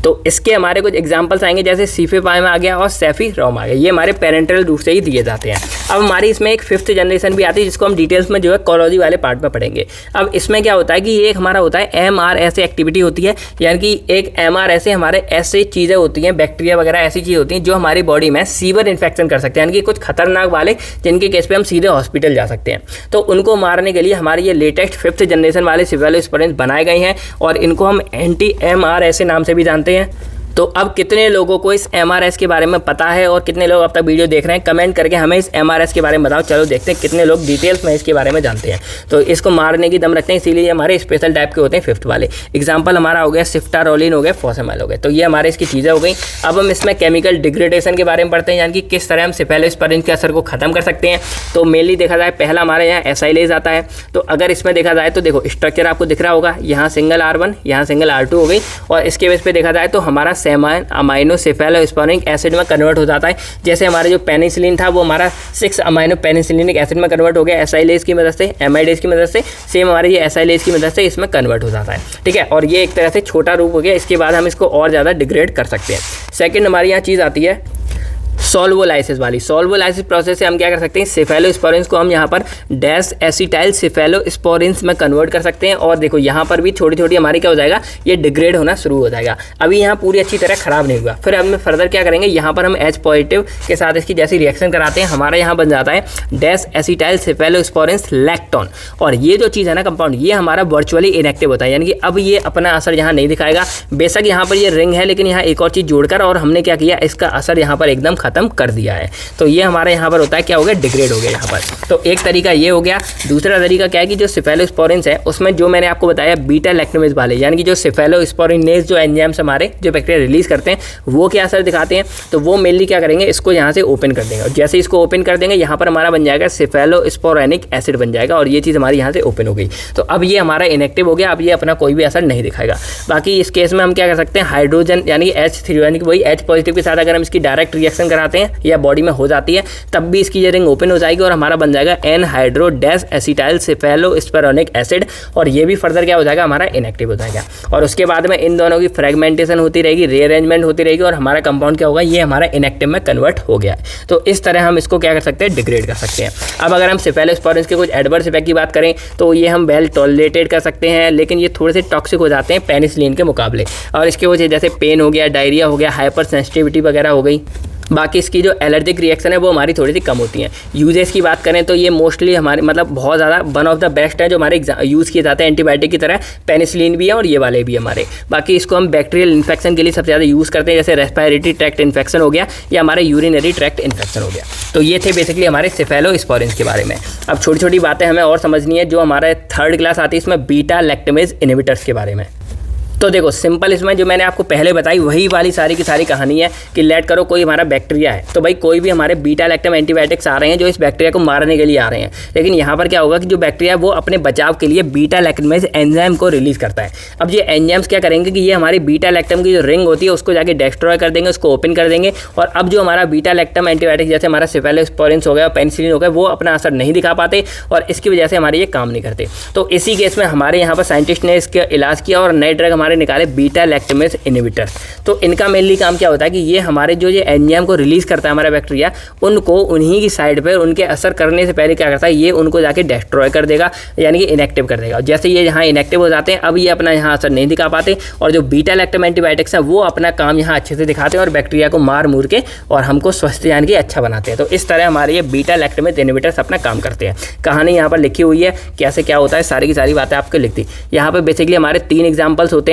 तो इसके हमारे कुछ एग्जांपल्स आएंगे, जैसे सीफेपाइम आ गया और सेफीरोम आ गया, ये हमारे पेरेंटल रूट से ही दिए जाते हैं। अब हमारी इसमें एक 5th जनरेशन भी आती है, जिसको हम डिटेल्स में जो है कोलॉजी वाले पार्ट में पढ़ेंगे। अब इसमें क्या होता है कि ये एक हमारा होता है MRSA एक्टिविटी होती है, यानी कि एक MRSA हमारे ऐसे चीज़ें होती हैं, बैक्टीरिया वगैरह ऐसी चीज़ होती हैं जो हमारी बॉडी में सीवियर इन्फेक्शन कर सकते हैं, यानी कि कुछ खतरनाक वाले, जिनके केस पे हम सीधे हॉस्पिटल जा सकते हैं। तो उनको मारने के लिए हमारे ये लेटेस्ट 5th जनरेशन वाले सेफेलोस्पोरिन्स बनाए गए हैं और इनको हम anti-MRSA नाम से भी जानते हैं। तो अब कितने लोगों को इस MRS के बारे में पता है और कितने लोग अब तक वीडियो देख रहे हैं, कमेंट करके हमें इस MRS के बारे में बताओ। चलो देखते हैं कितने लोग डिटेल्स में इसके बारे में जानते हैं। तो इसको मारने की दम रखते हैं, इसीलिए हमारे स्पेशल टाइप के होते हैं 5th वाले। एग्जाम्पल हमारा हो गया सिफ्टारोलिन हो गया, फॉसेमाइल हो गया। तो ये हमारे इसकी चीज़ें हो गई। अब हम इसमें केमिकल डिग्रेडेशन के बारे में पढ़ते हैं, यानी कि किस तरह हम सेफेलोस्पोरिन्स के असर को खत्म कर सकते हैं। तो मेनली देखा जाए, पहला हमारे यहाँ एसाइलेज आता है। तो अगर इसमें देखा जाए तो देखो स्ट्रक्चर आपको दिख रहा होगा, यहाँ सिंगल R1, यहाँ सिंगल R2 हो गई, और इसके बेस पे देखा जाए तो हमारा सेफेलोस्पोरिक एसिड में कन्वर्ट हो जाता है। जैसे हमारे जो पेनिसिलिन था वो हमारा 6 अमाइनो पेनिसिलिनिक एसिड में कन्वर्ट हो गया एसाइलेज की मदद से, एमाइडेज की मदद से। सेम हमारे ये एसाइलेज की मदद से इसमें कन्वर्ट हो जाता है, ठीक है। और ये एक तरह से छोटा रूप हो गया, इसके बाद हम इसको और ज़्यादा डिग्रेड कर सकते हैं। सेकेंड हमारी यहाँ चीज़ आती है सॉल्वोलाइसिस वाली। सॉल्वोलाइसिस प्रोसेस से हम क्या कर सकते हैं, सेफेलोस्पोरिन्स को हम यहाँ पर डैश एसिटाइल सेफेलोस्पोरिन्स में कन्वर्ट कर सकते हैं। और देखो यहाँ पर भी छोटी छोटी हमारी क्या हो जाएगा, ये डिग्रेड होना शुरू हो जाएगा। अभी यहाँ पूरी अच्छी तरह खराब नहीं हुआ। फिर हम फर्दर क्या करेंगे, यहाँ पर हम H पॉजिटिव के साथ इसकी जैसी रिएक्शन कराते हैं, हमारा यहाँ बन जाता है डैश एसिटाइल सेफेलोस्पोरिन्स लैक्टोन। और ये जो चीज़ है ना कंपाउंड, ये हमारा वर्चुअली इनएक्टिव होता है, यानी कि अब ये अपना असर यहाँ नहीं दिखाएगा। बेशक यहाँ पर ये रिंग है, लेकिन यहाँ एक और चीज़ जोड़कर और हमने क्या किया, इसका असर यहाँ पर एकदम खत्म कर दिया है। तो ये हमारे यहाँ पर होता है क्या हो गया, डिग्रेड हो गया यहाँ पर। तो एक तरीका ये हो गया। दूसरा तरीका क्या है कि जो सेफेलोस्पोरिन्स है उसमें जो मैंने आपको बताया बीटा लैक्टोमेज वाले, यानी कि जो सेफेलोस्पोरिनेज जो एंजाइम्स हमारे जो बैक्टीरिया रिलीज करते हैं वो क्या असर दिखाते हैं। तो वो मेनली क्या करेंगे, इसको यहाँ से ओपन कर देंगे, और जैसे इसको ओपन कर देंगे यहाँ पर हमारा बन जाएगा सेफेलोस्पोरेनिक एसिड बन जाएगा, और ये चीज़ हमारी यहाँ से ओपन हो गई। तो अब ये हमारा इनएक्टिव हो गया, अब ये अपना कोई भी असर नहीं दिखाएगा। बाकी इस केस में हम क्या कर सकते हैं, हाइड्रोजन यानी कि H3 यानी कि वही H पॉजिटिव के साथ अगर हम इसकी डायरेक्ट रिएक्शन कराते हैं या बॉडी में हो जाती है, तब भी इसकी ये रिंग ओपन हो जाएगी और हमारा बन जाएगा एनहाइड्रो डैश एसिटाइल सेफेलोस्पोरेनिक एसिड, और ये भी फर्दर क्या हो जाएगा, हमारा इनएक्टिव हो जाएगा। और उसके बाद में इन दोनों की फ्रेगमेंटेशन होती रहेगी, रीअरेंजमेंट होती रहेगी, और हमारा कंपाउंड क्या होगा, ये हमारा इनएक्टिव में कन्वर्ट हो गया है। तो इस तरह हम इसको क्या कर सकते हैं, डिग्रेड कर सकते हैं। अब अगर हम सेफेलोस्पोरिन्स के कुछ एडवर्स इफेक्ट की बात करें तो ये हम वेल टॉलरेटेड कर सकते हैं, लेकिन ये थोड़े से टॉक्सिक हो जाते हैं पेनिसिलिन के मुकाबले, और इसके वजह जैसे पेन हो गया, डायरिया हो गया, हाइपर सेंसिटिविटी वगैरह हो गई। बाकी इसकी जो एलर्जिक रिएक्शन है वो हमारी थोड़ी सी कम होती हैं। यूजेस की बात करें तो ये मोस्टली हमारे मतलब बहुत ज़्यादा वन ऑफ द बेस्ट है जो हमारे यूज़ किए जाते हैं एंटीबायोटिक की तरह। पेनिसिलिन भी है और ये वाले भी हमारे। बाकी इसको हम बैक्टीरियल इन्फेक्शन के लिए सबसे ज़्यादा यूज़ करते हैं, जैसे रेस्पिरेटरी ट्रैक्ट इन्फेक्शन हो गया या हमारे यूरिनरी ट्रैक्ट इन्फेक्शन हो गया। तो ये थे बेसिकली हमारे सेफेलोस्पोरिन्स के बारे में। अब छोटी छोटी बातें हमें और समझनी है जो हमारे 3rd क्लास आती है इसमें बीटा लैक्टमेज इनहिबिटर्स के बारे में। तो देखो सिंपल इसमें जो मैंने आपको पहले बताई वही वाली सारी की सारी कहानी है कि लेट करो कोई हमारा बैक्टीरिया है, तो भाई कोई भी हमारे बीटा लैक्टम एंटीबायोटिक्स आ रहे हैं जो इस बैक्टीरिया को मारने के लिए आ रहे हैं। लेकिन यहाँ पर क्या होगा कि जो बैक्टीरिया वो अपने बचाव के लिए बीटा लैक्टमेज एंजाइम को रिलीज करता है। अब ये एंजाइम्स क्या करेंगे कि ये हमारी बीटा लैक्टम की जो रिंग होती है उसको जाके डिस्ट्रॉय कर देंगे, उसको ओपन कर देंगे, और अब जो हमारा बीटा लैक्टम एंटीबायोटिक जैसे हमारा सेफेलोस्पोरिन्स हो गया, पेनिसिलिन हो गया, वो अपना असर नहीं दिखा पाते और इसकी वजह से हमारे ये काम नहीं करते। तो इसी केस में हमारे यहाँ पर साइंटिस्ट ने इसका इलाज किया और नए ड्रग हमारे निकाले बीटा लैक्टमेज इनहिबिटर। तो इनका मेनली काम क्या होता है कि ये हमारे जो ये एंजाइम को रिलीज करता है हमारा बैक्टीरिया, उनको उन्हीं की साइड पर उनके असर करने से पहले क्या करता है, ये उनको जाके डिस्ट्रॉय कर देगा, यानी कि इनएक्टिव कर देगा। जैसे ये यहाँ इनएक्टिव हो जाते हैं, अब ये अपना यहाँ असर नहीं दिखा पाते, और जो बीटा लैक्टम एंटीबायोटिक्स है वो अपना काम यहाँ अच्छे से दिखाते हैं और बैक्टीरिया को मार मूर के और हमको स्वस्थ यानी कि अच्छा बनाते हैं। तो इस तरह हमारे ये बीटा लैक्टमेज इनहिबिटर्स अपना काम करते हैं। कहानी यहाँ पर लिखी हुई है, कैसे क्या होता है, सारी की सारी बातें आपको लिखती। यहाँ पर बेसिकली हमारे 3 एग्जाम्पल्स होते हैं,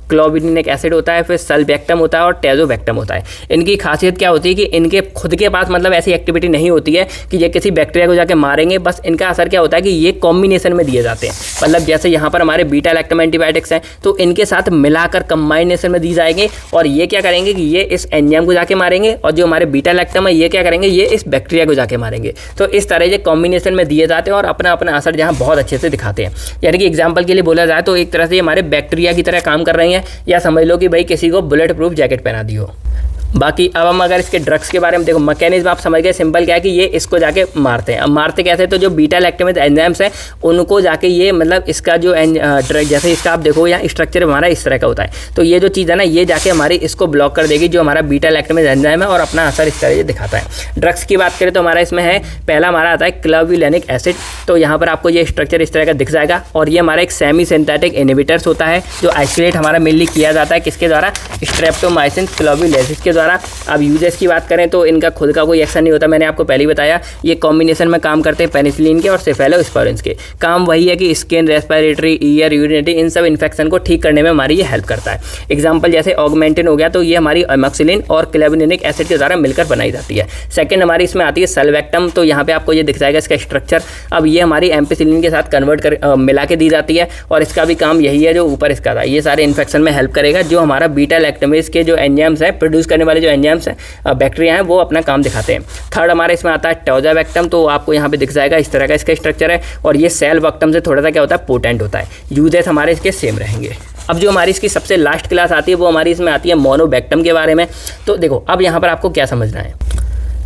क्लोबिनिक एसिड होता है, फिर सल्बेक्टम होता है और टेजोबैक्टम होता है। इनकी खासियत क्या होती है कि इनके खुद के पास मतलब ऐसी एक्टिविटी नहीं होती है कि ये किसी बैक्टीरिया को जाके मारेंगे, बस इनका असर क्या होता है कि ये कॉम्बिनेशन में दिए जाते हैं। मतलब जैसे यहाँ पर हमारे बीटा लैक्टम एंटीबायोटिक्स हैं तो इनके साथ मिलाकर कंबाइनेशन में दी जाएंगे, और ये क्या करेंगे कि ये इस एंजाइम को जाके मारेंगे, और जो हमारे बीटा लैक्टम है ये क्या करेंगे, ये इस बैक्टीरिया को जाके मारेंगे। तो इस तरह ये कॉम्बिनेशन में दिए जाते हैं और अपना अपना असर जहाँ बहुत अच्छे से दिखाते हैं। यानी कि एग्जाम्पल के लिए बोला जाए तो एक तरह से हमारे बैक्टीरिया की तरह काम कर रहे हैं, या समझ लो कि भाई किसी को बुलेट प्रूफ जैकेट पहना दी हो। बाकी अब हम अगर इसके ड्रग्स के बारे में देखो, मैकेनिज्म आप समझ गए, सिंपल क्या है कि ये इसको जाके मारते हैं। अब मारते कैसे, तो जो बीटा लैक्टमेज एंजाइम्स है उनको जाके ये मतलब इसका जो ड्रग, जैसे इसका आप देखो यहाँ स्ट्रक्चर हमारा इस तरह का होता है, तो ये जो चीज़ है ना ये जाके हमारी इसको ब्लॉक कर देगी जो हमारा बीटा लैक्टमेज एंजाइम है, और अपना असर इस तरह से दिखाता है। ड्रग्स की बात करें तो हमारा इसमें है, पहला हमारा आता है क्लोबुलिनिक एसिड, तो यहाँ पर आपको ये स्ट्रक्चर इस तरह का दिख जाएगा, और ये हमारा एक सेमी सिंथेटिक इनहिबिटर्स होता है जो आइसोलेट हमारा मेनली किया जाता है किसके द्वारा, स्ट्रेप्टोमाइसिन क्लोबुलिनेसिस के द्वारा। अब यूजेस की बात करें तो इनका खुद का कोई एक्शन नहीं होता, मैंने आपको पहले ही बताया, ये कॉम्बिनेशन में काम करते हैं पेनिसिलिन के और सेफेलोस्पोरिन के। काम वही है कि स्किन, रेस्पिरेटरी, ईयर, यूरिनरी, इन सब इन्फेक्शन को ठीक करने में हमारी ये हेल्प करता है। एग्जाम्पल जैसे ऑगमेंटिन हो गया, तो ये हमारी एमोक्सिलिन और क्लोबुलिनिक एसिड के द्वारा मिलकर बनाई जाती है। सेकंड हमारी इसमें आती है सल्वेक्टम, तो यहाँ पे आपको ये दिख जाएगा इसका स्ट्रक्चर। अब ये हमारी एम्पिसिलिन के साथ कन्वर्ट कर मिला के दी जाती है, और इसका भी काम यही है जो ऊपर इसका था, ये सारे इन्फेक्शन में हेल्प करेगा। जो हमारा बीटा लैक्टमेज के जो एंजाइम्स है, प्रोड्यूस करने वाले जो एंजाइम्स हैं, बैक्टीरिया हैं, वो अपना काम दिखाते हैं। थर्ड हमारे इसमें आता है टोजावेक्टम, तो आपको यहाँ पे दिख जाएगा इस तरह का इसका स्ट्रक्चर है, और ये सेल्वेक्टम से थोड़ा सा क्या होता है, पोटेंट होता है। यूजेस हमारे इसके सेम रहेंगे। अब जो हमारी इसकी सबसे लास्ट क्लास आती है वो हमारी इसमें आती है मोनोबैक्टम के बारे में। तो देखो अब यहाँ पर आपको क्या समझना है,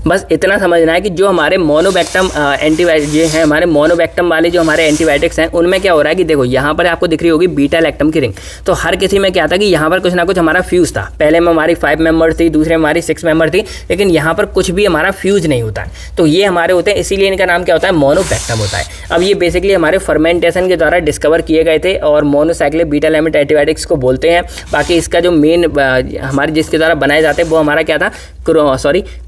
बस इतना समझना है कि जो हमारे मोनोबैक्टम एंटीबायोटिक ये हैं, हमारे मोनोबैक्टम वाले जो हमारे एंटीबायोटिक्स हैं, उनमें क्या हो रहा है कि देखो यहाँ पर आपको दिख रही होगी बीटा लैक्टम की रिंग, तो हर किसी में क्या था कि यहाँ पर कुछ ना कुछ हमारा फ्यूज़ था। पहले में हमारी 5 मेंबर थी, दूसरे में हमारी 6 मेंबर थी, लेकिन यहाँ पर कुछ भी हमारा फ्यूज़ नहीं होता है, तो ये हमारे होते हैं, इसीलिए इनका नाम क्या होता है, मोनोबैक्टम होता है। अब ये बेसिकली हमारे फर्मेंटेशन के द्वारा डिस्कवर किए गए थे, और मोनोसाइक्लिक बीटा लैमिट एंटीबायोटिक्स को बोलते हैं। बाकी इसका जो मेन हमारे जिसके द्वारा बनाए जाते हैं वो हमारा क्या था,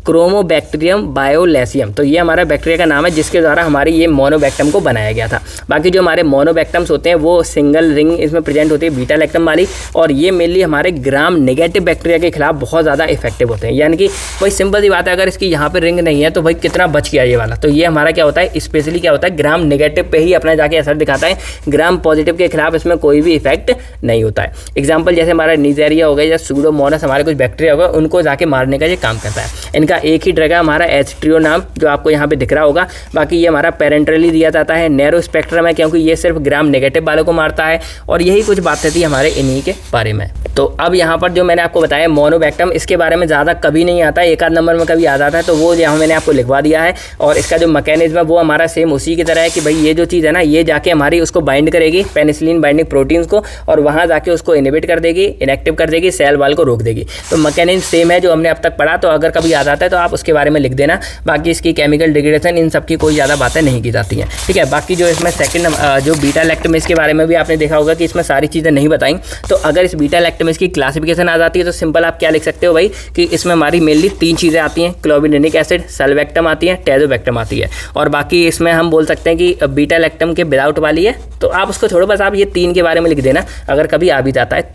क्रोमोबैक्टीरियम बायोलेसियम, तो ये हमारा बैक्टीरिया का नाम है जिसके द्वारा हमारी ये मोनोबैक्टम को बनाया गया था। बाकी जो हमारे मोनोबैक्टम्स होते हैं वो सिंगल रिंग इसमें प्रेजेंट होती है बीटा लैक्टम वाली, और ये मेनली हमारे ग्राम नेगेटिव बैक्टीरिया के खिलाफ बहुत ज़्यादा इफेक्टिव होते हैं। यानी कि वही सिंपल सी बात है, अगर इसकी यहाँ पर रिंग नहीं है तो भाई कितना बच गया ये वाला, तो ये हमारा क्या होता है, स्पेशली क्या होता है, ग्राम नेगेटिव पे ही अपना जाके असर दिखाता है, ग्राम पॉजिटिव के खिलाफ इसमें कोई भी इफेक्ट नहीं होता है। एग्जाम्पल जैसे हमारा नीजेरिया हो गया या सूडोमोनास, हमारे कुछ बैक्टीरिया होगा, उनको जाके मारने का ये काम करता है। इनका एक ही ड्रग है हमारा एस्ट्रियोनाम, जो आपको यहाँ पे दिख रहा होगा। बाकी ये हमारा पेरेंटरली दिया जाता है, नैरो स्पेक्ट्रम है क्योंकि ये सिर्फ ग्राम नेगेटिव वालों को मारता है, और यही कुछ बातें थी हमारे इन्हीं के बारे में। तो अब यहाँ पर जो मैंने आपको बताया मोनोबैक्टम, इसके बारे में ज़्यादा कभी नहीं आता है, एक आध नंबर में कभी आ जाता है, तो वो यहाँ मैंने आपको लिखवा दिया है। और इसका जो मैकेनिज्म है वो हमारा सेम उसी की तरह है कि भाई ये जो चीज़ है ना, ये जाके हमारी उसको बाइंड करेगी पेनिसिलिन बाइंडिंग प्रोटीन्स को, और वहाँ जाके उसको इनहिबिट कर देगी, इनएक्टिव कर देगी, सेल वाल को रोक देगी। तो मैकेनिज्म सेम है जो हमने अब तक पढ़ा, तो अगर कभी आ जाता है तो आप उसके बारे में लिख देना। बाकी इसकी केमिकल डिग्रेडेशन इन सब की कोई ज़्यादा बातें नहीं की जाती हैं, ठीक है। बाकी जो इसमें सेकंड जो बीटा लैक्टमेज के बारे में भी आपने देखा होगा कि इसमें सारी चीज़ें नहीं बताई, तो अगर इस बीटा लैक्टमेज की क्लासिफिकेशन आ जाती है तो सिंपल आप क्या लिख सकते हो भाई कि इसमें हमारी मेनली 3 चीज़ें आती हैं, क्लोबुलिनिक एसिड, सल्वेक्टम आती है, टेजोबैक्टम आती है, और बाकी इसमें हम बोल सकते हैं कि बीटा लैक्टम के विदाउट वाली है, तो आप उसको छोड़ो, बस आप ये 3 के बारे में लिख देना अगर कभी आ भी जाता है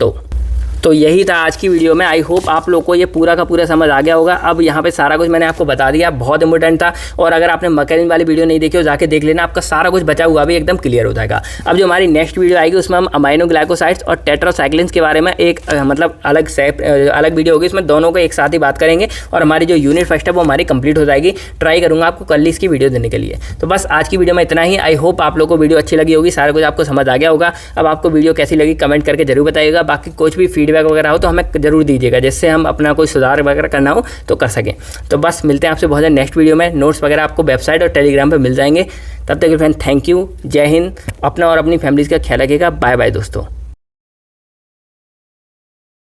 तो यही था आज की वीडियो में। आई होप आप लोग को ये पूरा का पूरा समझ आ गया होगा। अब यहाँ पे सारा कुछ मैंने आपको बता दिया, बहुत इंपॉर्टेंट था, और अगर आपने मैकेनिज्म वाली वीडियो नहीं देखी हो जाके देख लेना, आपका सारा कुछ बचा हुआ भी एकदम क्लियर हो जाएगा। अब जो हमारी नेक्स्ट वीडियो आएगी उसमें हम अमाइनो ग्लाइकोसाइड्स और टेट्रासाइक्लिन्स के बारे में एक मतलब अलग वीडियो होगी, इसमें दोनों को एक साथ ही बात करेंगे, और हमारी जो यूनिट फर्स्ट है वो हमारी कंप्लीट हो जाएगी। ट्राई करूँगा आपको कल इसकी वीडियो देने के लिए। तो बस आज की वीडियो में इतना ही। आई होप आप लोग को वीडियो अच्छी लगी होगी, सारा कुछ आपको समझ आ गया होगा। अब आपको वीडियो कैसी लगी कमेंट करके जरूर बताइएगा। बाकी कुछ भी फीडबैक वगैरह हो तो हमें जरूर दीजिएगा, जिससे हम अपना कोई सुधार वगैरह करना हो तो कर सकें। तो बस मिलते हैं आपसे बहुत नेक्स्ट वीडियो में। नोट्स वगैरह आपको वेबसाइट और टेलीग्राम पे मिल जाएंगे। तब तक फ्रेंड थैंक यू, जय हिंद। अपना और अपनी फैमिलीज़ का ख्याल रखिएगा। बाय बाय दोस्तों।